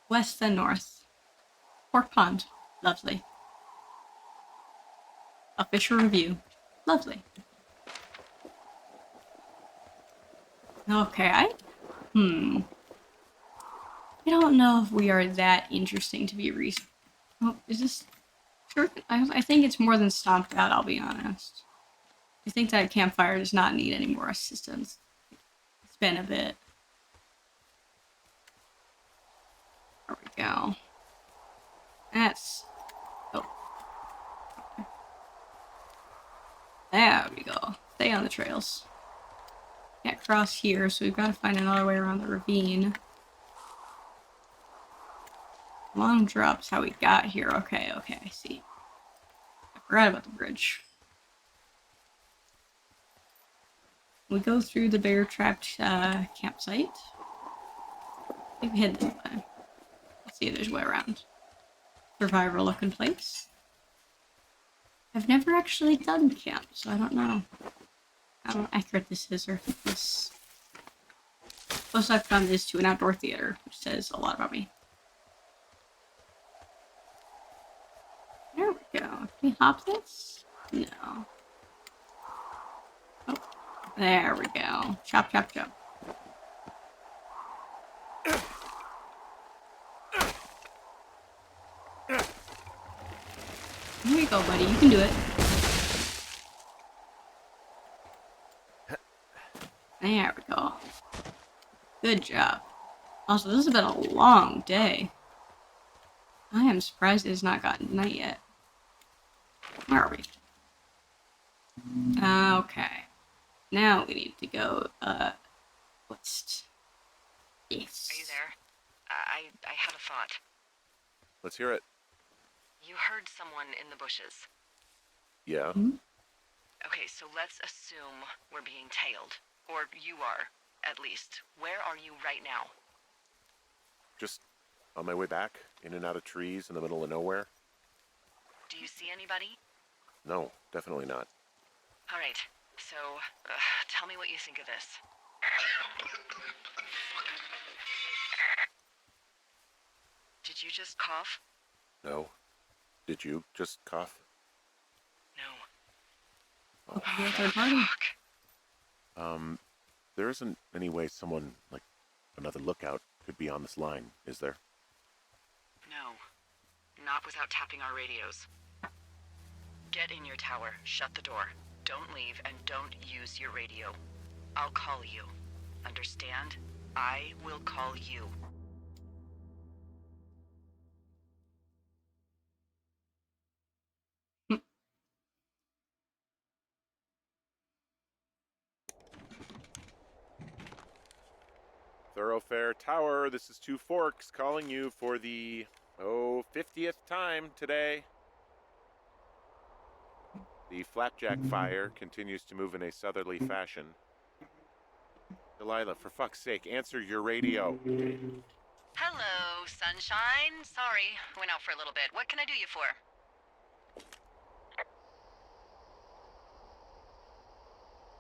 West then north. Pork Pond. Lovely. Official review. Lovely. Okay, I don't know if we are that interesting to be Oh, is this... Sure, I think it's more than stomped out, I'll be honest. I think that campfire does not need any more assistance. It's been a bit. There we go. That's... Oh. Okay. There we go. Stay on the trails. Can't cross here, so we've got to find another way around the ravine. Long drop's how we got here. Okay, I see. I forgot about the bridge. We go through the bear-trapped campsite. We've hid this way. Let's see if there's a way around. Survivor looking place. I've never actually done camp, so I don't know how accurate this is, or if this... Close I've found is to an outdoor theater, which says a lot about me. There we go. Can we hop this? No. Oh, there we go. Chop, chop, chop. Here you go, buddy. You can do it. There we go. Good job. Also, this has been a long day. I am surprised it has not gotten night yet. Where are we? Okay. Now we need to go, west. Yes. Are you there? I had a thought. Let's hear it. You heard someone in the bushes. Yeah? Okay, so let's assume we're being tailed. Or you are, at least. Where are you right now? Just on my way back, in and out of trees in the middle of nowhere. Do you see anybody? No, definitely not. All right, so tell me what you think of this. Did you just cough? No. Did you just cough? No. Open the third party. Fuck. There isn't any way someone, like, another lookout could be on this line, is there? No. Not without tapping our radios. Get in your tower, shut the door. Don't leave, and don't use your radio. I'll call you. Understand? I will call you. Thoroughfare Tower, this is Two Forks calling you for the, 50th time today. The flapjack fire continues to move in a southerly fashion. Delilah, for fuck's sake, answer your radio. Hello, sunshine. Sorry, went out for a little bit. What can I do you for?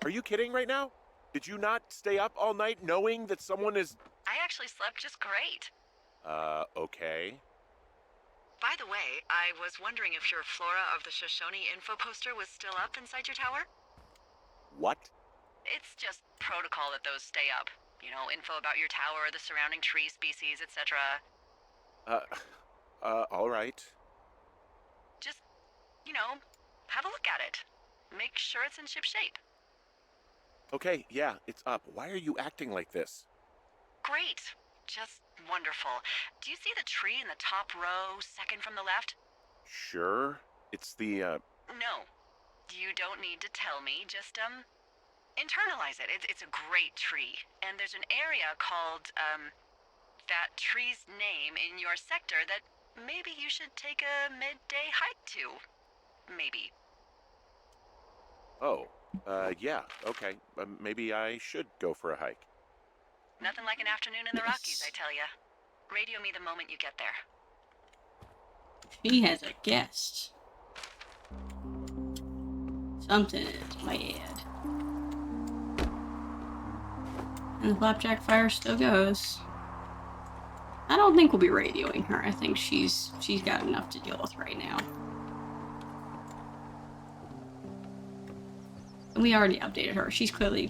Are you kidding right now? Did you not stay up all night knowing that someone is... I actually slept just great. Okay. By the way, I was wondering if your Flora of the Shoshone info poster was still up inside your tower? What? It's just protocol that those stay up. You know, info about your tower, the surrounding tree species, etc. All right. Just, you know, have a look at it. Make sure it's in ship shape. Okay, yeah, it's up. Why are you acting like this? Great. Just wonderful. Do you see the tree in the top row, second from the left? Sure. It's the, No. You don't need to tell me. Just, internalize it. It's a great tree. And there's an area called, that tree's name in your sector that maybe you should take a midday hike to. Maybe. Oh, yeah, okay. Maybe I should go for a hike. Nothing like an afternoon in the Rockies, I tell ya. Radio me the moment you get there. She has a guest. Something is bad. And the flapjack fire still goes. I don't think we'll be radioing her. I think she's got enough to deal with right now. And we already updated her. She's clearly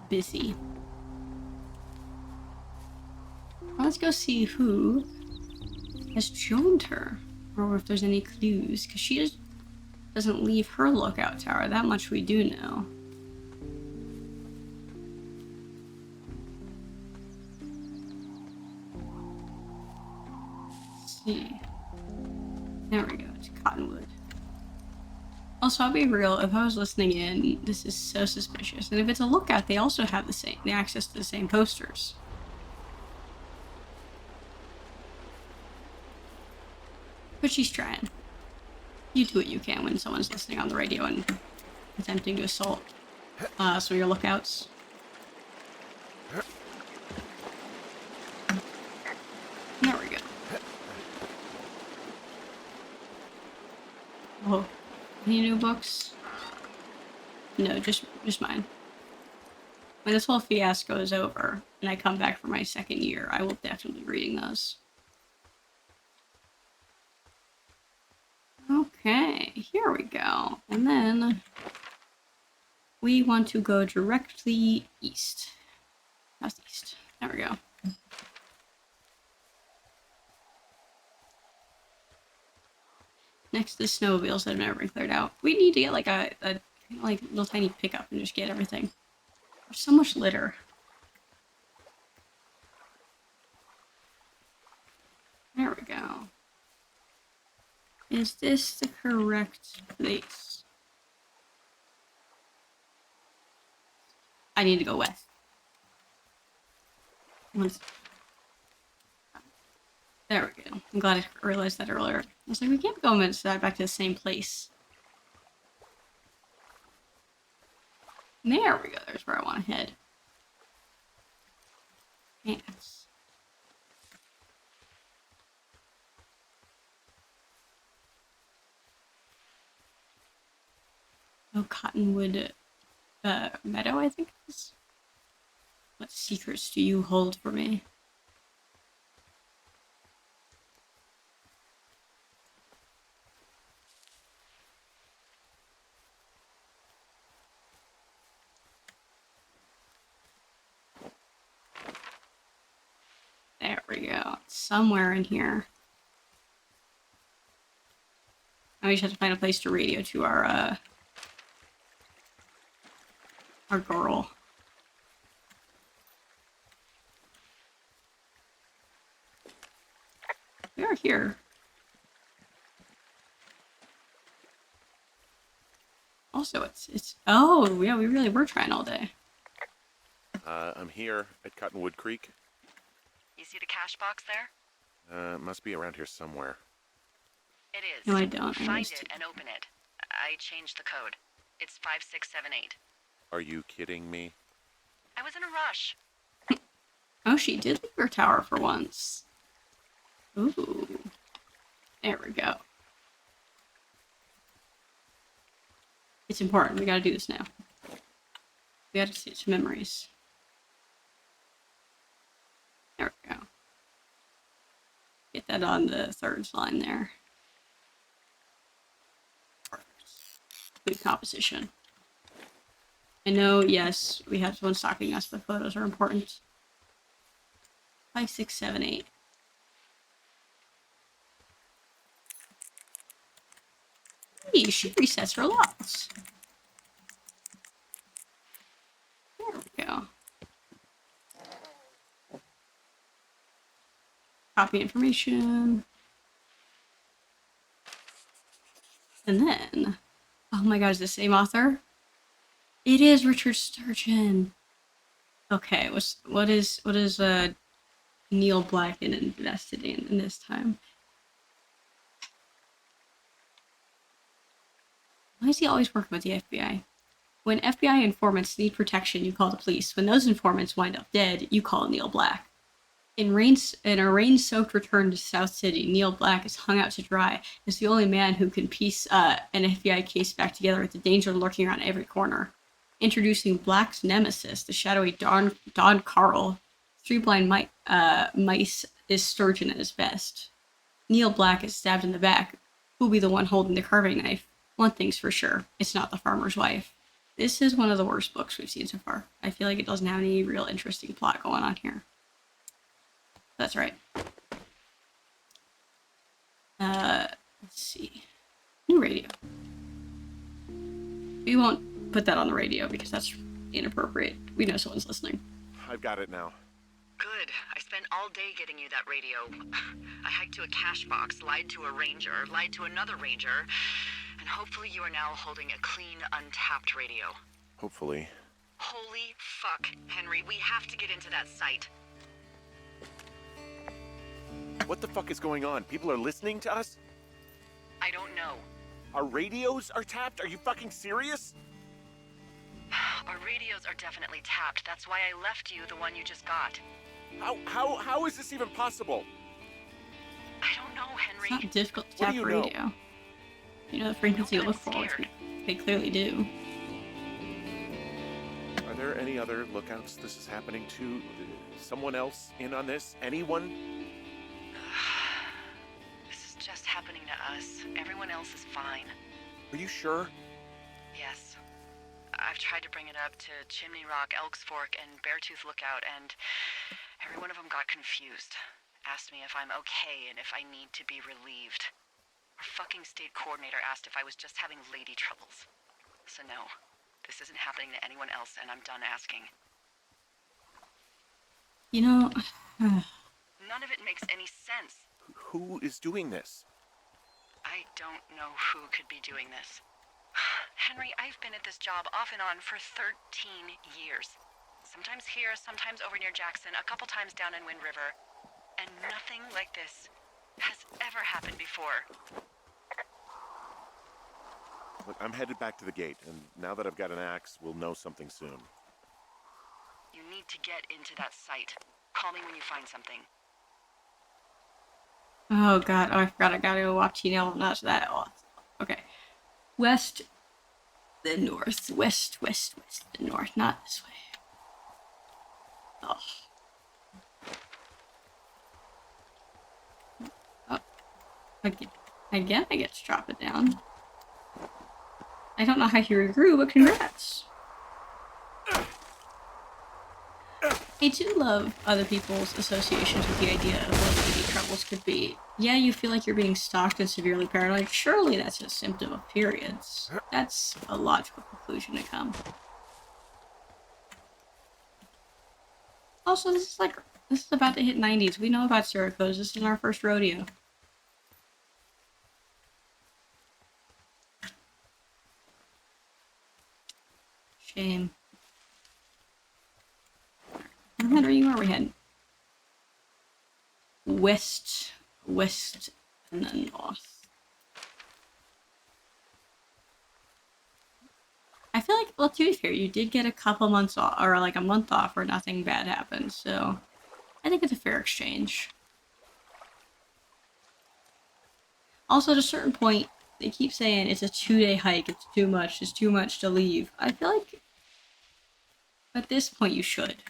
busy. Let's go see who has joined her, or if there's any clues, because she just doesn't leave her lookout tower. That much we do know. Let's see. There we go. It's Cottonwood. Also, I'll be real, if I was listening in, this is so suspicious. And if it's a lookout, they also have the access to the same posters. But she's trying. You do what you can when someone's listening on the radio and attempting to assault some of your lookouts. There we go. Oh. Any new books? No, just mine. When this whole fiasco is over and I come back for my second year, I will definitely be reading those. Okay, here we go. And then we want to go directly east. Southeast. There we go. Next to the snowmobiles that have never been cleared out. We need to get like a little tiny pickup and just get everything. There's so much litter. There we go. Is this the correct place? I need to go west. There we go. I'm glad I realized that earlier. I was like, we can't go back to the same place. There we go. There's where I want to head. Yes. Oh, Cottonwood Meadow, I think it is. What secrets do you hold for me? There we go. Somewhere in here. Now we just have to find a place to radio to our girl. We are here. Also, it's oh yeah, we really were trying all day. I'm here at Cottonwood Creek. You see the cash box there? Must be around here somewhere. It is. No, I don't. Find it and open it. I changed the code. It's 5678. Are you kidding me? I was in a rush. Oh, she did leave her tower for once. Ooh. There we go. It's important. We gotta do this now. We gotta see some memories. There we go. Get that on the third line there. Good composition. I know, yes, we have someone stalking us, but photos are important. 5678. Hey, she resets her lots. There we go. Copy information. And then, oh my god, is the same author? It is Richard Sturgeon. Okay, what is Neil Black invested in this time? Why is he always working with the FBI? When FBI informants need protection, you call the police. When those informants wind up dead, you call Neil Black. In a rain-soaked return to South City, Neil Black is hung out to dry as the only man who can piece an FBI case back together with the danger lurking around every corner. Introducing Black's nemesis, the shadowy Don Carl. Three blind mice is Sturgeon at his best. Neil Black is stabbed in the back. Who'll be the one holding the carving knife? One thing's for sure, it's not the farmer's wife. This is one of the worst books we've seen so far. I feel like it doesn't have any real interesting plot going on here. That's right. Let's see. New radio. We won't put that on the radio because that's inappropriate. We know someone's listening. I've got it now. Good. I spent all day getting you that radio. I hiked to a cash box, lied to a ranger, lied to another ranger, and hopefully you are now holding a clean, untapped radio. Hopefully. Holy fuck, Henry. We have to get into that site. What the fuck is going on? People are listening to us? I don't know. Our radios are tapped? Are you fucking serious? Our radios are definitely tapped. That's why I left you the one you just got. How is this even possible? I don't know, Henry. It's not difficult to What tap do you radio. know? You know the frequency you I'm look for. scared. They clearly do. Are there any other lookouts this is happening to? Someone else in on this? Anyone? This is just happening to us. Everyone else is fine. Are you sure? Yes. I've tried to bring it up to Chimney Rock, Elks Fork, and Beartooth Lookout, and every one of them got confused. Asked me if I'm okay and if I need to be relieved. Our fucking state coordinator asked if I was just having lady troubles. So no, this isn't happening to anyone else, and I'm done asking. You know, None of it makes any sense. Who is doing this? I don't know who could be doing this. Henry, I've been at this job off and on for 13 years. Sometimes here, sometimes over near Jackson, a couple times down in Wind River. And nothing like this has ever happened before. Look, I'm headed back to the gate, and now that I've got an axe, we'll know something soon. You need to get into that site. Call me when you find something. Oh god, oh I forgot I gotta go watch Teen Elf, not that. Oh, okay. West, then north. West, then north. Not this way. Oh. Oh. Again, I get to drop it down. I don't know how he regrew, but congrats. I do love other people's associations with the idea of what baby troubles could be. Yeah, you feel like you're being stalked and severely paranoid. Surely that's a symptom of periods. That's a logical conclusion to come. Also, this is about to hit 90s. We know about serial killers. This is our first rodeo. Shame. Henry, where are we heading? West, and then north. I feel like, well, to be fair, you did get a couple months off, or like a month off where nothing bad happened, so I think it's a fair exchange. Also, at a certain point, they keep saying it's a 2-day hike, it's too much to leave. I feel like at this point you should.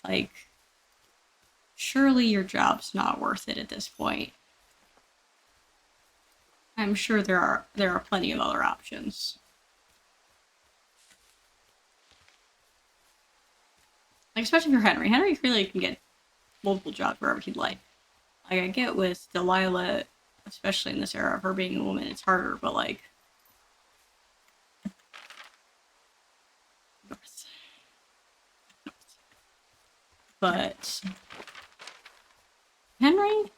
Like, surely your job's not worth it at this point. I'm sure there are plenty of other options. Like, especially if you're Henry. Henry really can get multiple jobs wherever he'd like. Like, I get with Delilah, especially in this era of her being a woman, it's harder, but like... North. But... Henry?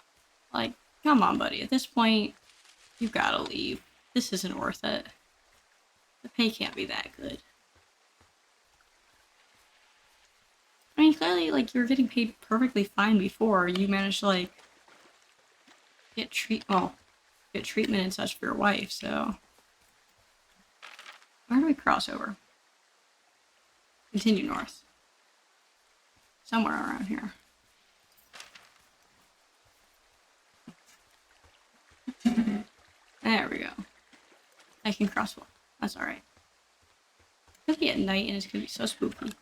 Like, come on, buddy. At this point, you gotta leave. This isn't worth it. The pay can't be that good. I mean, clearly, like, you were getting paid perfectly fine before. You managed to, like, get treatment and such for your wife, so... Where do we cross over? Continue north. Somewhere around here. There we go. I can cross one. That's alright. It's gonna be at night and it's gonna be so spooky.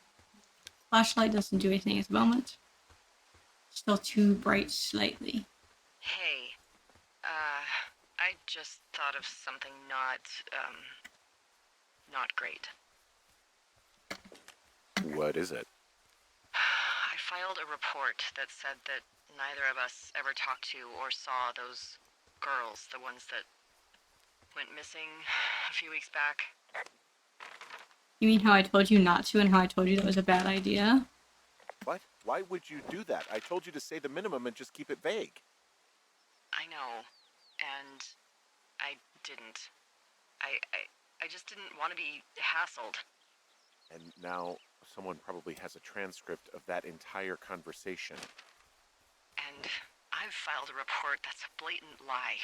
Flashlight doesn't do anything at the moment. Still too bright slightly. Hey, I just thought of something not great. What is it? I filed a report that said that neither of us ever talked to or saw those girls, the ones that went missing a few weeks back. You mean how I told you not to and how I told you that was a bad idea? What? Why would you do that? I told you to say the minimum and just keep it vague. I know, and I didn't. I just didn't want to be hassled. And now someone probably has a transcript of that entire conversation. And I've filed a report that's a blatant lie.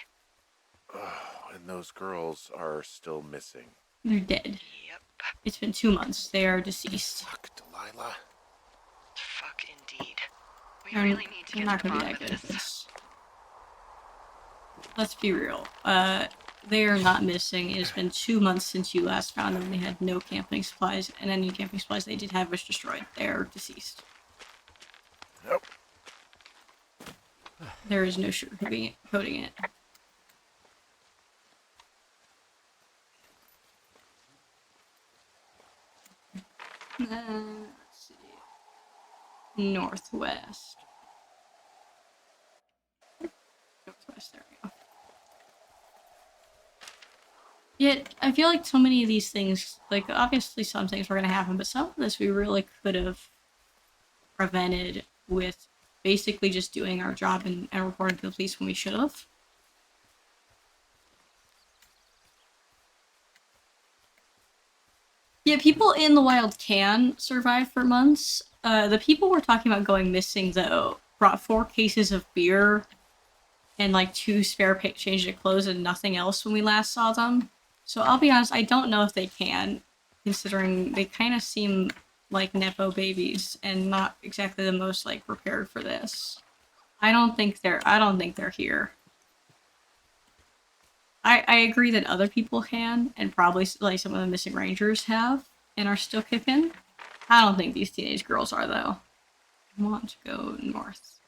Oh, and those girls are still missing. They're dead. Yep. It's been 2 months. They are deceased. Fuck, Delilah. Fuck indeed. We really need to get to the bottom of at this. this. Let's be real. They are not missing. It has been 2 months since you last found them. They had no camping supplies, and any camping supplies they did have was destroyed. They are deceased. Nope. There is no sugarcoating it. Let's see. Northwest. Northwest, there we go. Yet, I feel like so many of these things, like, obviously some things were going to happen, but some of this we really could have prevented with basically just doing our job and reporting to the police when we should have. Yeah, people in the wild can survive for months. The people we're talking about going missing, though, brought 4 cases of beer and like 2 spare changes of clothes and nothing else when we last saw them. So I'll be honest, I don't know if they can, considering they kind of seem like nepo babies and not exactly the most like prepared for this. I don't think they're here. I agree that other people can, and probably like some of the missing rangers have and are still kicking. I don't think these teenage girls are, though. I want to go north.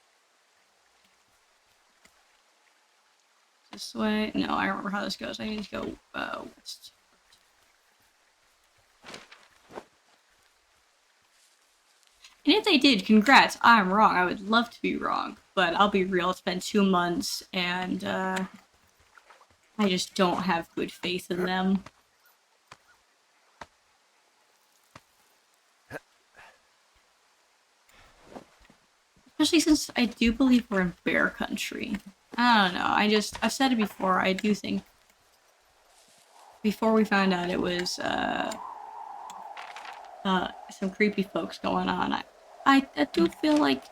This way? No, I don't remember how this goes. I need to go west. And if they did, congrats. I'm wrong. I would love to be wrong. But I'll be real, it's been 2 months, and I just don't have good faith in them. Especially since I do believe we're in bear country. I don't know, I've said it before, I do think before we found out it was some creepy folks going on, I do feel like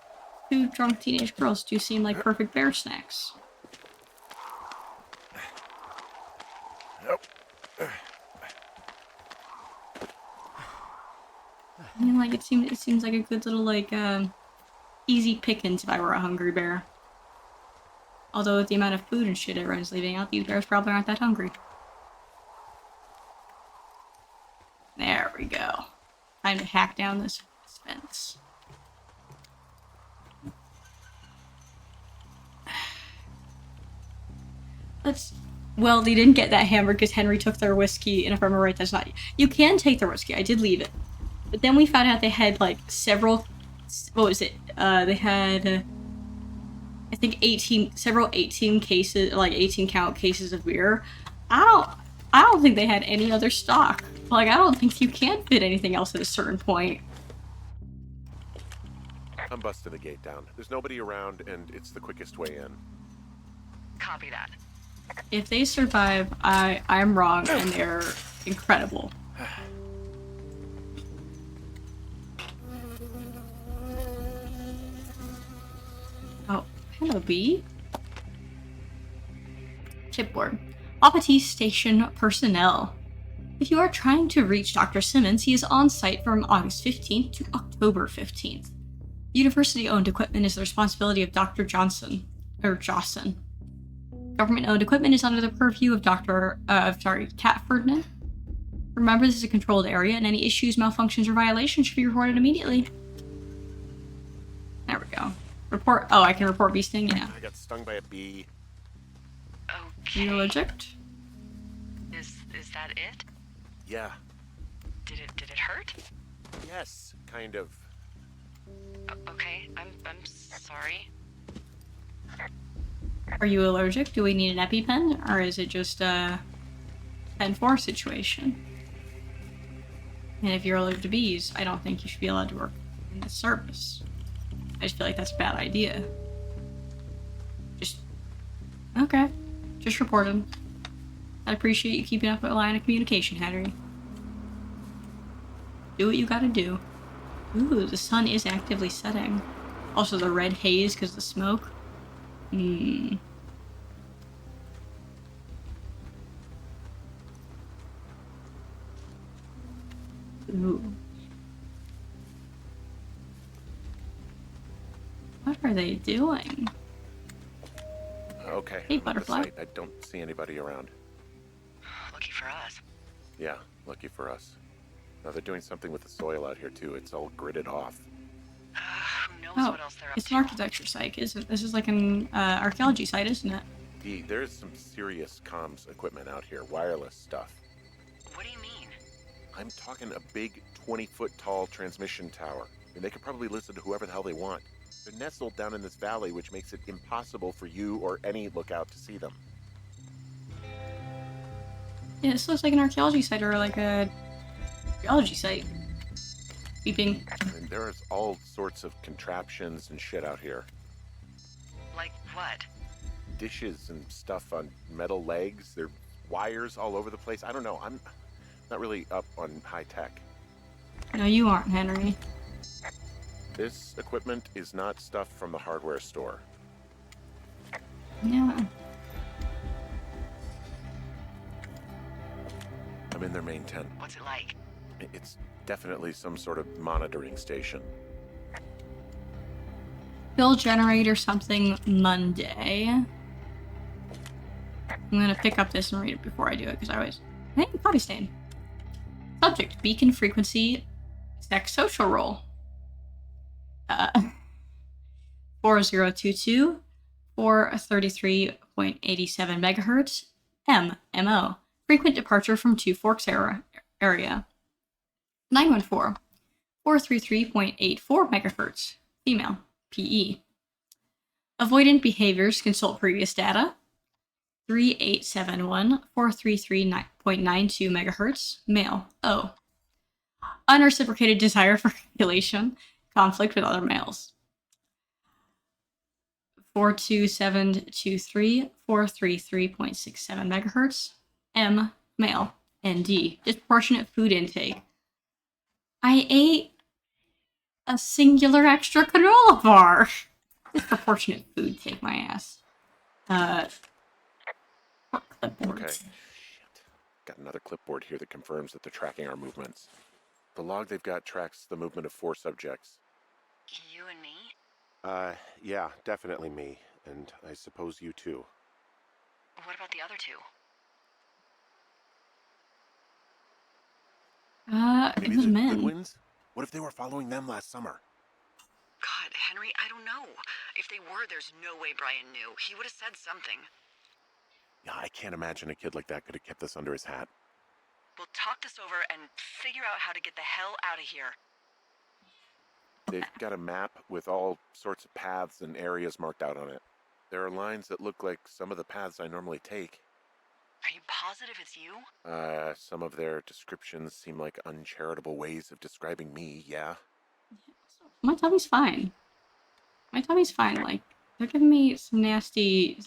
2 drunk teenage girls do seem like perfect bear snacks. I mean, like, it seems like a good little, like, easy pickings if I were a hungry bear. Although with the amount of food and shit everyone's leaving out, these bears probably aren't that hungry. There we go. Time to hack down this fence. Well, they didn't get that hammered because Henry took their whiskey, and if I remember right, that's not... You can take their whiskey, I did leave it. But then we found out they had, like, several... What was it? They had... I think 18 cases, like 18 count cases of beer. I don't think they had any other stock. Like, I don't think you can fit anything else at a certain point. I'm busting the gate down. There's nobody around, and it's the quickest way in. Copy that. If they survive, I'm wrong, and they're incredible. Oh, hello, B. Chipboard. Wapiti Station personnel. If you are trying to reach Dr. Simmons, he is on site from August 15th to October 15th. University-owned equipment is the responsibility of Dr. Johnson. Government-owned equipment is under the purview of Cat Ferdinand. Remember, this is a controlled area, and any issues, malfunctions, or violations should be reported immediately. There we go. Report. Oh, I can report bee sting. Yeah. I got stung by a bee. Okay. You allergic? Is that it? Yeah. Did it hurt? Yes, kind of. Okay. I'm sorry. Are you allergic? Do we need an EpiPen, or is it just a Pen 4 situation? And if you're allergic to bees, I don't think you should be allowed to work in the service. I just feel like that's a bad idea. Okay. Just report him. I appreciate you keeping up a line of communication, Henry. Do what you gotta do. Ooh, the sun is actively setting. Also, the red haze because of the smoke. Ooh. What are they doing? Okay. Hey, I'm at the butterfly. site. I don't see anybody around. Lucky for us. Yeah, lucky for us. Now they're doing something with the soil out here too. It's all gridded off. Who knows Oh, what else they're up it's to? an architecture site, isn't it? This is like an archaeology site, isn't it? There's some serious comms equipment out here, wireless stuff. What do you mean? I'm talking a big 20-foot tall transmission tower, and they could probably listen to whoever the hell they want. They're nestled down in this valley, which makes it impossible for you or any lookout to see them. Yeah, this looks like an archaeology site or like a geology site. Beeping. And there's all sorts of contraptions and shit out here. Like what? Dishes and stuff on metal legs. There are wires all over the place. I don't know. I'm not really up on high tech. No, you aren't, Henry. This equipment is not stuff from the hardware store. Yeah. I'm in their main tent. What's it like? It's definitely some sort of monitoring station. Build generator something Monday. I'm gonna pick up this and read it before I do it because I always. Hey, potty stain. Subject: beacon frequency, sex social role. 4022 433.87 megahertz. MO. Frequent departure from Two Forks area. 914 433.84 megahertz. Female. PE. Avoidant behaviors. Consult previous data. 3871 433.92 megahertz. Male. O. Unreciprocated desire for copulation. Conflict with other males. 42723 433.67 megahertz. M. Male. ND. Disproportionate food intake. I ate a singular extra granola bar. Disproportionate food take my ass. Clipboard. Okay. Shit. Got another clipboard here that confirms that they're tracking our movements. The log they've got tracks the movement of 4 subjects. You and me? Yeah, definitely me. And I suppose you too. What about the other 2? Maybe It was the men. Goodwins? What if they were following them last summer? God, Henry, I don't know. If they were, there's no way Brian knew. He would have said something. Yeah, I can't imagine a kid like that could have kept this under his hat. We'll talk this over and figure out how to get the hell out of here. They've got a map with all sorts of paths and areas marked out on it. There are lines that look like some of the paths I normally take. Are you positive it's you? Some of their descriptions seem like uncharitable ways of describing me, yeah? My tummy's fine. My tummy's fine. Like, they're giving me some nasty.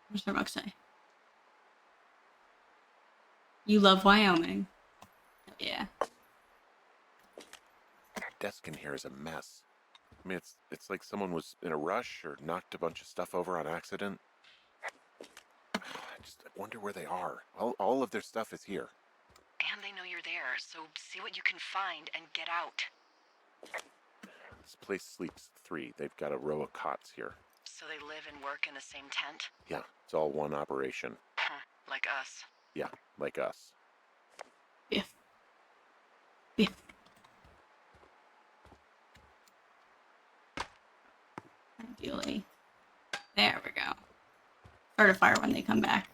What's their book say? You love Wyoming. Yeah. Desk in here is a mess. I mean, it's like someone was in a rush or knocked a bunch of stuff over on accident. I wonder where they are. All of their stuff is here. And they know you're there, so see what you can find and get out. This place sleeps 3. They've got a row of cots here. So they live and work in the same tent? Yeah, it's all one operation. Huh, like us. Yeah, like us. Biff. Biff. Ideally. There we go. Start a fire when they come back.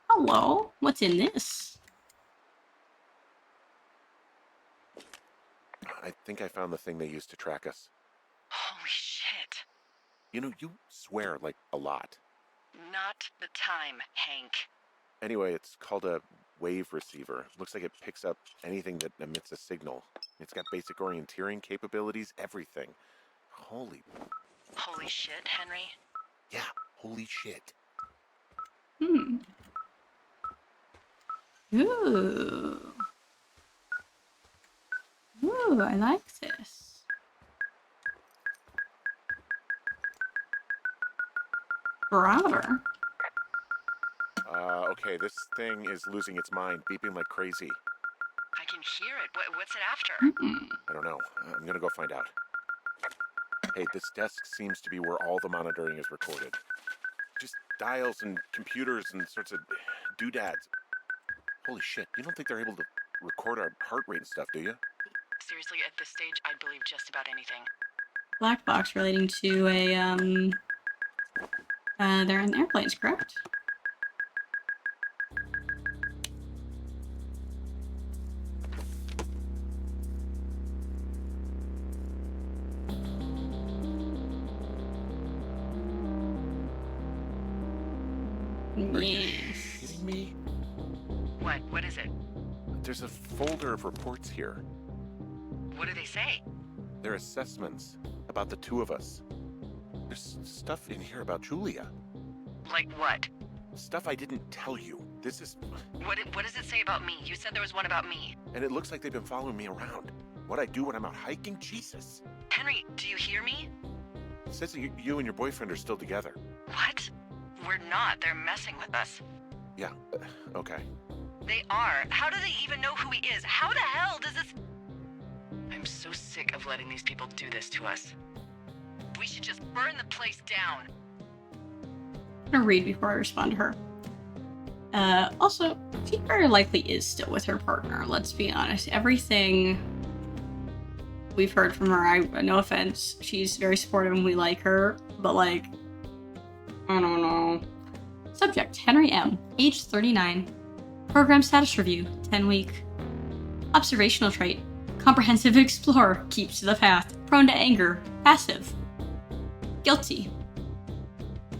Hello? What's in this? I think I found the thing they used to track us. Holy shit. You know, you swear, like, a lot. Not the time, Hank. Anyway, it's called a wave receiver. Looks like it picks up anything that emits a signal. It's got basic orienteering capabilities, everything. Holy shit, Henry. Yeah, holy shit. Ooh. Ooh, I like this. Barometer. Okay, this thing is losing its mind, beeping like crazy. I can hear it. What's it after? I don't know. I'm gonna go find out. Hey, this desk seems to be where all the monitoring is recorded. Just dials and computers and sorts of doodads. Holy shit, you don't think they're able to record our heart rate and stuff, do you? Seriously, at this stage, I'd believe just about anything. Black box relating to a, they're in airplanes, correct? Are you Yes. shitting me? What is it? There's a folder of reports here. What do they say? They're assessments about the 2 of us. There's stuff in here about Julia. Like what? Stuff I didn't tell you. This is... What does it say about me? You said there was one about me. And it looks like they've been following me around. What I do when I'm out hiking? Jesus. Henry, do you hear me? It says that you and your boyfriend are still together. What? We're not. They're messing with us. Yeah, okay. They are. How do they even know who he is? How the hell does this... I'm so sick of letting these people do this to us. We should just burn the place down. I'm gonna read before I respond to her. Also, she very likely is still with her partner, let's be honest. Everything we've heard from her, no offense, she's very supportive and we like her, but like, I don't know. Subject, Henry M., age 39. Program status review, 10-week. Observational trait, comprehensive explorer, keeps to the path, prone to anger, passive. Guilty.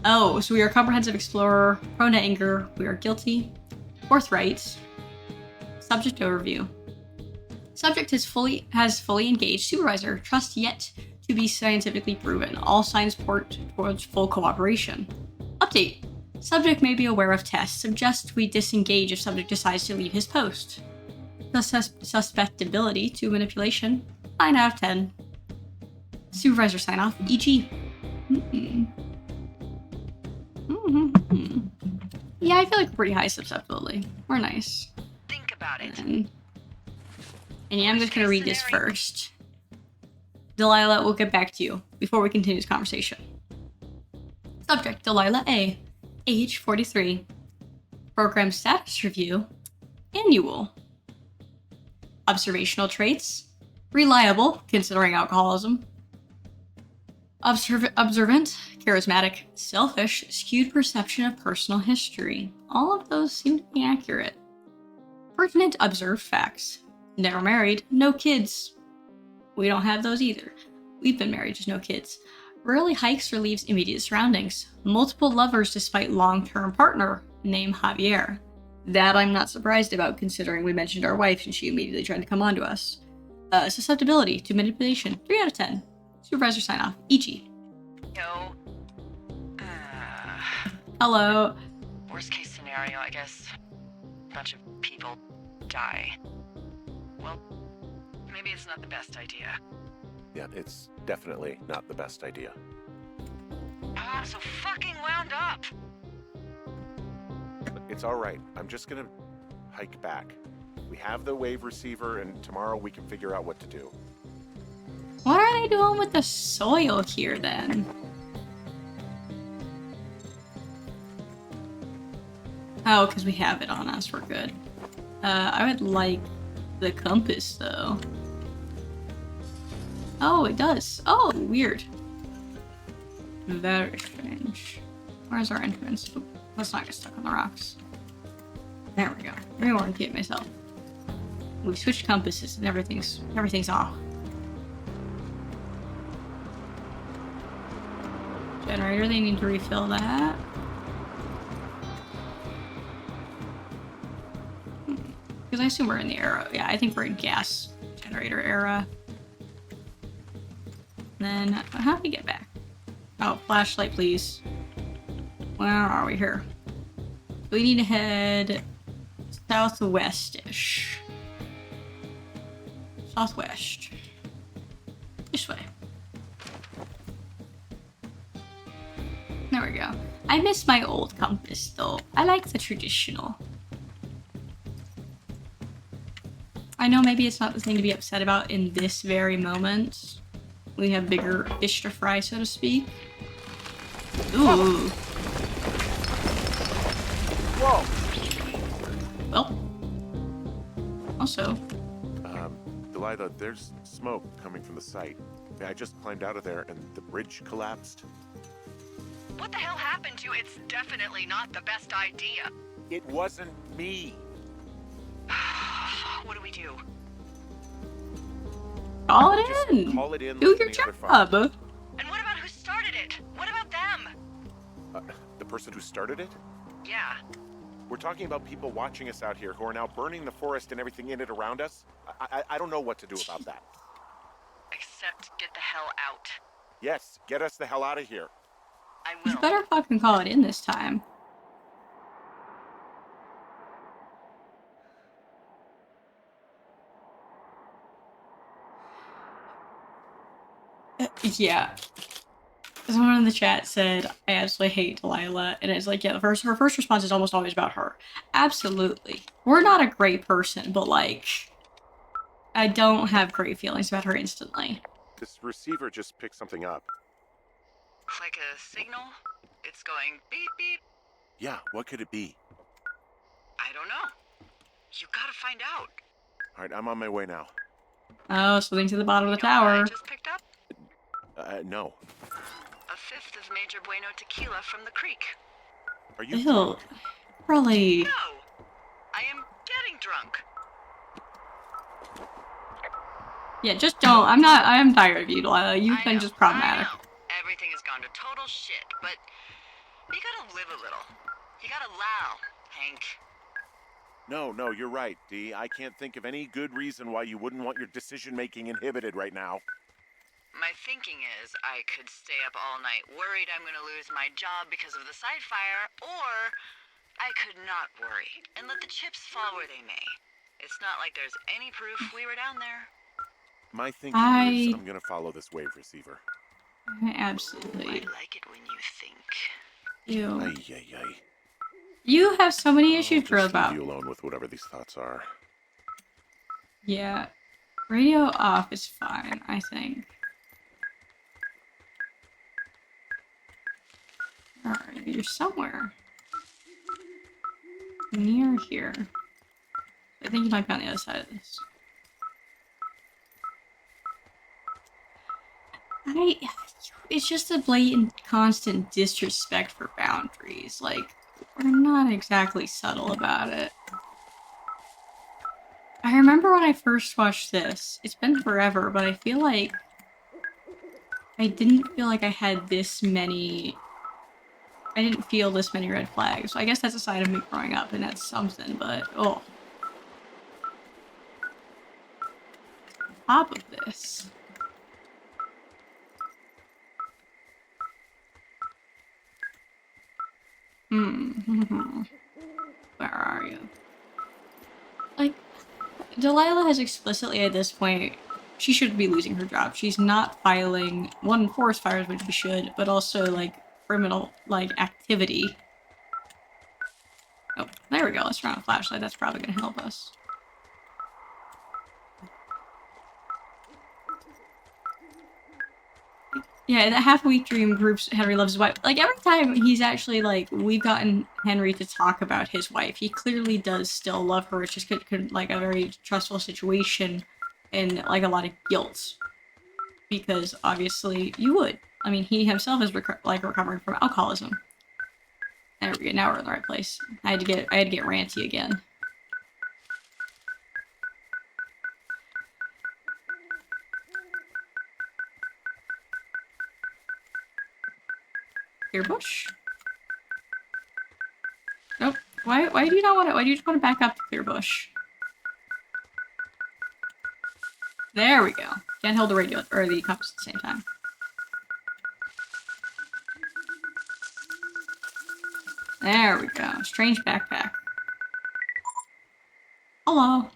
Oh, so we are comprehensive explorer, prone to anger, we are guilty. Forthright. Subject overview. Subject has fully engaged supervisor, trust yet to be scientifically proven. All signs point towards full cooperation. Update. Subject may be aware of tests. Suggest we disengage if subject decides to leave his post. Susceptibility to manipulation, 9 out of 10. Supervisor sign off, e.g. Yeah, I feel like we're pretty high susceptibility. We're nice. Think about it. And yeah, I'm just gonna read this first. Delilah, we'll get back to you before we continue this conversation. Subject, Delilah A. Age 43. Program status review. Annual. Observational traits. Reliable, considering alcoholism. Observant, charismatic, selfish, skewed perception of personal history. All of those seem to be accurate. Pertinent observed facts. Never married, no kids. We don't have those either. We've been married, just no kids. Rarely hikes or leaves immediate surroundings. Multiple lovers despite long-term partner, name Javier. That I'm not surprised about considering we mentioned our wife and she immediately tried to come on to us. Susceptibility to manipulation, 3 out of 10. Supervisor sign off, e.g. Yo. Hello. Worst case scenario, I guess. A bunch of people die. Well, maybe it's not the best idea. Yeah, it's definitely not the best idea. I'm so fucking wound up. It's all right. I'm just gonna hike back. We have the wave receiver, and tomorrow we can figure out what to do. What are they doing with the soil here, then? Oh, because we have it on us. We're good. I would like the compass, though. Oh, it does. Oh, weird. Very strange. Where's our entrance? Oop, let's not get stuck on the rocks. There we go. I don't want to get myself. We switched compasses and everything's off. Generator, they need to refill that. Because I assume we're in the era. Yeah, I think we're in gas generator era. Then, how do we get back? Oh, flashlight, please. Where are we here? We need to head southwest-ish. Southwest. This way. There we go. I miss my old compass, though. I like the traditional. I know maybe it's not the thing to be upset about in this very moment. We have bigger fish to fry, so to speak. Ooh. Whoa! Well. Also. Delilah, there's smoke coming from the site. I just climbed out of there and the bridge collapsed. What the hell happened to you? It's definitely not the best idea. It wasn't me. What do we do? Call it Just in. call it in. Do like your any other job. fire. And what about who started it? What about them? The person who started it? Yeah. We're talking about people watching us out here who are now burning the forest and everything in it around us. I don't know what to do about that. Except get the hell out. Yes, get us the hell out of here. I You will. better fucking call it in this time. Yeah. Someone in the chat said, I absolutely hate Delilah. And it's like, yeah, her first response is almost always about her. Absolutely. We're not a great person, but like, I don't have great feelings about her instantly. This receiver just picked something up. Like a signal? It's going beep beep. Yeah, what could it be? I don't know. You gotta find out. All right, I'm on my way now. Oh, something to the bottom of the You know what I tower. just picked up? No. A fifth of Major Bueno tequila from the creek. Are you Ew. drunk? Probably. No! I am getting drunk. Yeah, just don't. I am tired of you, Delilah. You've I been know, just problematic. I know. Everything has gone to total shit, but you gotta live a little. You gotta allow, Hank. No, you're right, Dee. I can't think of any good reason why you wouldn't want your decision-making inhibited right now. My thinking is I could stay up all night worried I'm gonna lose my job because of the side fire, or I could not worry and let the chips fall where they may. It's not like there's any proof we were down there. My thinking is I'm gonna follow this wave receiver. Absolutely. I like it when you think. Ew. Ay. You have so many issues I'll to just about. leave you alone with whatever these thoughts are. Yeah. Radio off is fine, I think. Alright, you're somewhere. Near here. I think you might be on the other side of this. It's just a blatant, constant disrespect for boundaries. Like, we're not exactly subtle about it. I remember when I first watched this. It's been forever, but I feel like I didn't feel like I had this many. I didn't feel this many red flags. So I guess that's a sign of me growing up, and that's something, but oh. Top of this. Where are you? Like, Delilah has explicitly at this point, she should be losing her job. She's not filing, one, forest fires, which she should, but also, like, criminal, like, activity. Oh, there we go. Let's turn on a flashlight. That's probably gonna help us. Yeah, the half-week dream groups Henry loves his wife. Like, every time he's actually, like, we've gotten Henry to talk about his wife, he clearly does still love her. It's just, like, a very trustful situation and, like, a lot of guilt. Because, obviously, you would. I mean, he himself is, recovering from alcoholism. There we go. Now we're in the right place. I had to get ranty again. Clear bush? Nope. Why do you not want to? Why do you just want to back up to clear bush? There we go. Can't hold the radio or the compass at the same time. There we go. Strange backpack. Hello.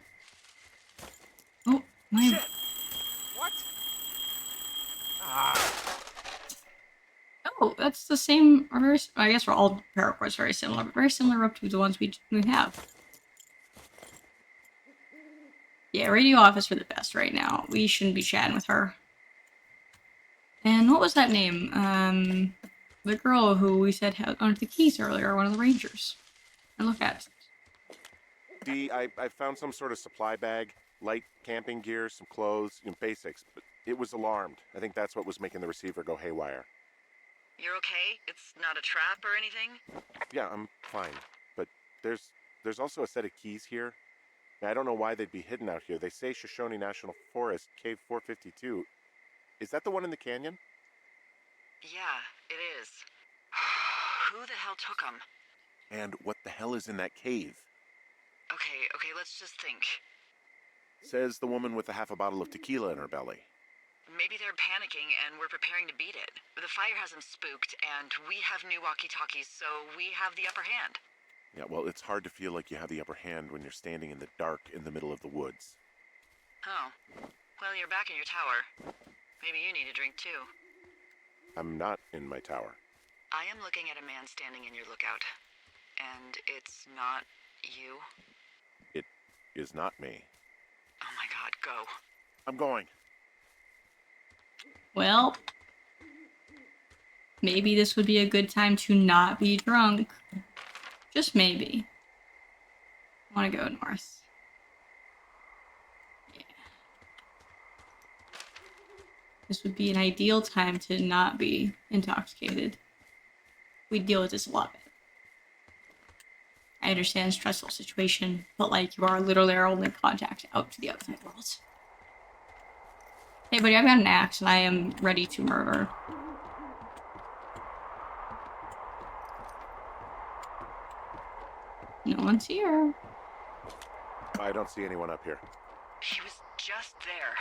Oh, my. Shit. What? Oh, that's the same. I guess we're all paracords very similar, but very similar up to the ones we have. Yeah, radio off is for the best right now. We shouldn't be chatting with her. And what was that name? The girl who we said had owned the keys earlier, one of the rangers. And look at it. Dee, I found some sort of supply bag, light camping gear, some clothes, basics, but it was alarmed. I think that's what was making the receiver go haywire. You're okay? It's not a trap or anything? Yeah, I'm fine. But there's also a set of keys here. I don't know why they'd be hidden out here. They say Shoshone National Forest, Cave 452. Is that the one in the canyon? Yeah, it is. Who the hell took them? And what the hell is in that cave? Okay, let's just think. Says the woman with a half a bottle of tequila in her belly. Maybe they're panicking and we're preparing to beat it. The fire has them spooked, and we have new walkie-talkies, so we have the upper hand. Yeah, well, it's hard to feel like you have the upper hand when you're standing in the dark in the middle of the woods. Oh. Well, you're back in your tower. Maybe you need a drink, too. I'm not in my tower. I am looking at a man standing in your lookout. And it's not you? It is not me. Oh my god, go. I'm going. Well, maybe this would be a good time to not be drunk. Just maybe. I want to go north. Yeah. This would be an ideal time to not be intoxicated. We'd deal with this a lot better. I understand stressful situation, but like you are literally our only contact out to the outside world. Hey buddy, I've got an axe and I am ready to murder. No one's here. I don't see anyone up here. He was just there.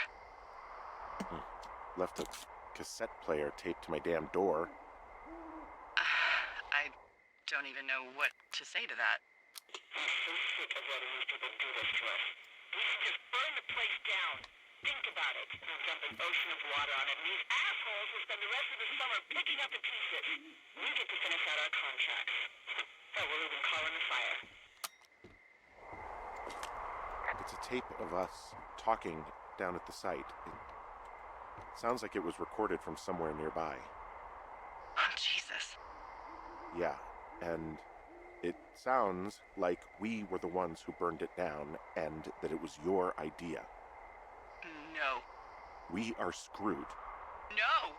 Left a cassette player taped to my damn door. I don't even know what to say to that. I'm so sick of letting these people do this to us. We should just burn the place down. Think about it. We'll dump an ocean of water on it, and these assholes will spend the rest of the summer picking up the pieces. We get to finish out our contracts. Oh, we'll even call in the fire. It's a tape of us talking down at the site. It sounds like it was recorded from somewhere nearby. Oh, Jesus. Yeah, and it sounds like we were the ones who burned it down and that it was your idea. No. We are screwed. No!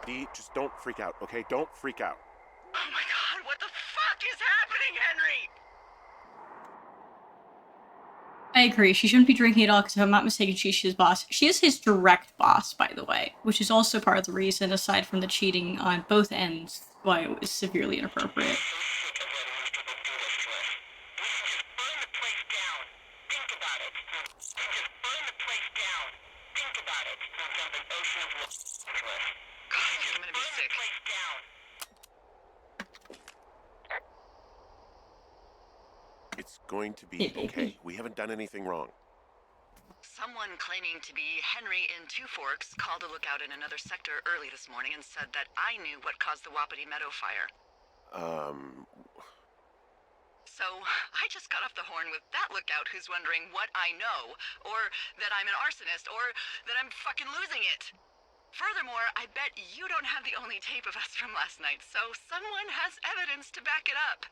Dee, just don't freak out, okay? Don't freak out. Oh my god, what the fuck is happening, Henry? I agree. She shouldn't be drinking at all because if I'm not mistaken, she's his boss. She is his direct boss, by the way, which is also part of the reason, aside from the cheating on both ends, why it was severely inappropriate. I'm gonna be sick. It's going to be okay. We haven't done anything wrong. Someone claiming to be Henry in Two Forks called a lookout in another sector early this morning and said that I knew what caused the Wapiti Meadow fire. So I just got off the horn with that lookout who's wondering what I know, or that I'm an arsonist, or that I'm fucking losing it. Furthermore, I bet you don't have the only tape of us from last night, so someone has evidence to back it up.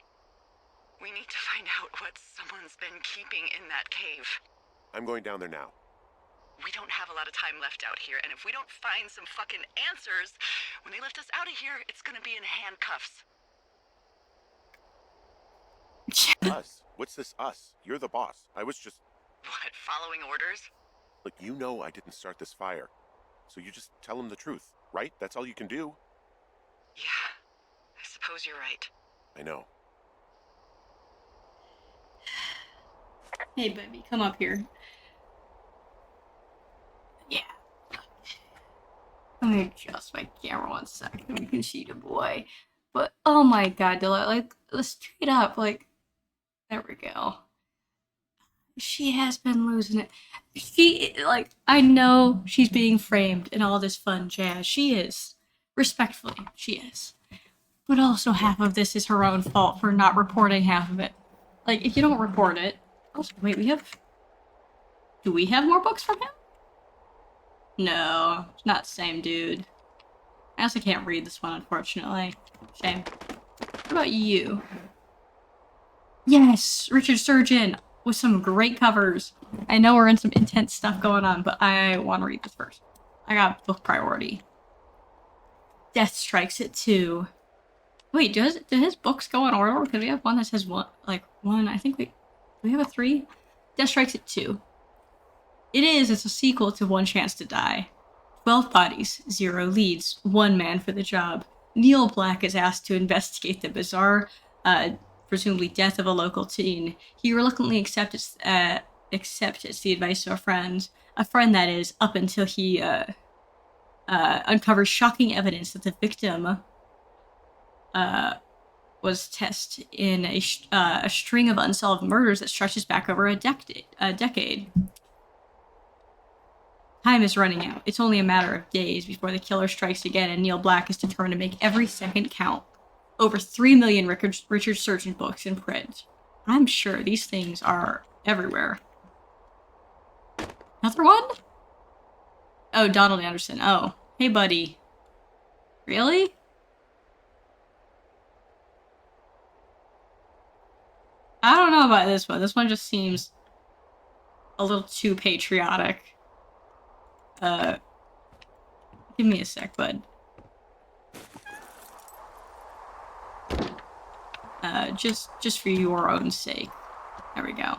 We need to find out what someone's been keeping in that cave. I'm going down there now. We don't have a lot of time left out here, and if we don't find some fucking answers, when they lift us out of here, it's gonna be in handcuffs. Us? What's this us? You're the boss. I was just... What, following orders? Look, you know I didn't start this fire. So you just tell him the truth, right? That's all you can do. Yeah, I suppose you're right. I know. Hey, baby, come up here. Yeah. Let me adjust my camera 1 second. We can see the boy. But, oh my god, like, straight up, like, there we go. She has been losing it. She, like, I know she's being framed and all this fun jazz. She is. Respectfully, she is. But also half of this is her own fault for not reporting half of it. Like, if you don't report it... Also, wait, do we have more books from him? No, it's not the same dude. I also can't read this one, unfortunately. Shame. What about you? Yes, Richard Sturgeon, with some great covers. I know we're in some intense stuff going on, but I want to read this first. I got book priority. Death Strikes at 2. Wait, do his books go in order? Because we have one that says one, I think do we have a 3? Death Strikes at 2. It's a sequel to One Chance to Die. 12 bodies, 0 leads, 1 man for the job. Neil Black is asked to investigate the bizarre, presumably death of a local teen. He reluctantly accepts accepted the advice of a friend that is, up until he uncovers shocking evidence that the victim was test in a string of unsolved murders that stretches back over a decade. Time is running out. It's only a matter of days before the killer strikes again, and Neil Black is determined to make every second count. Over 3 million Richard Surgeon books in print. I'm sure these things are everywhere. Another one? Oh, Donald Anderson. Oh, hey, buddy. Really? I don't know about this one. This one just seems a little too patriotic. Give me a sec, bud. Just for your own sake. There we go.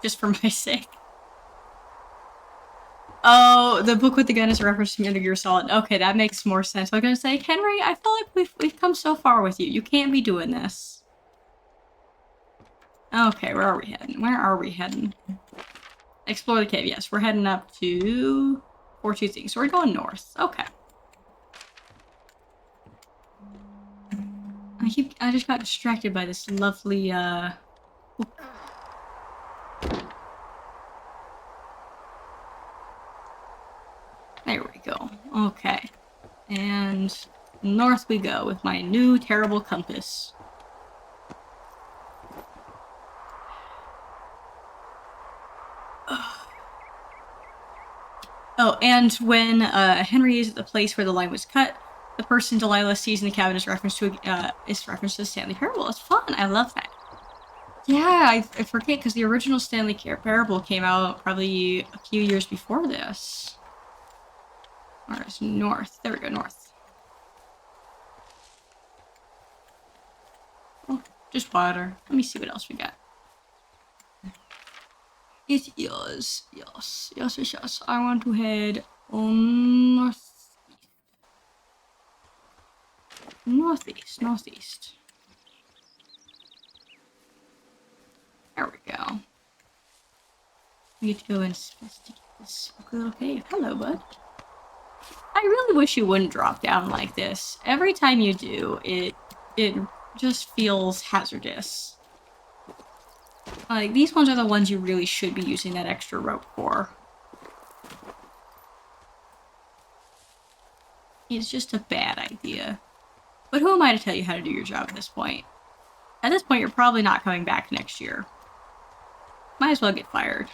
Just for my sake. Oh, the book with the gun is a reference to Metal Gear Solid. Okay, that makes more sense. I was gonna say, Henry, I feel like we've come so far with you. You can't be doing this. Okay, where are we heading? Where are we heading? Explore the cave. Yes, we're heading up to 423. So we're going north. Okay. I just got distracted by this lovely There we go. Okay. And north we go with my new terrible compass. Oh, and when Henry is at the place where the line was cut, the person Delilah sees in the cabin is referenced to the Stanley Parable. It's fun. I love that. Yeah, I forget because the original Stanley Parable came out probably a few years before this. Or it's north. There we go, north. Oh, just water. Let me see what else we got. It is, yes. I want to head northeast. There we go. We get to go and investigate this little cave. Hello, bud. I really wish you wouldn't drop down like this. Every time you do, it just feels hazardous. Like, these ones are the ones you really should be using that extra rope for. It's just a bad idea. But who am I to tell you how to do your job at this point? At this point, you're probably not coming back next year. Might as well get fired.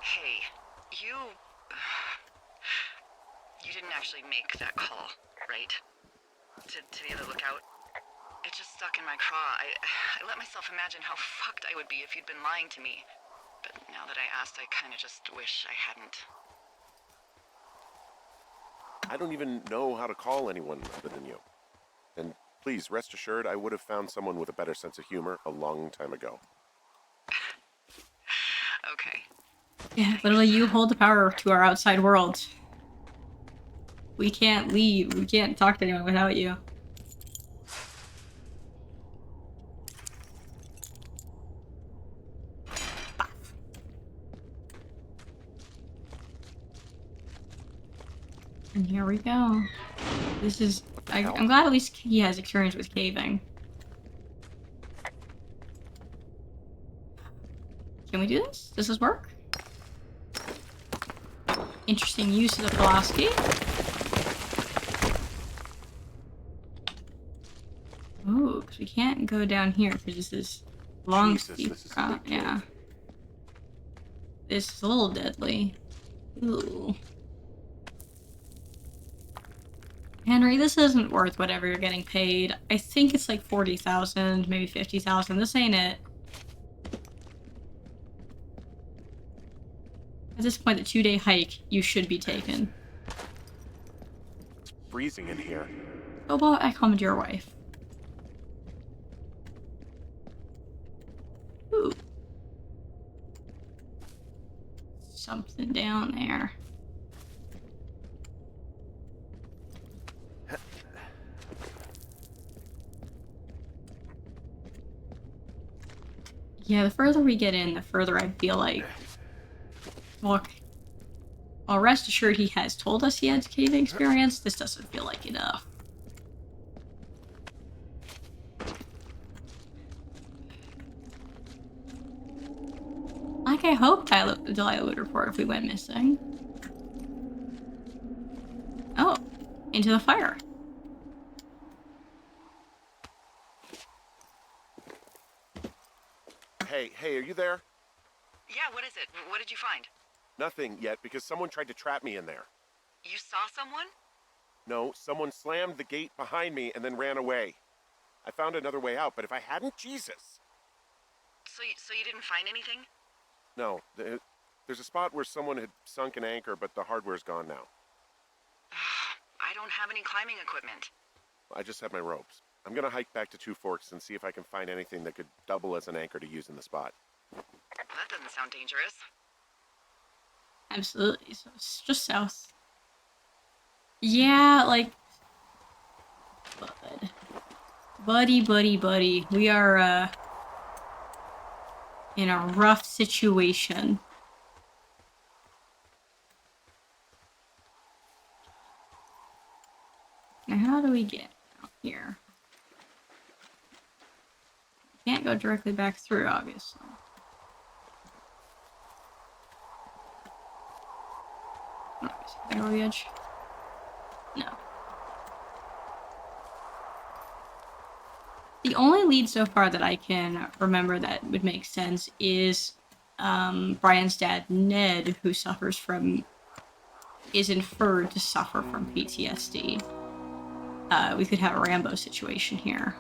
Hey, you didn't actually make that call, right? To the other lookout? It just stuck in my craw. I let myself imagine how fucked I would be if you'd been lying to me. But now that I asked, I kind of just wish I hadn't. I don't even know how to call anyone other than you. And please, rest assured, I would have found someone with a better sense of humor a long time ago. Okay. Yeah, literally you hold the power to our outside world. We can't leave. We can't talk to anyone without you. And here we go. This is... I'm glad at least he has experience with caving. Can we do this? Does this work? Interesting use of the velocity. Ooh, because we can't go down here because this is long, steep route. Yeah. This is a little deadly. Ooh. Henry, this isn't worth whatever you're getting paid. I think it's like 40,000, maybe 50,000. This ain't it. At this point, the 2-day hike, you should be taken. It's freezing in here. Go back home to your wife. Ooh. Something down there. Yeah, the further we get in, the further I feel like... Look. Well, rest assured he has told us he had caving experience. This doesn't feel like enough. Like, I hope Delilah would report if we went missing. Oh, into the fire. Hey, are you there? Yeah, what is it? What did you find? Nothing yet, because someone tried to trap me in there. You saw someone? No, someone slammed the gate behind me and then ran away. I found another way out, but if I hadn't, Jesus! So you didn't find anything? No, there's a spot where someone had sunk an anchor, but the hardware's gone now. I don't have any climbing equipment. I just have my ropes. I'm gonna hike back to Two Forks and see if I can find anything that could double as an anchor to use in the spot. That doesn't sound dangerous. Absolutely. So it's just south. Yeah, like... Buddy. We are, in a rough situation. Now, how do we get out here? Can't go directly back through, obviously. There on the edge. No. The only lead so far that I can remember that would make sense is Brian's dad, Ned, who is inferred to suffer from PTSD. We could have a Rambo situation here.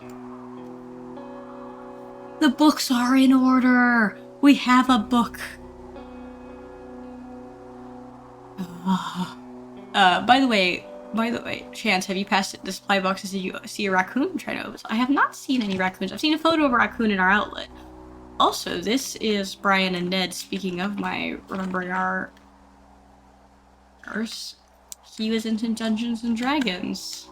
The books are in order! We have a book! By the way, Chance, have you passed the supply boxes? Did you see a raccoon trying to open? I have not seen any raccoons. I've seen a photo of a raccoon in our outlet. Also, this is Brian and Ned. Speaking of remembering ours, he was into Dungeons and Dragons.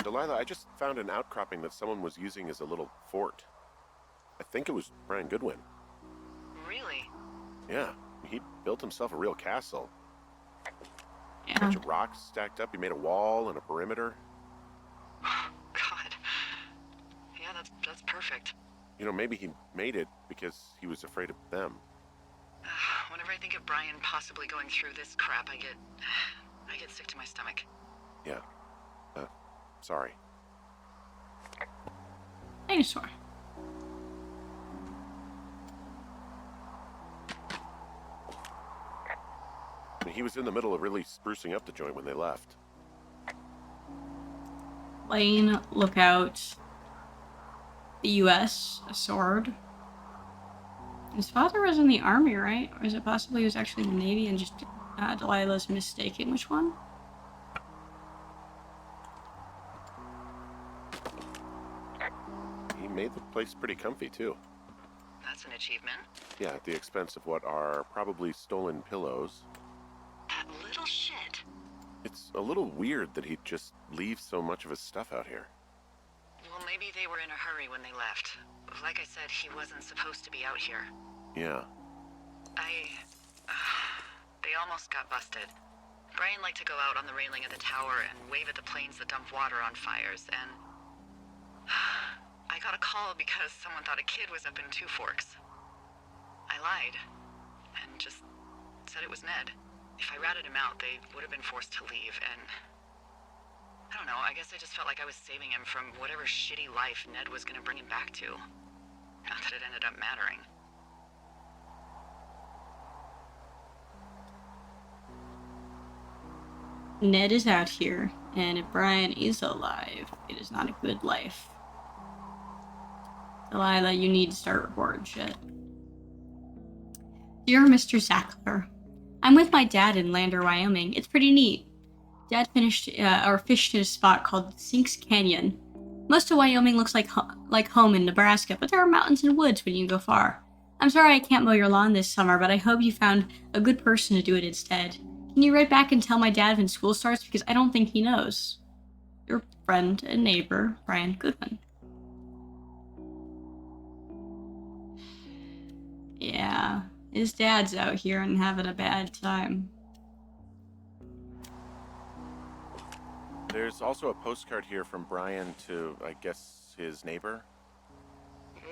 Delilah, I just found an outcropping that someone was using as a little fort. I think it was Brian Goodwin. Really? Yeah, he built himself a real castle. Yeah. A bunch of rocks stacked up. He made a wall and a perimeter. Oh, God. Yeah, that's perfect. You know, maybe he made it because he was afraid of them. Whenever I think of Brian possibly going through this crap, I get sick to my stomach. Yeah. Sorry. Dinosaur. I mean, he was in the middle of really sprucing up the joint when they left. Lane, lookout. The U.S., a sword. His father was in the army, right? Or is it possible he was actually in the Navy and just Delilah's mistaken which one? He made the place pretty comfy, too. That's an achievement. Yeah, at the expense of what are probably stolen pillows. That little shit. It's a little weird that he'd just leave so much of his stuff out here. Well, maybe they were in a hurry when they left. Like I said, he wasn't supposed to be out here. Yeah. They almost got busted. Brian liked to go out on the railing of the tower and wave at the planes that dump water on fires, and... I got a call because someone thought a kid was up in Two Forks. I lied, and just said it was Ned. If I ratted him out, they would have been forced to leave, and... I don't know, I guess I just felt like I was saving him from whatever shitty life Ned was gonna bring him back to. Not that it ended up mattering. Ned is out here, and if Brian is alive, it is not a good life. Delilah, you need to start reporting shit. Dear Mr. Sackler, I'm with my dad in Lander, Wyoming. It's pretty neat. Dad fished in a spot called Sinks Canyon. Most of Wyoming looks like home in Nebraska, but there are mountains and woods when you go far. I'm sorry I can't mow your lawn this summer, but I hope you found a good person to do it instead. Can you write back and tell my dad when school starts, because I don't think he knows. Your friend and neighbor, Brian Goodwin. Yeah, his dad's out here and having a bad time. There's also a postcard here from Brian to, I guess, his neighbor.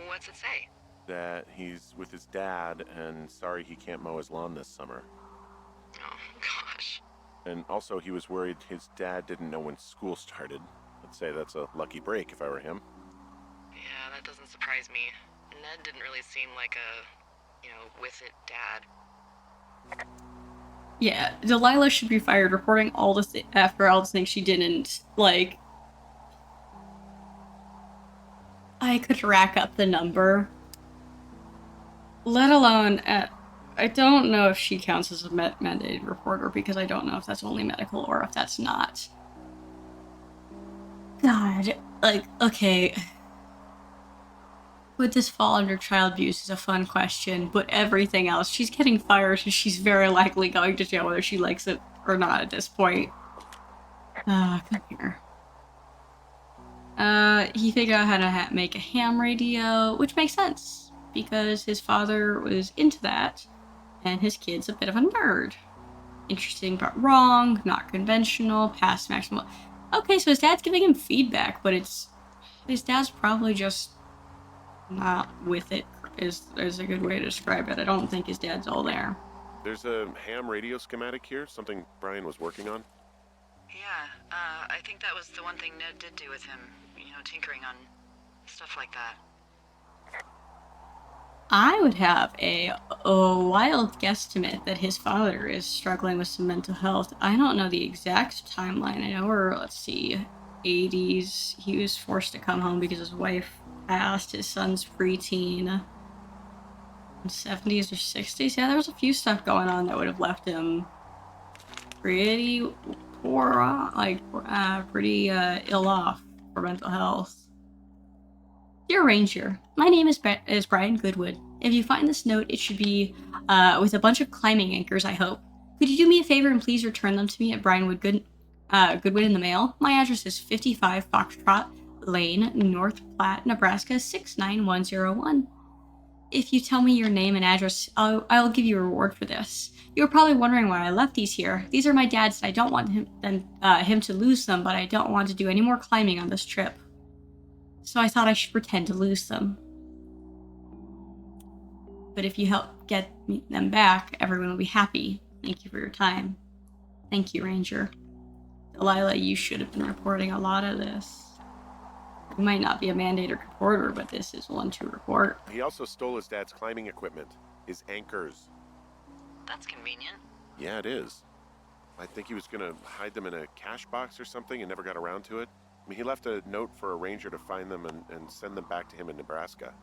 What's it say? That he's with his dad and sorry he can't mow his lawn this summer. Oh, gosh. And also he was worried his dad didn't know when school started. I'd say that's a lucky break if I were him. Yeah, that doesn't surprise me. Ned didn't really seem like a, with it dad. Yeah, Delilah should be fired reporting all the after all the things she didn't, like... I could rack up the number. Let alone, I don't know if she counts as a mandated reporter because I don't know if that's only medical or if that's not. God, like, okay. Would this fall under child abuse is a fun question, but everything else, she's getting fired, so she's very likely going to jail whether she likes it or not at this point. Come here. He figured out how to make a ham radio, which makes sense, because his father was into that, and his kid's a bit of a nerd. Interesting but wrong, not conventional, past maximal. Okay, so his dad's giving him feedback, but his dad's probably just not with it, is a good way to describe it. I don't think his dad's all there. There's a ham radio schematic here, something Brian was working on. Yeah, I think that was the one thing Ned did do with him. Tinkering on stuff like that. I would have a wild guesstimate that his father is struggling with some mental health. I don't know the exact timeline. I know we're, let's see, 80s. He was forced to come home because his wife passed, his son's preteen. 70s or 60s. Yeah, there was a few stuff going on that would have left him pretty poor, pretty ill off for mental health. Dear Ranger, my name is Brian Goodwood. If you find this note, it should be with a bunch of climbing anchors, I hope. Could you do me a favor and please return them to me at Goodwood in the mail? My address is 55 Foxtrot Lane, North Platte, Nebraska 69101. If you tell me your name and address, I'll give you a reward for this. You're probably wondering why I left these here. These are my dad's and I don't want him to lose them, but I don't want to do any more climbing on this trip. So I thought I should pretend to lose them. But if you help get them back, everyone will be happy. Thank you for your time. Thank you, Ranger. Delilah, you should have been reporting a lot of this. You might not be a mandated reporter, but this is one to report. He also stole his dad's climbing equipment, his anchors. That's convenient. Yeah, it is. I think he was gonna hide them in a cash box or something and never got around to it. I mean, he left a note for a ranger to find them and send them back to him in Nebraska.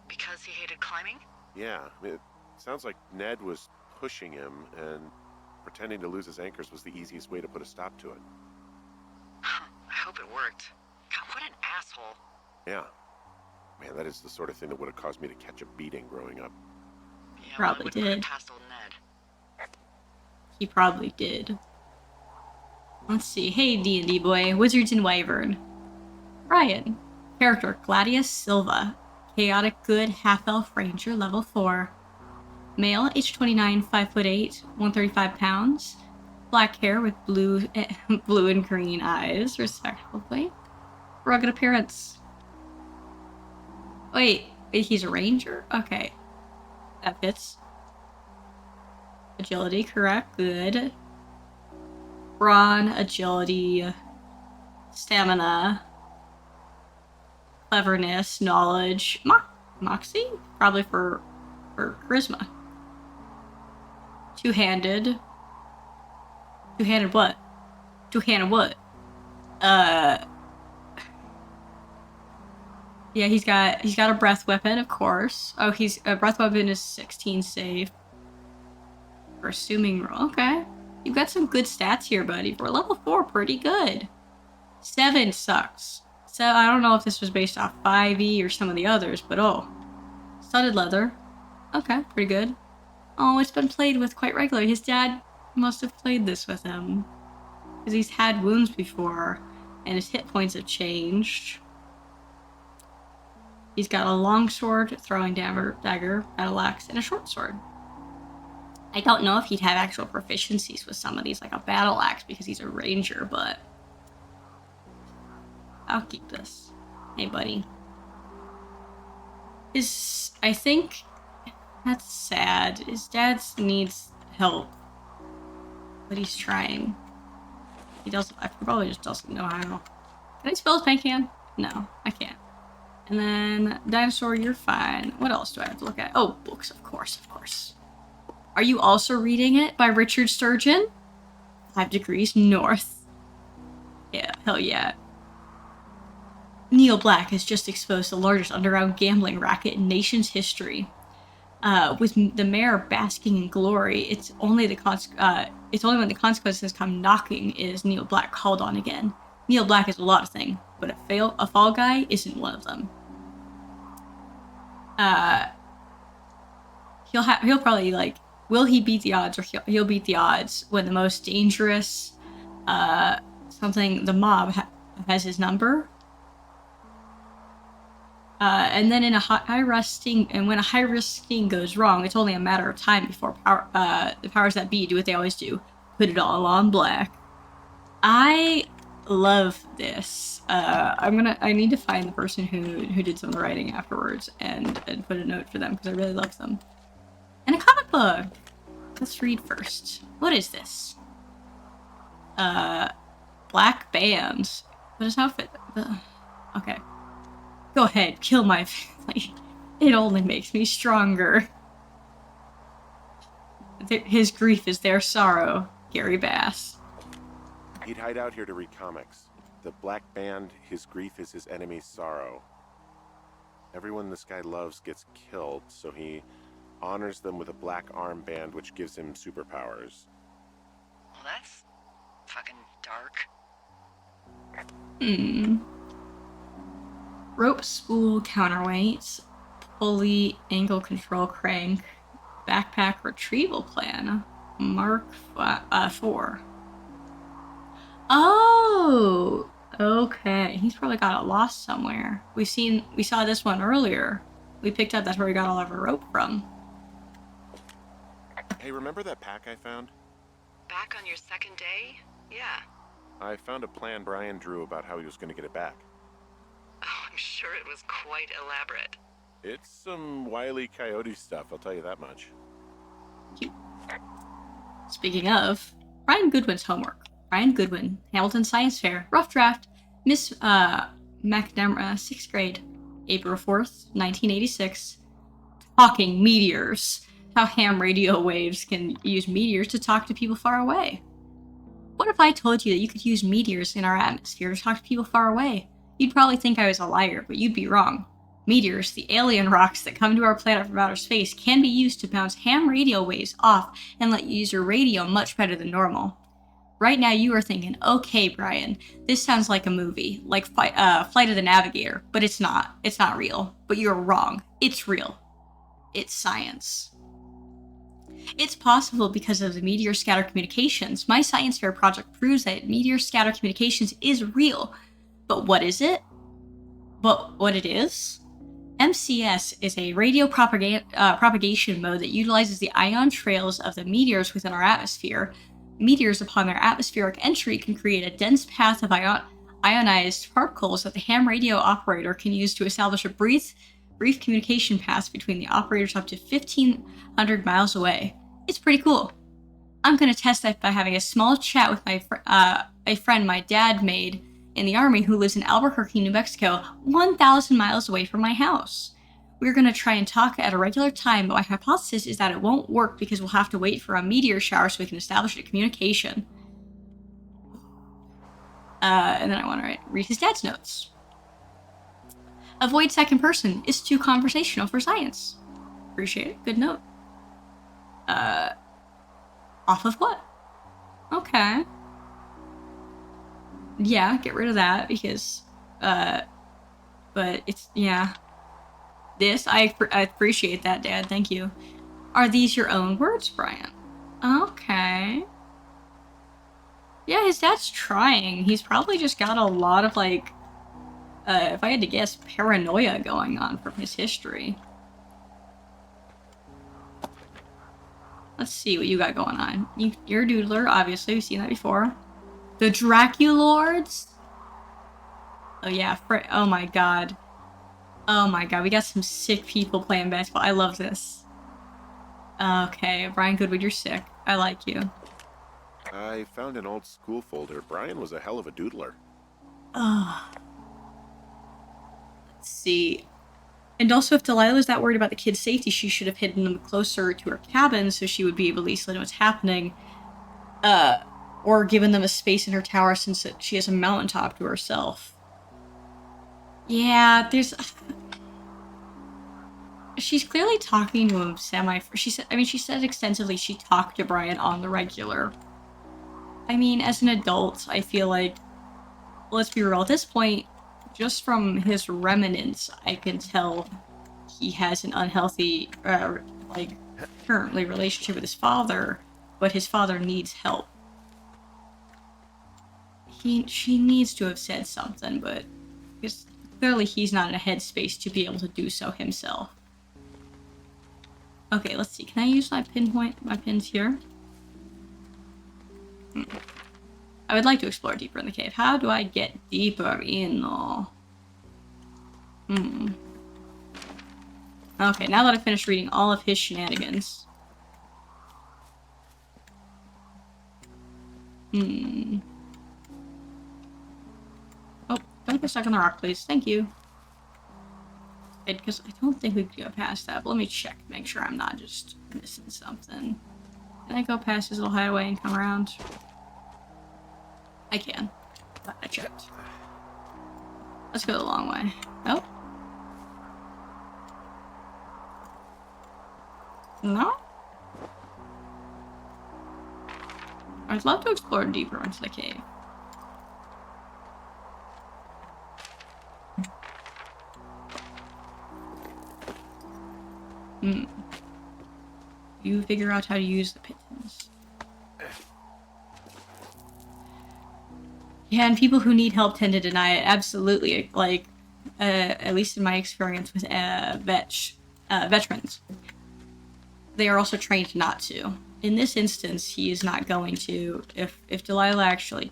Because he hated climbing? Yeah, I mean, it sounds like Ned was pushing him, and pretending to lose his anchors was the easiest way to put a stop to it. I hope it worked. God, what an asshole. Yeah. Man, that is the sort of thing that would have caused me to catch a beating growing up. Yeah, Probably well, it wouldn't did. put it past old Ned. He probably did. Let's see. Hey, D&D boy. Wizards and Wyvern. Brian. Character, Gladius Silva. Chaotic Good Half-Elf Ranger, level 4. Male, age 29, 5'8", 135 pounds. Black hair with blue and green eyes, respectively. Rugged appearance. Wait, he's a ranger? Okay. That fits. Agility, correct. Good. Brawn, agility, stamina, cleverness, knowledge, moxie? Probably for charisma. Two-handed. Two-handed what? Two-handed what? Yeah, he's got a breath weapon, of course. Oh, a breath weapon is 16 save. For assuming roll. Okay. You've got some good stats here, buddy. For level 4, pretty good. 7 sucks. So I don't know if this was based off 5e or some of the others, but oh. Studded leather. Okay, pretty good. Oh, it's been played with quite regularly. His dad must have played this with him. Because he's had wounds before, and his hit points have changed. He's got a long sword, throwing dagger, battle axe, and a short sword. I don't know if he'd have actual proficiencies with some of these, like a battle axe, because he's a ranger, but I'll keep this. Hey, buddy. I think that's sad. His dad needs help, but he's trying. He doesn't. I probably just doesn't know how. Can I spell his paint can? No, I can't. And then dinosaur, you're fine. What else do I have to look at? Oh, books, of course, of course. Are you also reading it by Richard Sturgeon? 5 Degrees North. Yeah, hell yeah. Neil Black has just exposed the largest underground gambling racket in nation's history. With the mayor basking in glory, it's only when the consequences come knocking is Neil Black called on again. Neil Black is a lot of things, but a fall guy isn't one of them. He'll probably like, will he beat the odds, or he'll beat the odds when the most dangerous the mob has his number. And then when a high risk thing goes wrong, it's only a matter of time before the powers that be do what they always do: put it all on Black. I love this. I need to find the person who did some of the writing afterwards and put a note for them, because I really love them. And a comic book. Let's read first. What is this? Black Band. What is outfit? Okay. Go ahead, kill my family. It only makes me stronger. His grief is their sorrow. Gary Bass. He'd hide out here to read comics. The Black Band, his grief is his enemy's sorrow. Everyone this guy loves gets killed, so he honors them with a black armband which gives him superpowers. Well, that's fucking dark. Rope spool counterweight, pulley angle control crank, backpack retrieval plan, Mark 4. Oh, okay. He's probably got it lost somewhere. We saw this one earlier. We picked up. That's where we got all of our rope from. Hey, remember that pack I found? Back on your second day? Yeah. I found a plan Brian drew about how he was going to get it back. Oh, I'm sure it was quite elaborate. It's some Wile E. Coyote stuff, I'll tell you that much. Speaking of, Brian Goodwin's homework. Brian Goodwin, Hamilton Science Fair, rough draft, Miss McNamara, 6th grade, April 4th, 1986. Talking meteors. How ham radio waves can use meteors to talk to people far away. What if I told you that you could use meteors in our atmosphere to talk to people far away? You'd probably think I was a liar, but you'd be wrong. Meteors, the alien rocks that come to our planet from outer space, can be used to bounce ham radio waves off and let you use your radio much better than normal. Right now you are thinking, okay, Brian, this sounds like a movie, like Flight of the Navigator, but it's not. It's not real. But you're wrong. It's real. It's science. It's possible because of the meteor scatter communications. My science fair project proves that meteor scatter communications is real. But what is it? But what it is? MCS is a radio propagation mode that utilizes the ion trails of the meteors within our atmosphere. Meteors, upon their atmospheric entry, can create a dense path of ionized particles that the ham radio operator can use to establish a brief communication path between the operators up to 1,500 miles away. It's pretty cool. I'm going to test that by having a small chat with a friend my dad made in the Army who lives in Albuquerque, New Mexico, 1,000 miles away from my house. We're going to try and talk at a regular time, but my hypothesis is that it won't work because we'll have to wait for a meteor shower so we can establish a communication. And then I want to read his dad's notes. Avoid second person. It's too conversational for science. Appreciate it. Good note. Off of what? Okay. Yeah, get rid of that because, but it's, yeah. This, I appreciate that, Dad. Thank you. Are these your own words, Brian? Okay. Yeah, his dad's trying. He's probably just got a lot of, like, if I had to guess, paranoia going on from his history. Let's see what you got going on. You're a doodler, obviously. We've seen that before. The Draculords? Oh yeah, oh my god. Oh my god, we got some sick people playing basketball. I love this. Okay, Brian Goodwood, you're sick. I like you. I found an old school folder. Brian was a hell of a doodler. Let's see. And also, if Delilah's that worried about the kid's safety, she should have hidden them closer to her cabin so she would be able to at least know what's happening. Or given them a space in her tower since she has a mountaintop to herself. Yeah, there's... She's clearly talking to him she said extensively she talked to Brian on the regular. I mean, as an adult, I feel like, let's be real, at this point, just from his remnants, I can tell he has an unhealthy, currently relationship with his father, but his father needs help. She needs to have said something, but clearly he's not in a headspace to be able to do so himself. Okay, let's see. Can I use my pins here? I would like to explore deeper in the cave. How do I get deeper in, though? Okay, now that I've finished reading all of his shenanigans. Oh, don't get stuck on the rock, please. Thank you. Because I don't think we could go past that, but let me check, make sure I'm not just missing something. Can I go past his little hideaway and come around? I can. But I checked. Let's go the long way. Oh. No? I'd love to explore deeper into the cave. You figure out how to use the pittons. Yeah, and people who need help tend to deny it. Absolutely. Like, at least in my experience with veterans. They are also trained not to. In this instance, he is not going to. If Delilah actually,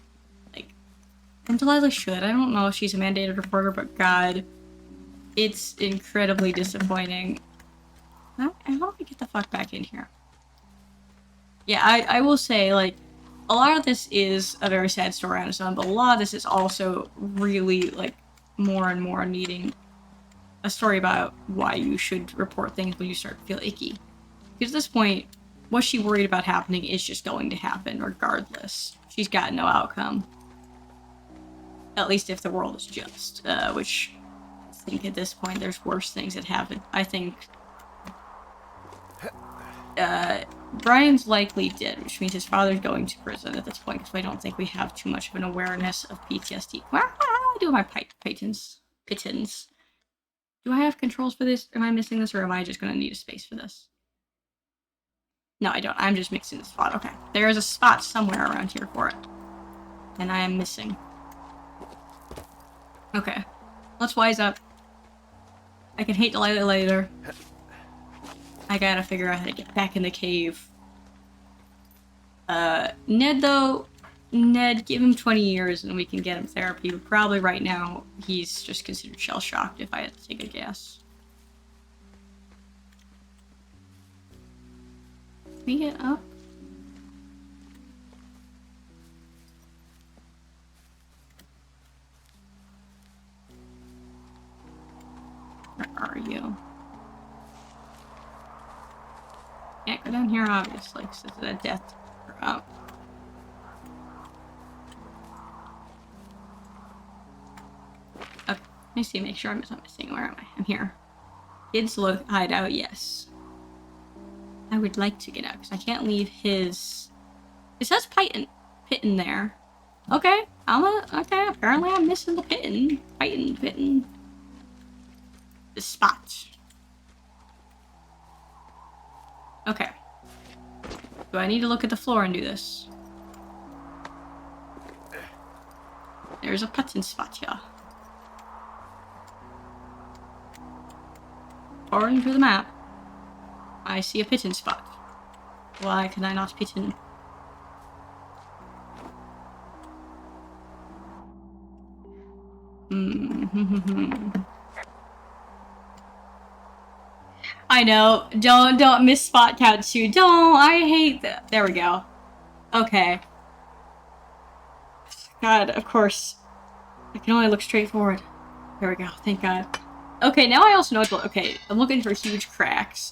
and Delilah should. I don't know if she's a mandated reporter, but God, it's incredibly disappointing. How do I get the fuck back in here? Yeah, I will say, a lot of this is a very sad story on its own, but a lot of this is also really, more and more needing a story about why you should report things when you start to feel icky. Because at this point, what she worried about happening is just going to happen regardless. She's got no outcome. At least if the world is just, which I think at this point there's worse things that happen. I think Brian's likely dead, which means his father's going to prison at this point, because I don't think we have too much of an awareness of PTSD. What do I do with my pittons? Do I have controls for this? Am I missing this, or am I just going to need a space for this? No, I don't. I'm just mixing the spot. Okay. There is a spot somewhere around here for it. And I am missing. Okay. Let's wise up. I can hate Delilah later. I gotta figure out how to get back in the cave. Ned, though, give him 20 years and we can get him therapy, but probably right now, he's just considered shell-shocked, if I had to take a guess. Can we get up? Where are you? Can't go down here, obviously, because it's a death drop. Okay, let me see, make sure I'm not missing. Where am I? I'm here. Kids look hideout, yes. I would like to get out, because I can't leave his... It says Pitten there. Okay, okay, apparently I'm missing the Pitten. The spot. Okay. Do I need to look at the floor and do this? There's a Pitten spot here. according to the map, I see a pitching spot. Why can I not pitch in? I know. Don't miss spot count too. Don't. I hate that. There we go. Okay. God, of course. I can only look straight forward. There we go. Thank God. Okay, now I also know what to. Okay, I'm looking for huge cracks.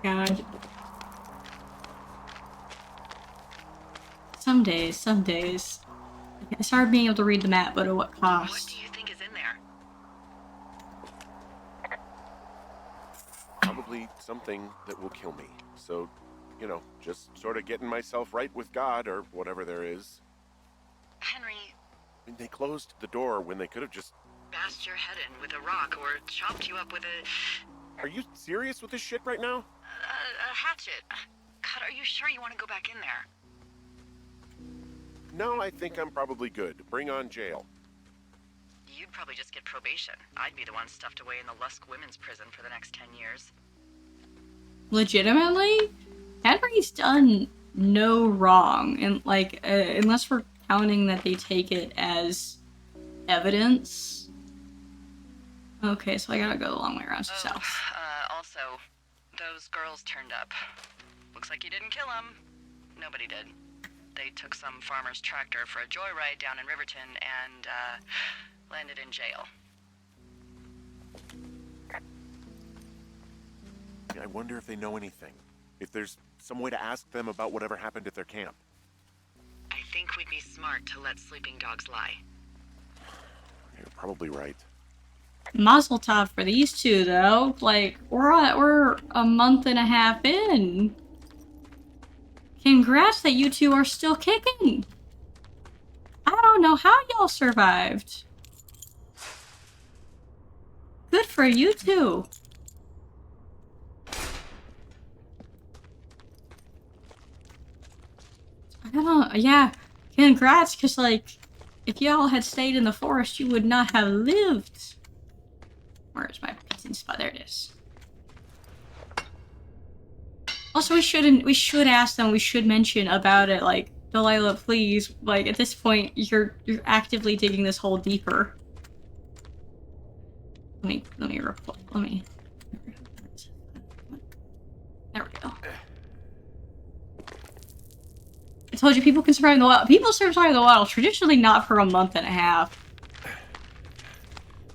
God. Some days. I started being able to read the map, but at what cost? What do you think is in there? Probably something that will kill me. So, you know, just sort of getting myself right with God or whatever there is. Henry, I mean, they closed the door when they could have just... bashed your head in with a rock or chopped you up with a... Are you serious with this shit right now? a hatchet. God, are you sure you want to go back in there? No, I think I'm probably good. Bring on jail. You'd probably just get probation. I'd be the one stuffed away in the Lusk Women's Prison for the next 10 years. Legitimately? Henry's done no wrong, and like, unless we're counting that they take it as evidence. Okay, so I gotta go the long way around to south. Also, those girls turned up. Looks like you didn't kill them. Nobody did. They took some farmer's tractor for a joyride down in Riverton and, landed in jail. I wonder if they know anything. If there's some way to ask them about whatever happened at their camp. I think we'd be smart to let sleeping dogs lie. You're probably right. Mazel tov for these two, though. Like, we're a month and a half in. Congrats that you two are still kicking. I don't know how y'all survived. Good for you two. I don't know. Yeah, congrats, because, like, if y'all had stayed in the forest, you would not have lived. Where's my pissing spot? There it is. Also, we should ask them, we should mention about it, like, Delilah, please, like, at this point, you're actively digging this hole deeper. Let me, there we go. I told you, people can survive in the wild. People survive in the wild, traditionally not for a month and a half.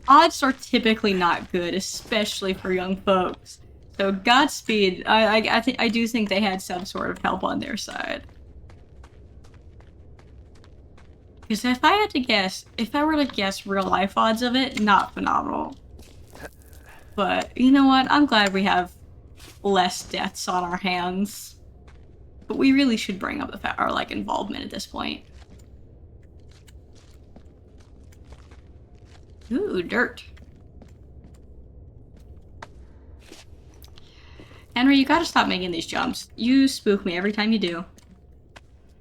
Odds are typically not good, especially for young folks. So Godspeed. I do think they had some sort of help on their side. Because if I were to guess real life odds of it, not phenomenal. But you know what? I'm glad we have less deaths on our hands. But we really should bring up our like involvement at this point. Ooh, dirt. Henry, you gotta stop making these jumps. You spook me every time you do.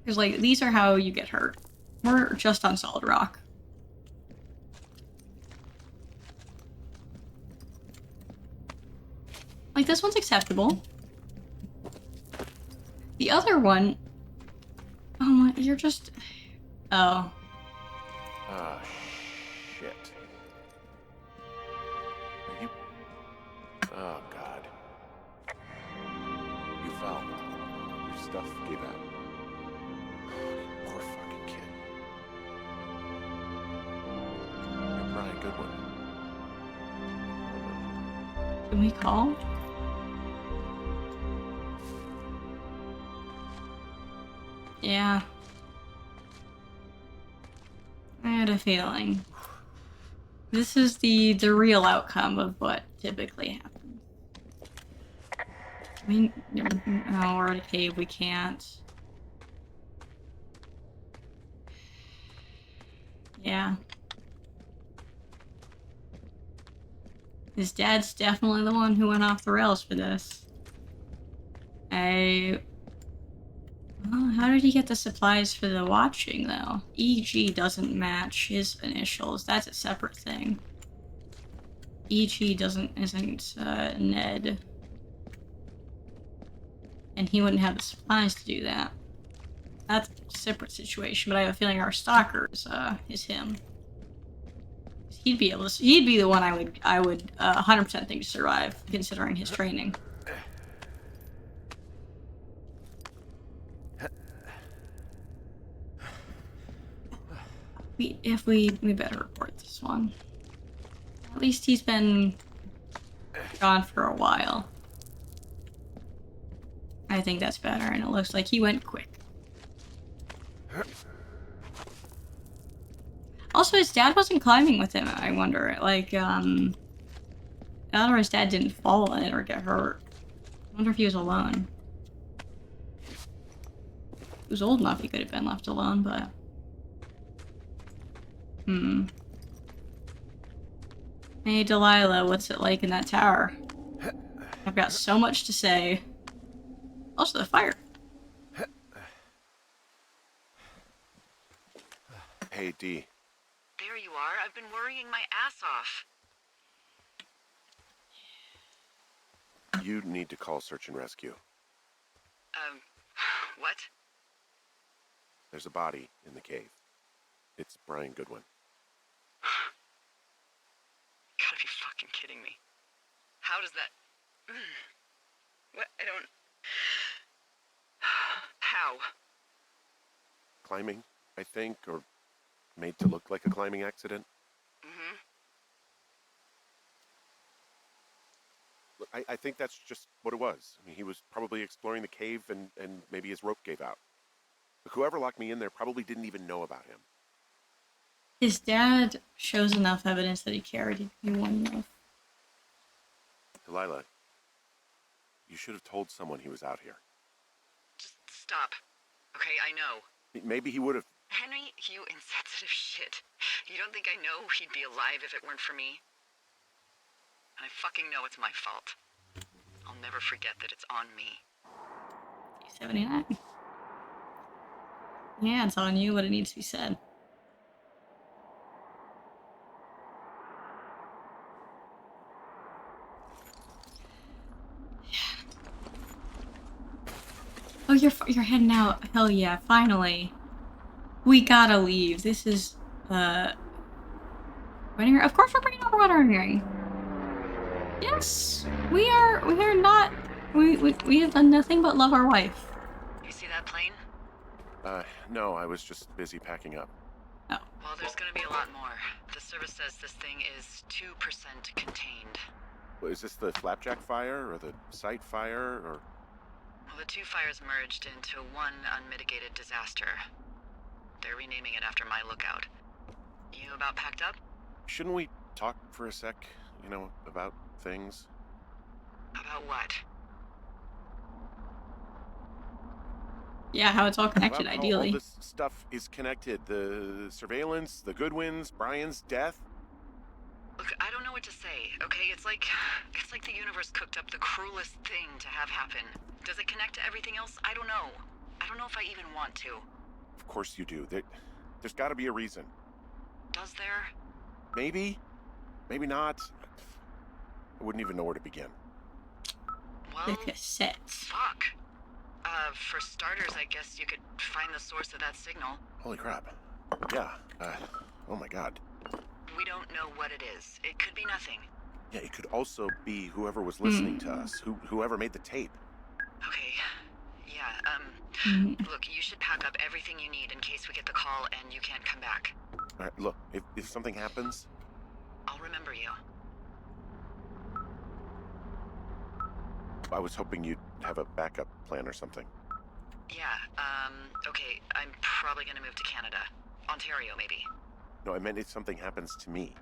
Because, like, these are how you get hurt. We're just on solid rock. Like, this one's acceptable. The other one... Oh my, you're just... Oh. Ah, shit. Are you... Oh, God. You fell. Your stuff gave out. Poor fucking kid. You're Brian Goodwin. Can we call? Yeah. I had a feeling. This is the real outcome of what typically happens. I mean, no, we're in a cave, we can't. Yeah. His dad's definitely the one who went off the rails for this. How How did he get the supplies for the watching, though? EG doesn't match his initials. That's a separate thing. EG isn't Ned. And he wouldn't have the supplies to do that. That's a separate situation, but I have a feeling our stalker is him. He'd be the one I would 100% think to survive, considering his training. We better report this one. At least he's been gone for a while. I think that's better, and it looks like he went quick. Also, his dad wasn't climbing with him, I wonder. Like, or his dad didn't fall in it or get hurt. I wonder if he was alone. He was old enough, he could have been left alone, but... Hey, Delilah, what's it like in that tower? I've got so much to say. Also, the fire. Hey, D. There you are. I've been worrying my ass off. You need to call search and rescue. What? There's a body in the cave. It's Brian Goodwin. Gotta be fucking kidding me. How does that... What? I don't... How? Climbing, I think, or made to look like a climbing accident. Mm-hmm. Look, I think that's just what it was. I mean, he was probably exploring the cave and maybe his rope gave out. But whoever locked me in there probably didn't even know about him. His dad shows enough evidence that he cared. He won enough. Delilah, you should have told someone he was out here. Just stop. Okay, I know. Maybe he would have. Henry, you insensitive shit. You don't think I know he'd be alive if it weren't for me? And I fucking know it's my fault. I'll never forget that it's on me. 79. Yeah, it's on you, but it needs to be said. Oh, you're heading out. Hell yeah, finally. We gotta leave. This is, wedding ring. Of course we're bringing over wedding ring. Yes, we are not, we have done nothing but love our wife. You see that plane? No, I was just busy packing up. Oh. Well, there's gonna be a lot more. The service says this thing is 2% contained. Well, is this the Flapjack fire, or the site fire, or... Well, the two fires merged into one unmitigated disaster. They're renaming it after my lookout. You about packed up? Shouldn't we talk for a sec, you know, about things? About what? Yeah, how it's all connected, About how ideally. all this stuff is connected. The surveillance, the Goodwins, Brian's death. Look, I don't know what to say, okay? It's like the universe cooked up the cruelest thing to have happen. Does it connect to everything else? I don't know. I don't know if I even want to. Of course you do. There's got to be a reason. Does there? Maybe. Maybe not. I wouldn't even know where to begin. Well, The cassette. fuck. For starters, I guess you could find the source of that signal. Holy crap. Yeah. Oh my god. We don't know what it is. It could be nothing. Yeah, it could also be whoever was listening to us. Whoever made the tape. Okay. Yeah, look, you should pack up everything you need in case we get the call and you can't come back. All right, look, if something happens... I'll remember you. I was hoping you'd have a backup plan or something. Yeah, okay, I'm probably gonna move to Canada. Ontario, maybe. No, I meant if something happens to me.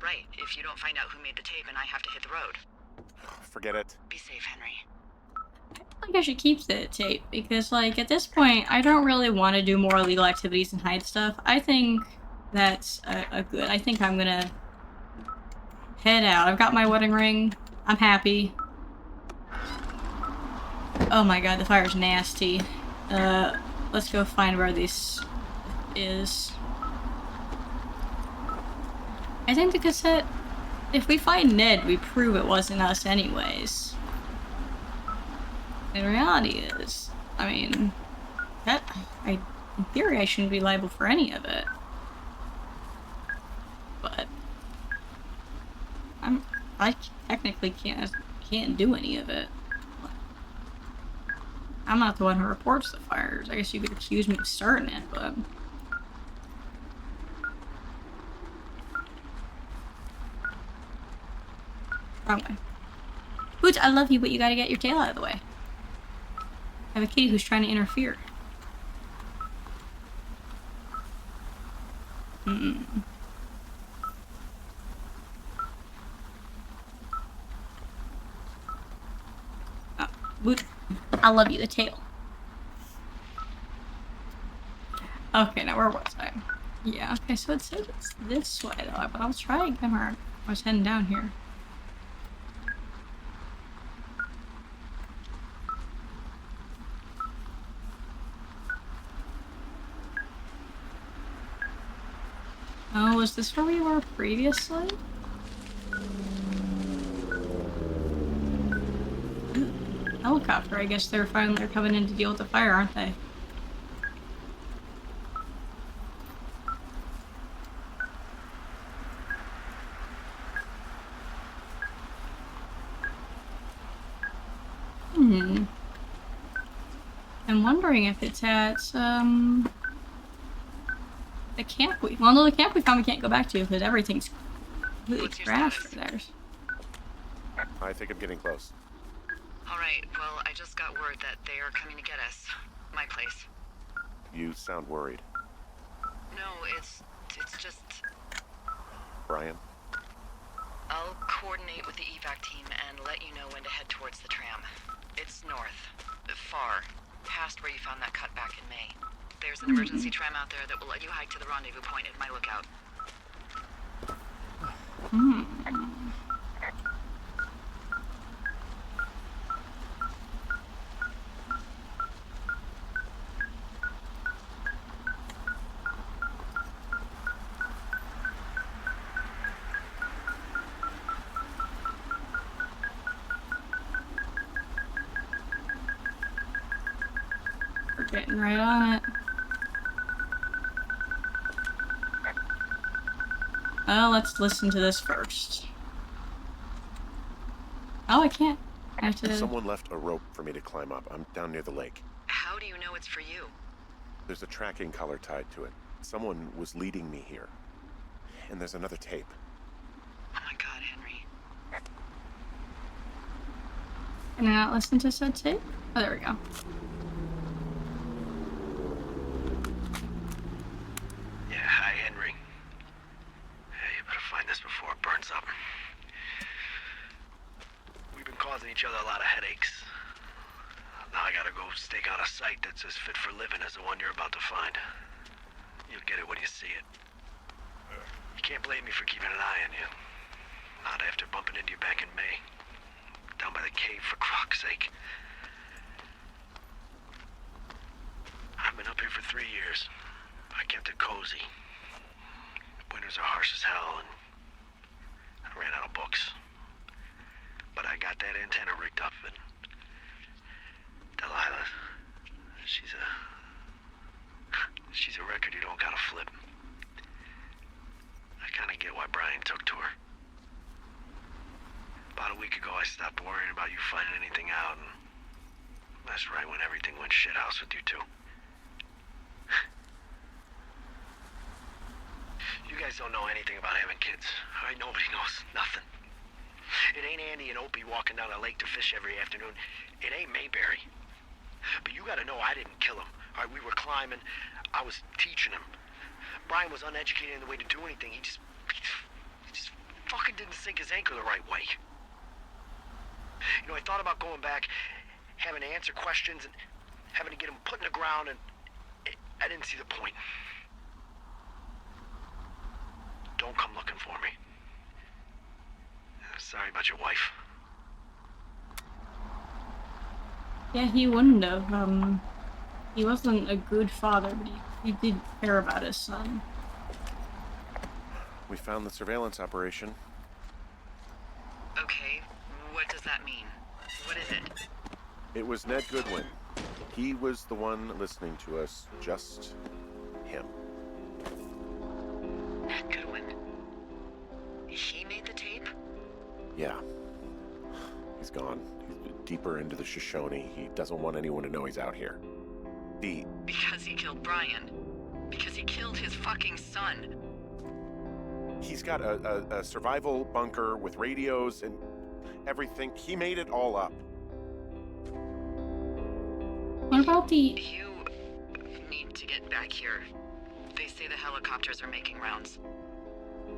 Right, if you don't find out who made the tape and I have to hit the road. Forget it. Be safe, Henry. I think I should keep the tape, because, like, at this point, I don't really want to do more illegal activities and hide stuff. I think that's a good... I think I'm gonna head out. I've got my wedding ring. I'm happy. Oh my god, the fire's nasty. let's go find where this is. I think the cassette. If we find Ned, we prove it wasn't us, anyways. The reality is, I mean, in theory, I shouldn't be liable for any of it. But I technically can't do any of it. I'm not the one who reports the fires. I guess you could accuse me of starting it, but wrong way. Boots, I love you, but you gotta get your tail out of the way. I have a kitty who's trying to interfere. Oh, Boot, I love you, the tail. Okay, now where was I? Yeah, okay, so it says it's this way though, but I'll try again where I was heading down here. Oh, was this where we were previously? Helicopter, I guess they're coming in to deal with the fire, aren't they? I'm wondering if it's at, the camp well, no, the camp we found we can't go back to because everything's completely trashed for theirs. I think I'm getting close. Alright, well, I just got word that they are coming to get us. My place. You sound worried. No, it's just... Brian? I'll coordinate with the evac team and let you know when to head towards the tram. It's north. Far. Past where you found that cut back in May. There's an emergency tram out there that will let you hike to the rendezvous point at my lookout. We're getting right on it. Well, let's listen to this first. Oh, I can't. I have to... Someone left a rope for me to climb up. I'm down near the lake. How do you know it's for you? There's a tracking collar tied to it. Someone was leading me here. And there's another tape. Oh my god, Henry. Can I not listen to said tape? Oh, there we go. Yeah, hi, Henry. Hey, you better find this before it burns up. We've been causing each other a lot of headaches. Now I gotta go stake out a site that's as fit for living as the one you're about to find. You'll get it when you see it. You can't blame me for keeping an eye on you. Not after bumping into you back in May. Down by the cave, for croc's sake. I've been up here for 3 years. I kept it cozy. Winters are harsh as hell, and I ran out of books. But I got that antenna rigged up, and Delilah, she's a record you don't gotta flip. I kinda get why Brian took to her. About a week ago, I stopped worrying about you finding anything out, and that's right when everything went shithouse with you two. You guys don't know anything about having kids. All right, nobody knows nothing. It ain't Andy and Opie walking down a lake to fish every afternoon. It ain't Mayberry. But you gotta know I didn't kill him. All right, we were climbing. I was teaching him. Brian was uneducated in the way to do anything. He just fucking didn't sink his anchor the right way. You know, I thought about going back, having to answer questions, and having to get him put in the ground, and I didn't see the point. Don't come looking for me. Sorry about your wife. Yeah, he wouldn't have. He wasn't a good father, but he did care about his son. We found the surveillance operation. Okay, what does that mean? What is it? It was Ned Goodwin. He was the one listening to us, just him. Ned Goodwin. He made the tape? Yeah. He's gone. He's deeper into the Shoshone. He doesn't want anyone to know he's out here. Because he killed Brian. Because he killed his fucking son. He's got a survival bunker with radios and everything. He made it all up. What about the... You need to get back here. They say the helicopters are making rounds.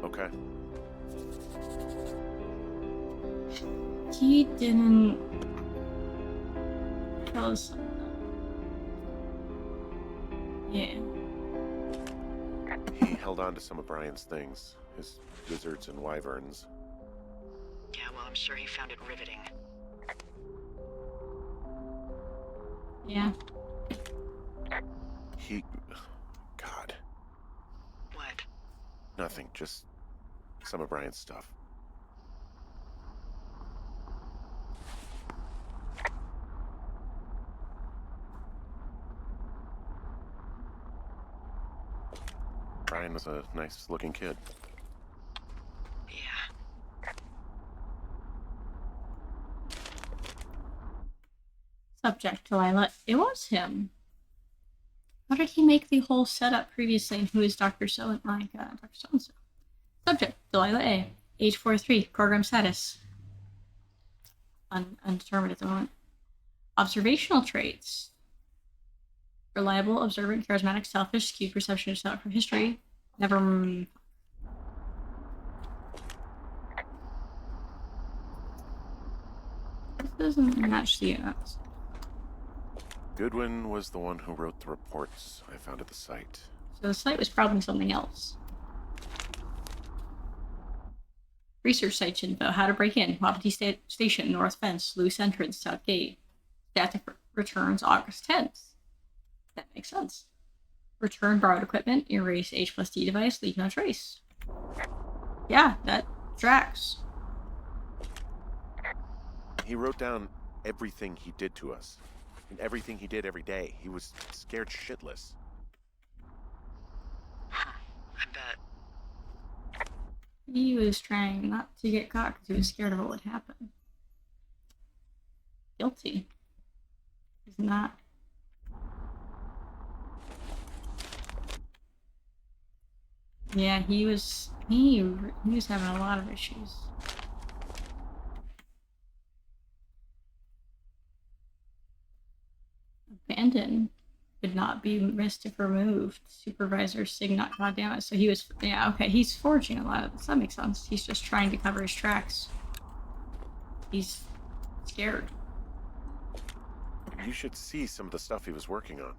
Okay. He didn't tell us. Yeah. He held on to some of Brian's things. His wizards and wyverns. Yeah, well, I'm sure he found it riveting. Yeah. God. What? Nothing. Just some of Brian's stuff. Brian was a nice-looking kid. Yeah. Subject, Delilah. It was him. How did he make the whole setup previously? And who is Dr. So? Dr. So-and-so. Subject, Delilah A. Age 43. Program status. Undetermined at the moment. Observational traits. Reliable, observant, charismatic, selfish, skewed perception of self for history. Never. This doesn't match the units. Goodwin was the one who wrote the reports I found at the site. So the site was probably something else. Research site info. How to break in. Wapiti Station. North fence. Loose entrance. South gate. Static returns August 10th. That makes sense. Return borrowed equipment. Erase H+D device. Leave no trace. Yeah, that tracks. He wrote down everything he did to us. And everything he did every day. He was scared shitless. Huh. I bet. He was trying not to get caught because he was scared of what would happen. Guilty. He's not. Yeah, he was having a lot of issues. Abandoned could not be missed if removed. Supervisor Signot, goddammit. So he was, yeah, okay, he's forging a lot of this. That makes sense. He's just trying to cover his tracks. He's scared. You should see some of the stuff he was working on.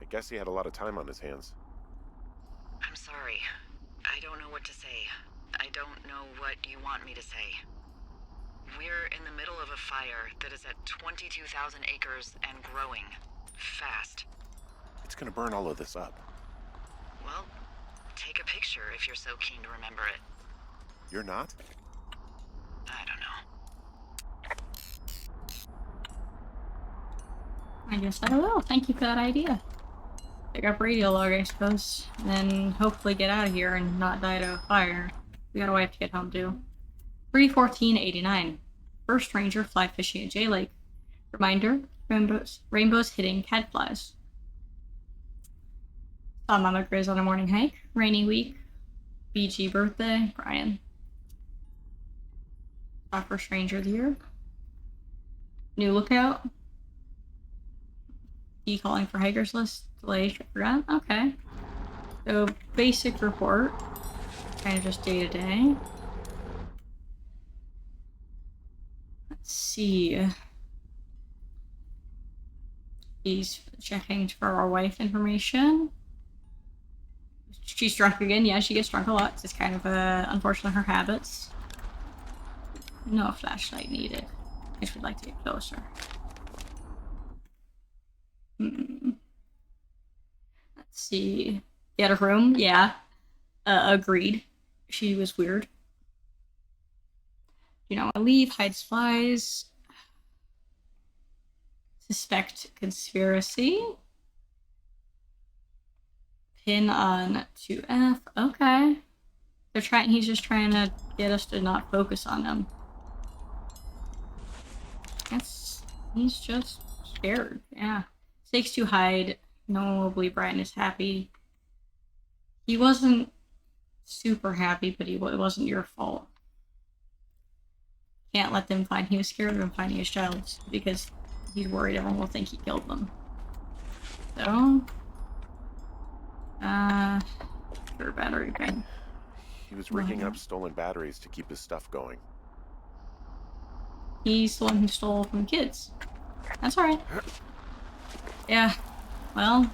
I guess he had a lot of time on his hands. I'm sorry. I don't know what to say. I don't know what you want me to say. We're in the middle of a fire that is at 22,000 acres and growing. Fast. It's gonna burn all of this up. Well, take a picture if you're so keen to remember it. You're not? I don't know. I guess I will. Thank you for that idea. Pick up radio log, I suppose. And then hopefully get out of here and not die to a fire. We got a wife to get home to. 3/14/89. First ranger fly fishing at J Lake. Reminder, rainbows hitting cadflies. Saw Mama Grizz on a morning hike. Rainy week. BG birthday. Brian. Saw first ranger of the year. New lookout. Calling for hikers list. Delay. Forgot. Okay. So basic report. Kind of just day to day. Let's see. He's checking for our wife information. She's drunk again. Yeah, she gets drunk a lot. It's kind of unfortunately her habits. No flashlight needed. If we'd like to get closer. see. Get a room? Yeah. Agreed. She was weird. You know, I leave, hide spies. Suspect conspiracy. Pin on 2F. Okay. He's just trying to get us to not focus on them. He's just scared. Yeah. Stakes to hide. No one will believe Brian is happy. He wasn't super happy, but it wasn't your fault. Can't let them find he was scared of him finding his child because he's worried everyone will think he killed them. So, for battery pen. He was rigging up stolen batteries to keep his stuff going. He's the one who stole from kids. That's alright. Yeah, well,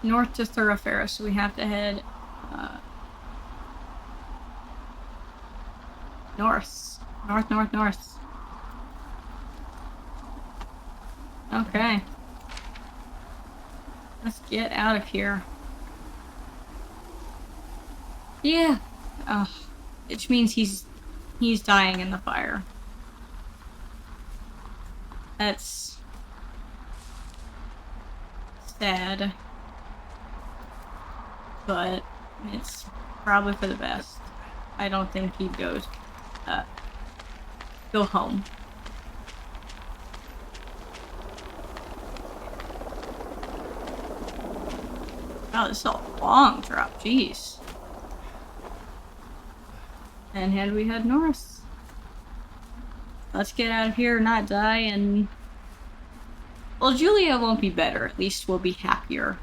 north to Thoroughfare, so we have to head north. North. Okay. Let's get out of here. Yeah. Which means he's dying in the fire. That's sad. But it's probably for the best. I don't think he goes go home. Wow, this is a long drop, jeez. And we head north. Let's get out of here, not die, and... Well, Julia won't be better. At least we'll be happier.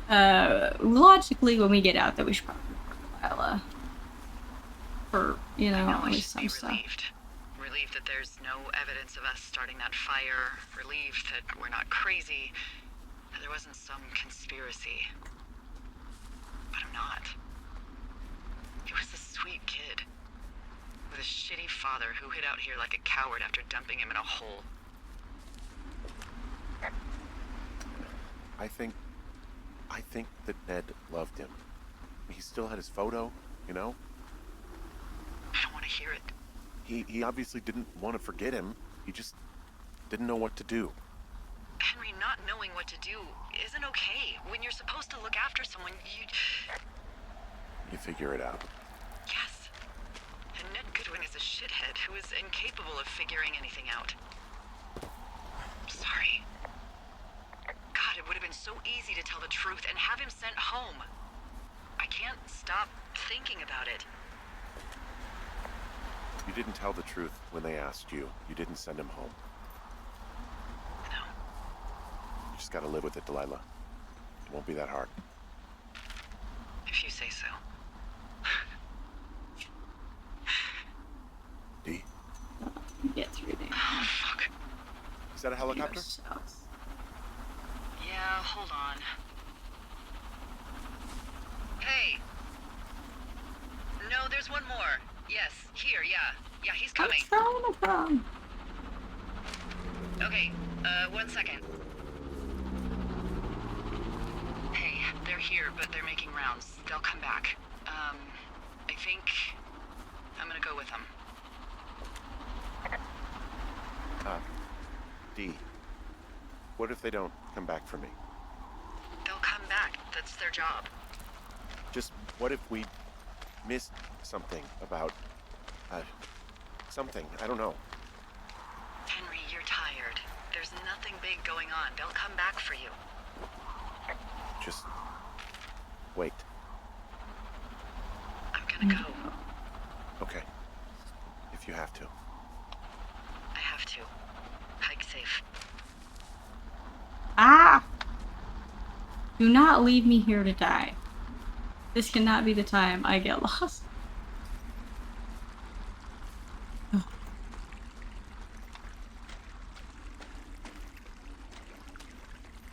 Logically, when we get out, that we should probably Lila. For, you know, at least some stuff. Relieved that there's no evidence of us starting that fire. Relieved that we're not crazy. That there wasn't some conspiracy. But I'm not. He was a sweet kid. With a shitty father who hid out here like a coward after dumping him in a hole. I think that Ned loved him. He still had his photo, you know? I don't want to hear it. He obviously didn't want to forget him. He just didn't know what to do. Henry, not knowing what to do isn't okay. When you're supposed to look after someone, You figure it out. Yes. And Ned Goodwin is a shithead who is incapable of figuring anything out. I'm sorry. God, it would have been so easy to tell the truth and have him sent home. I can't stop thinking about it. You didn't tell the truth when they asked you. You didn't send him home. No. You just gotta live with it, Delilah. It won't be that hard. If you say so. D? Get through there. Oh, fuck. Is that a helicopter? Yeah, hold on. Hey! No, there's one more. Yes, here, yeah. Yeah, he's coming. I'm trying to come. Okay, 1 second. Hey, they're here, but they're making rounds. They'll come back. I think I'm gonna go with them. D. What if they don't come back for me? They'll come back. That's their job. Just what if we missed something about, something, I don't know. Henry, you're tired. There's nothing big going on. They'll come back for you. Just wait. I'm gonna go. Okay. If you have to. I have to. Hike safe. Ah! Do not leave me here to die. This cannot be the time I get lost. Oh.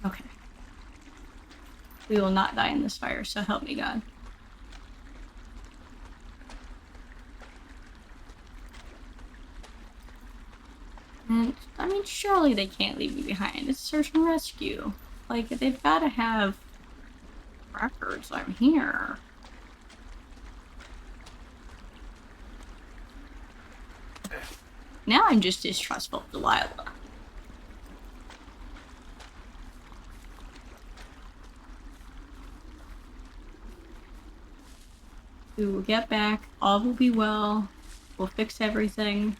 Okay. We will not die in this fire, so help me God. And I mean, surely they can't leave me behind. It's search and rescue. Like, they've got to have records. I'm here. Now I'm just distrustful of Delilah. We will get back. All will be well. We'll fix everything.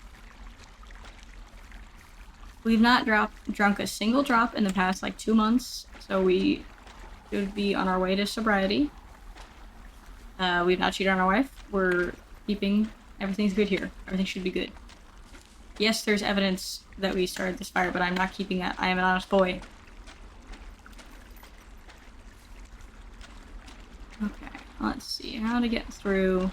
We've not drunk a single drop in the past, like, 2 months, so we should be on our way to sobriety. We've not cheated on our wife. We're keeping... Everything's good here. Everything should be good. Yes, there's evidence that we started this fire, but I'm not keeping that. I am an honest boy. Okay, let's see how to get through.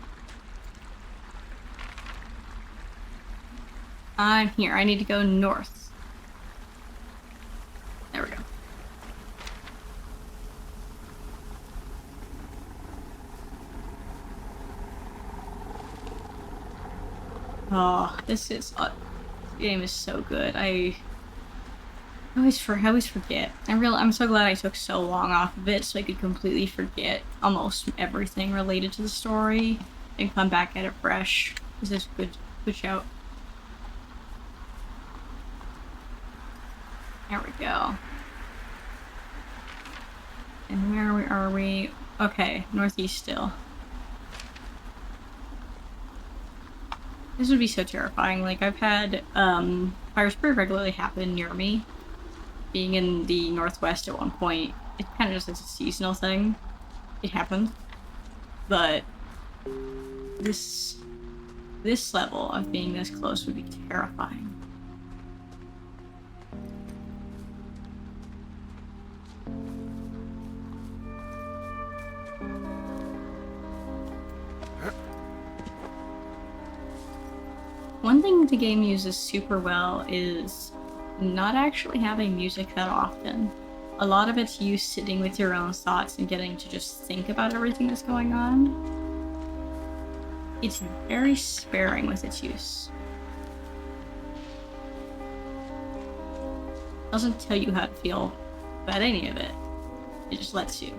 I'm here. I need to go north. There we go. Oh, this game is so good. I always forget. I'm so glad I took so long off of it so I could completely forget almost everything related to the story and come back at it fresh. This is good shout. There we go. And where are we? Okay, northeast still. This would be so terrifying. Like, I've had fires pretty regularly happen near me. Being in the northwest at one point, it kind of just is a seasonal thing. It happened. But this level of being this close would be terrifying. One thing the game uses super well is not actually having music that often. A lot of it's you sitting with your own thoughts and getting to just think about everything that's going on. It's very sparing with its use. Doesn't tell you how to feel about any of it. It just lets you.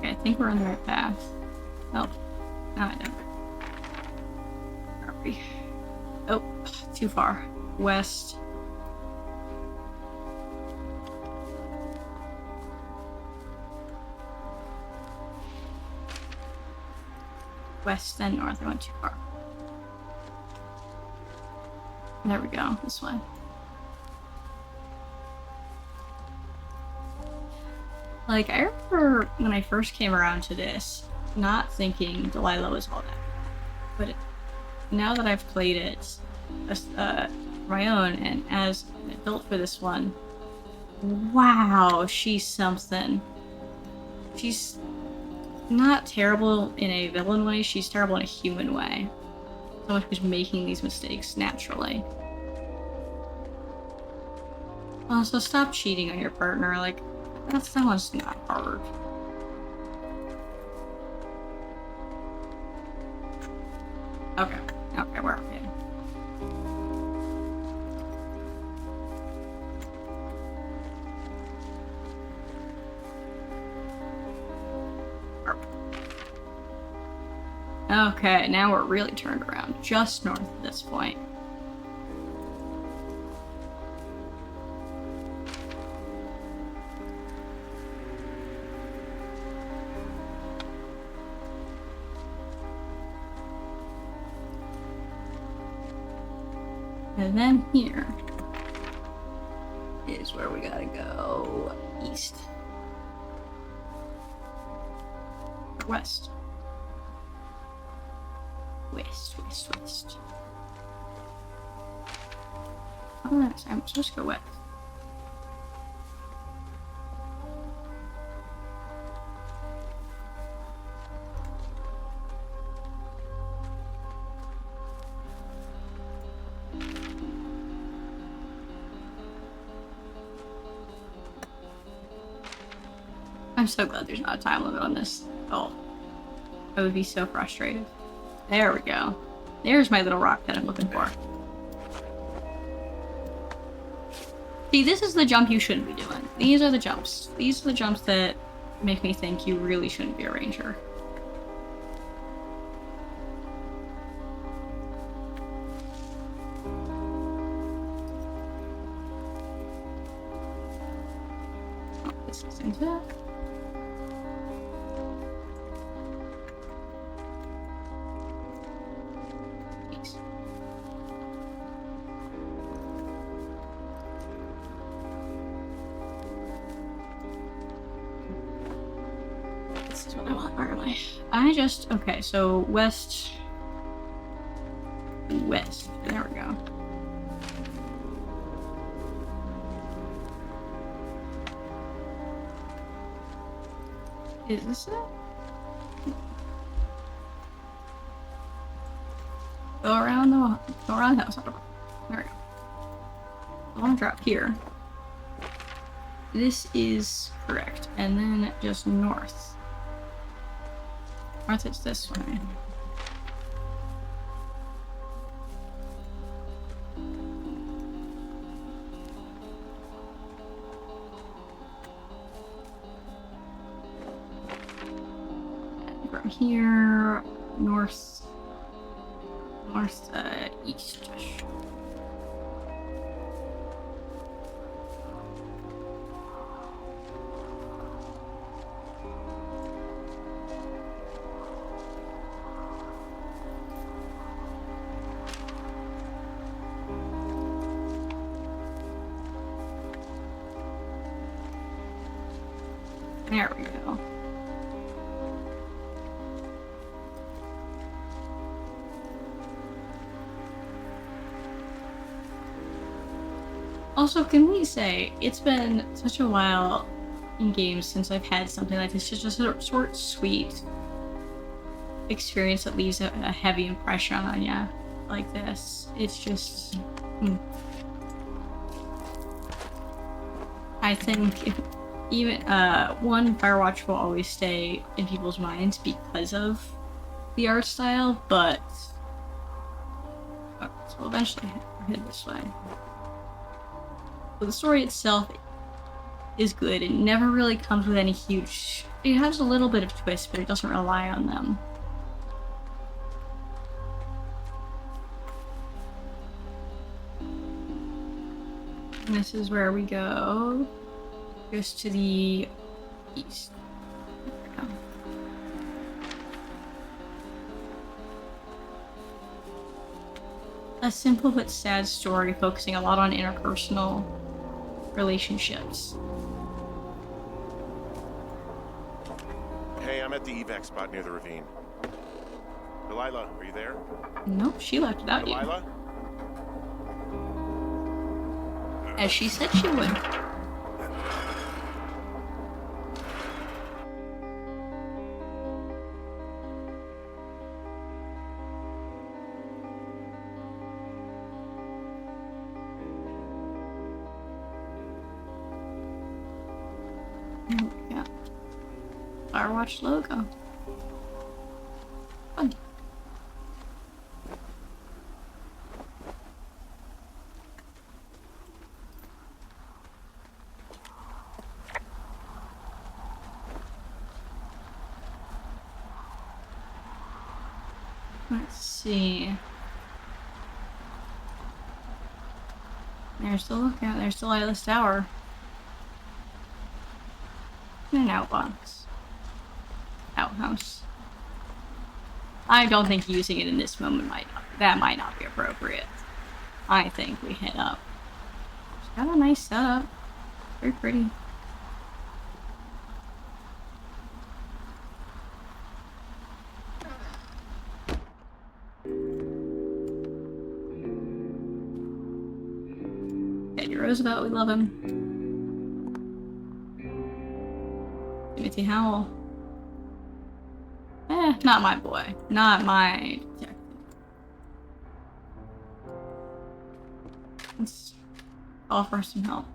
I think we're on the right path. Oh, no, I don't. Where are we? Oh, too far. West. West and north. I went too far. There we go. This way. Like, I remember when I first came around to this, not thinking Delilah was all that. But now that I've played it my own and as an adult for this one, wow, she's something. She's not terrible in a villain way, she's terrible in a human way. Someone who's making these mistakes naturally. Also, stop cheating on your partner, like, that one's not hard. Okay, where are we? Okay, now we're really turned around, just north at this point. And then here is where we gotta go east. Or west. West. Oh, that's, I'm supposed to go west. I'm so glad there's not a time limit on this. Oh, I would be so frustrated. There we go. There's my little rock that I'm looking for. See, this is the jump you shouldn't be doing. These are the jumps. These are the jumps that make me think you really shouldn't be a ranger. Oh, this is into that. Jeez. This is what I want. Where am I? Okay, so west. There we go. Is this it? Go around the house. There we go. I want to drop here. This is correct. And then just north. North, it's this way. And from here, north, east. There we go. Also, can we say, it's been such a while in games since I've had something like this. It's just a short, sweet experience that leaves a heavy impression on you like this. It's just... I think if even one, Firewatch will always stay in people's minds because of the art style, but so we'll eventually head this way. But the story itself is good. It never really comes with any huge... It has a little bit of twist, but it doesn't rely on them. And this is where we go. Goes to the east. There we go. A simple but sad story focusing a lot on interpersonal relationships. Hey, I'm at the evac spot near the ravine. Delilah, are you there? Nope, she left without you. Delilah? As she said she would. Yeah. Firewatch logo. Fun. Let's see. There's the lookout. There's Delilah's tower. And an outhouse. I don't think using it in this moment might not be appropriate. I think we head up. It's got a nice setup. Very pretty. Teddy Roosevelt, we love him. Timothy Howell. Not my boy. Not my detective. Let's offer some help.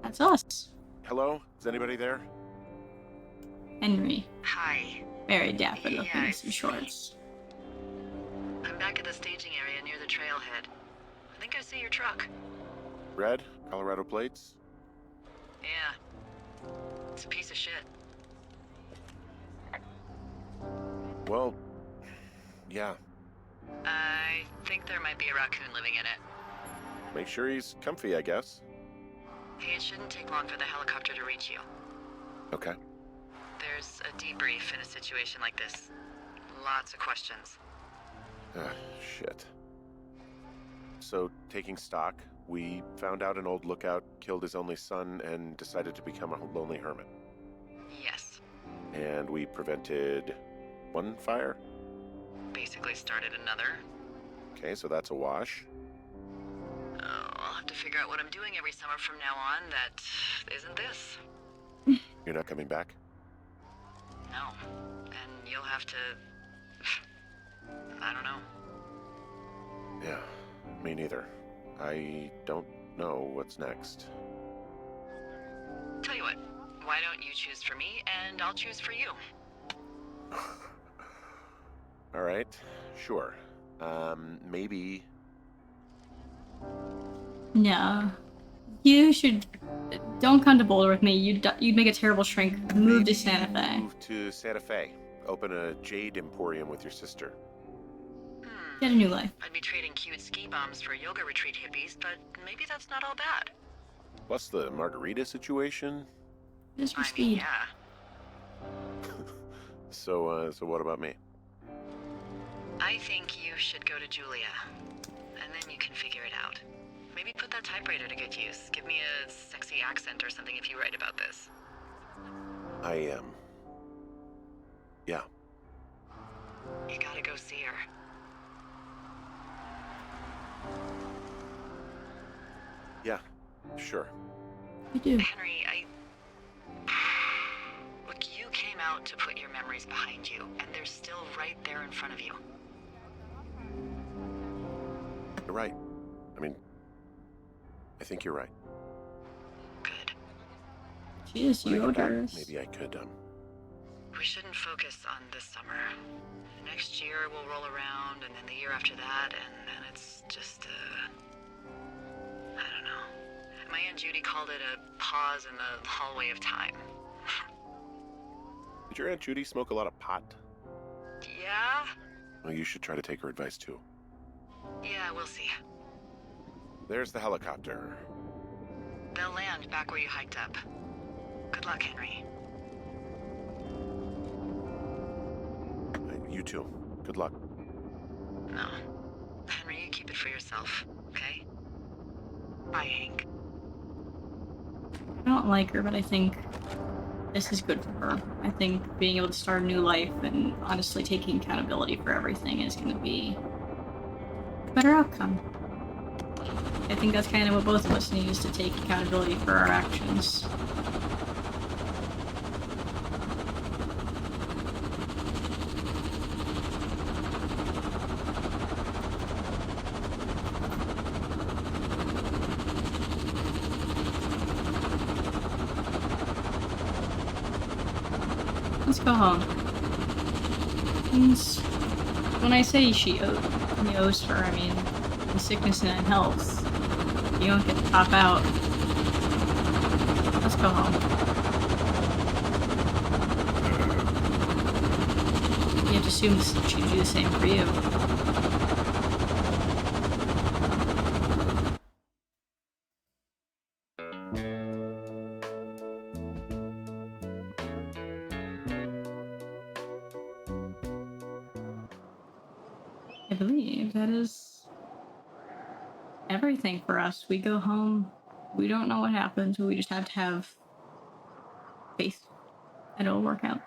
That's us. Hello? Is anybody there? Henry, Hi. very dapper looking Yeah, in some it's shorts. I'm back at the staging area near the trailhead. I think I see your truck. Red? Colorado plates? Yeah. It's a piece of shit. Well, yeah. I think there might be a raccoon living in it. Make sure he's comfy, I guess. Hey, it shouldn't take long for the helicopter to reach you. Okay. There's a debrief in a situation like this. Lots of questions. Shit. So, taking stock, we found out an old lookout killed his only son and decided to become a lonely hermit. Yes. And we prevented one fire? Basically started another. Okay, so that's a wash. Oh, I'll have to figure out what I'm doing every summer from now on that isn't this. You're not coming back? No. And you'll have to... I don't know. Yeah, me neither. I don't know what's next. Tell you what, why don't you choose for me and I'll choose for you? All right, sure. Maybe... No. You should... Don't come to Boulder with me. You'd make a terrible shrink. Move to Santa Fe. Move to Santa Fe. Open a jade emporium with your sister. Get a new life. I'd be trading cute ski bums for yoga retreat hippies, but maybe that's not all bad. Plus the margarita situation. Just for I mean, speed. yeah. So what about me? I think you should go to Julia, and then you can figure it out. Maybe put that typewriter to good use. Give me a sexy accent or something if you write about this. I am. Yeah. You gotta go see her. Yeah, sure. You do. Henry, Look, you came out to put your memories behind you, and they're still right there in front of you. You're right. I mean, I think you're right. Good. Jeez, When I you get back, odors. maybe I could, We shouldn't focus on this summer. Next year we'll roll around, and then the year after that, and then it's just, I don't know. My Aunt Judy called it a pause in the hallway of time. Did your Aunt Judy smoke a lot of pot? Yeah? Well, you should try to take her advice, too. Yeah, we'll see. There's the helicopter. They'll land back where you hiked up. Good luck, Henry. You too. Good luck. No. Henry, you keep it for yourself, okay? Bye, Hank. I don't like her, but I think this is good for her. I think being able to start a new life and honestly taking accountability for everything is going to be a better outcome. I think that's kind of what both of us need, is to take accountability for our actions. Let's go home. And when I say he owes her, I mean in sickness and in health. You don't get to pop out. Let's go home. You have to assume she'd do the same for you. I believe that is everything for us. We go home. We don't know what happens, but we just have to have faith that it'll work out.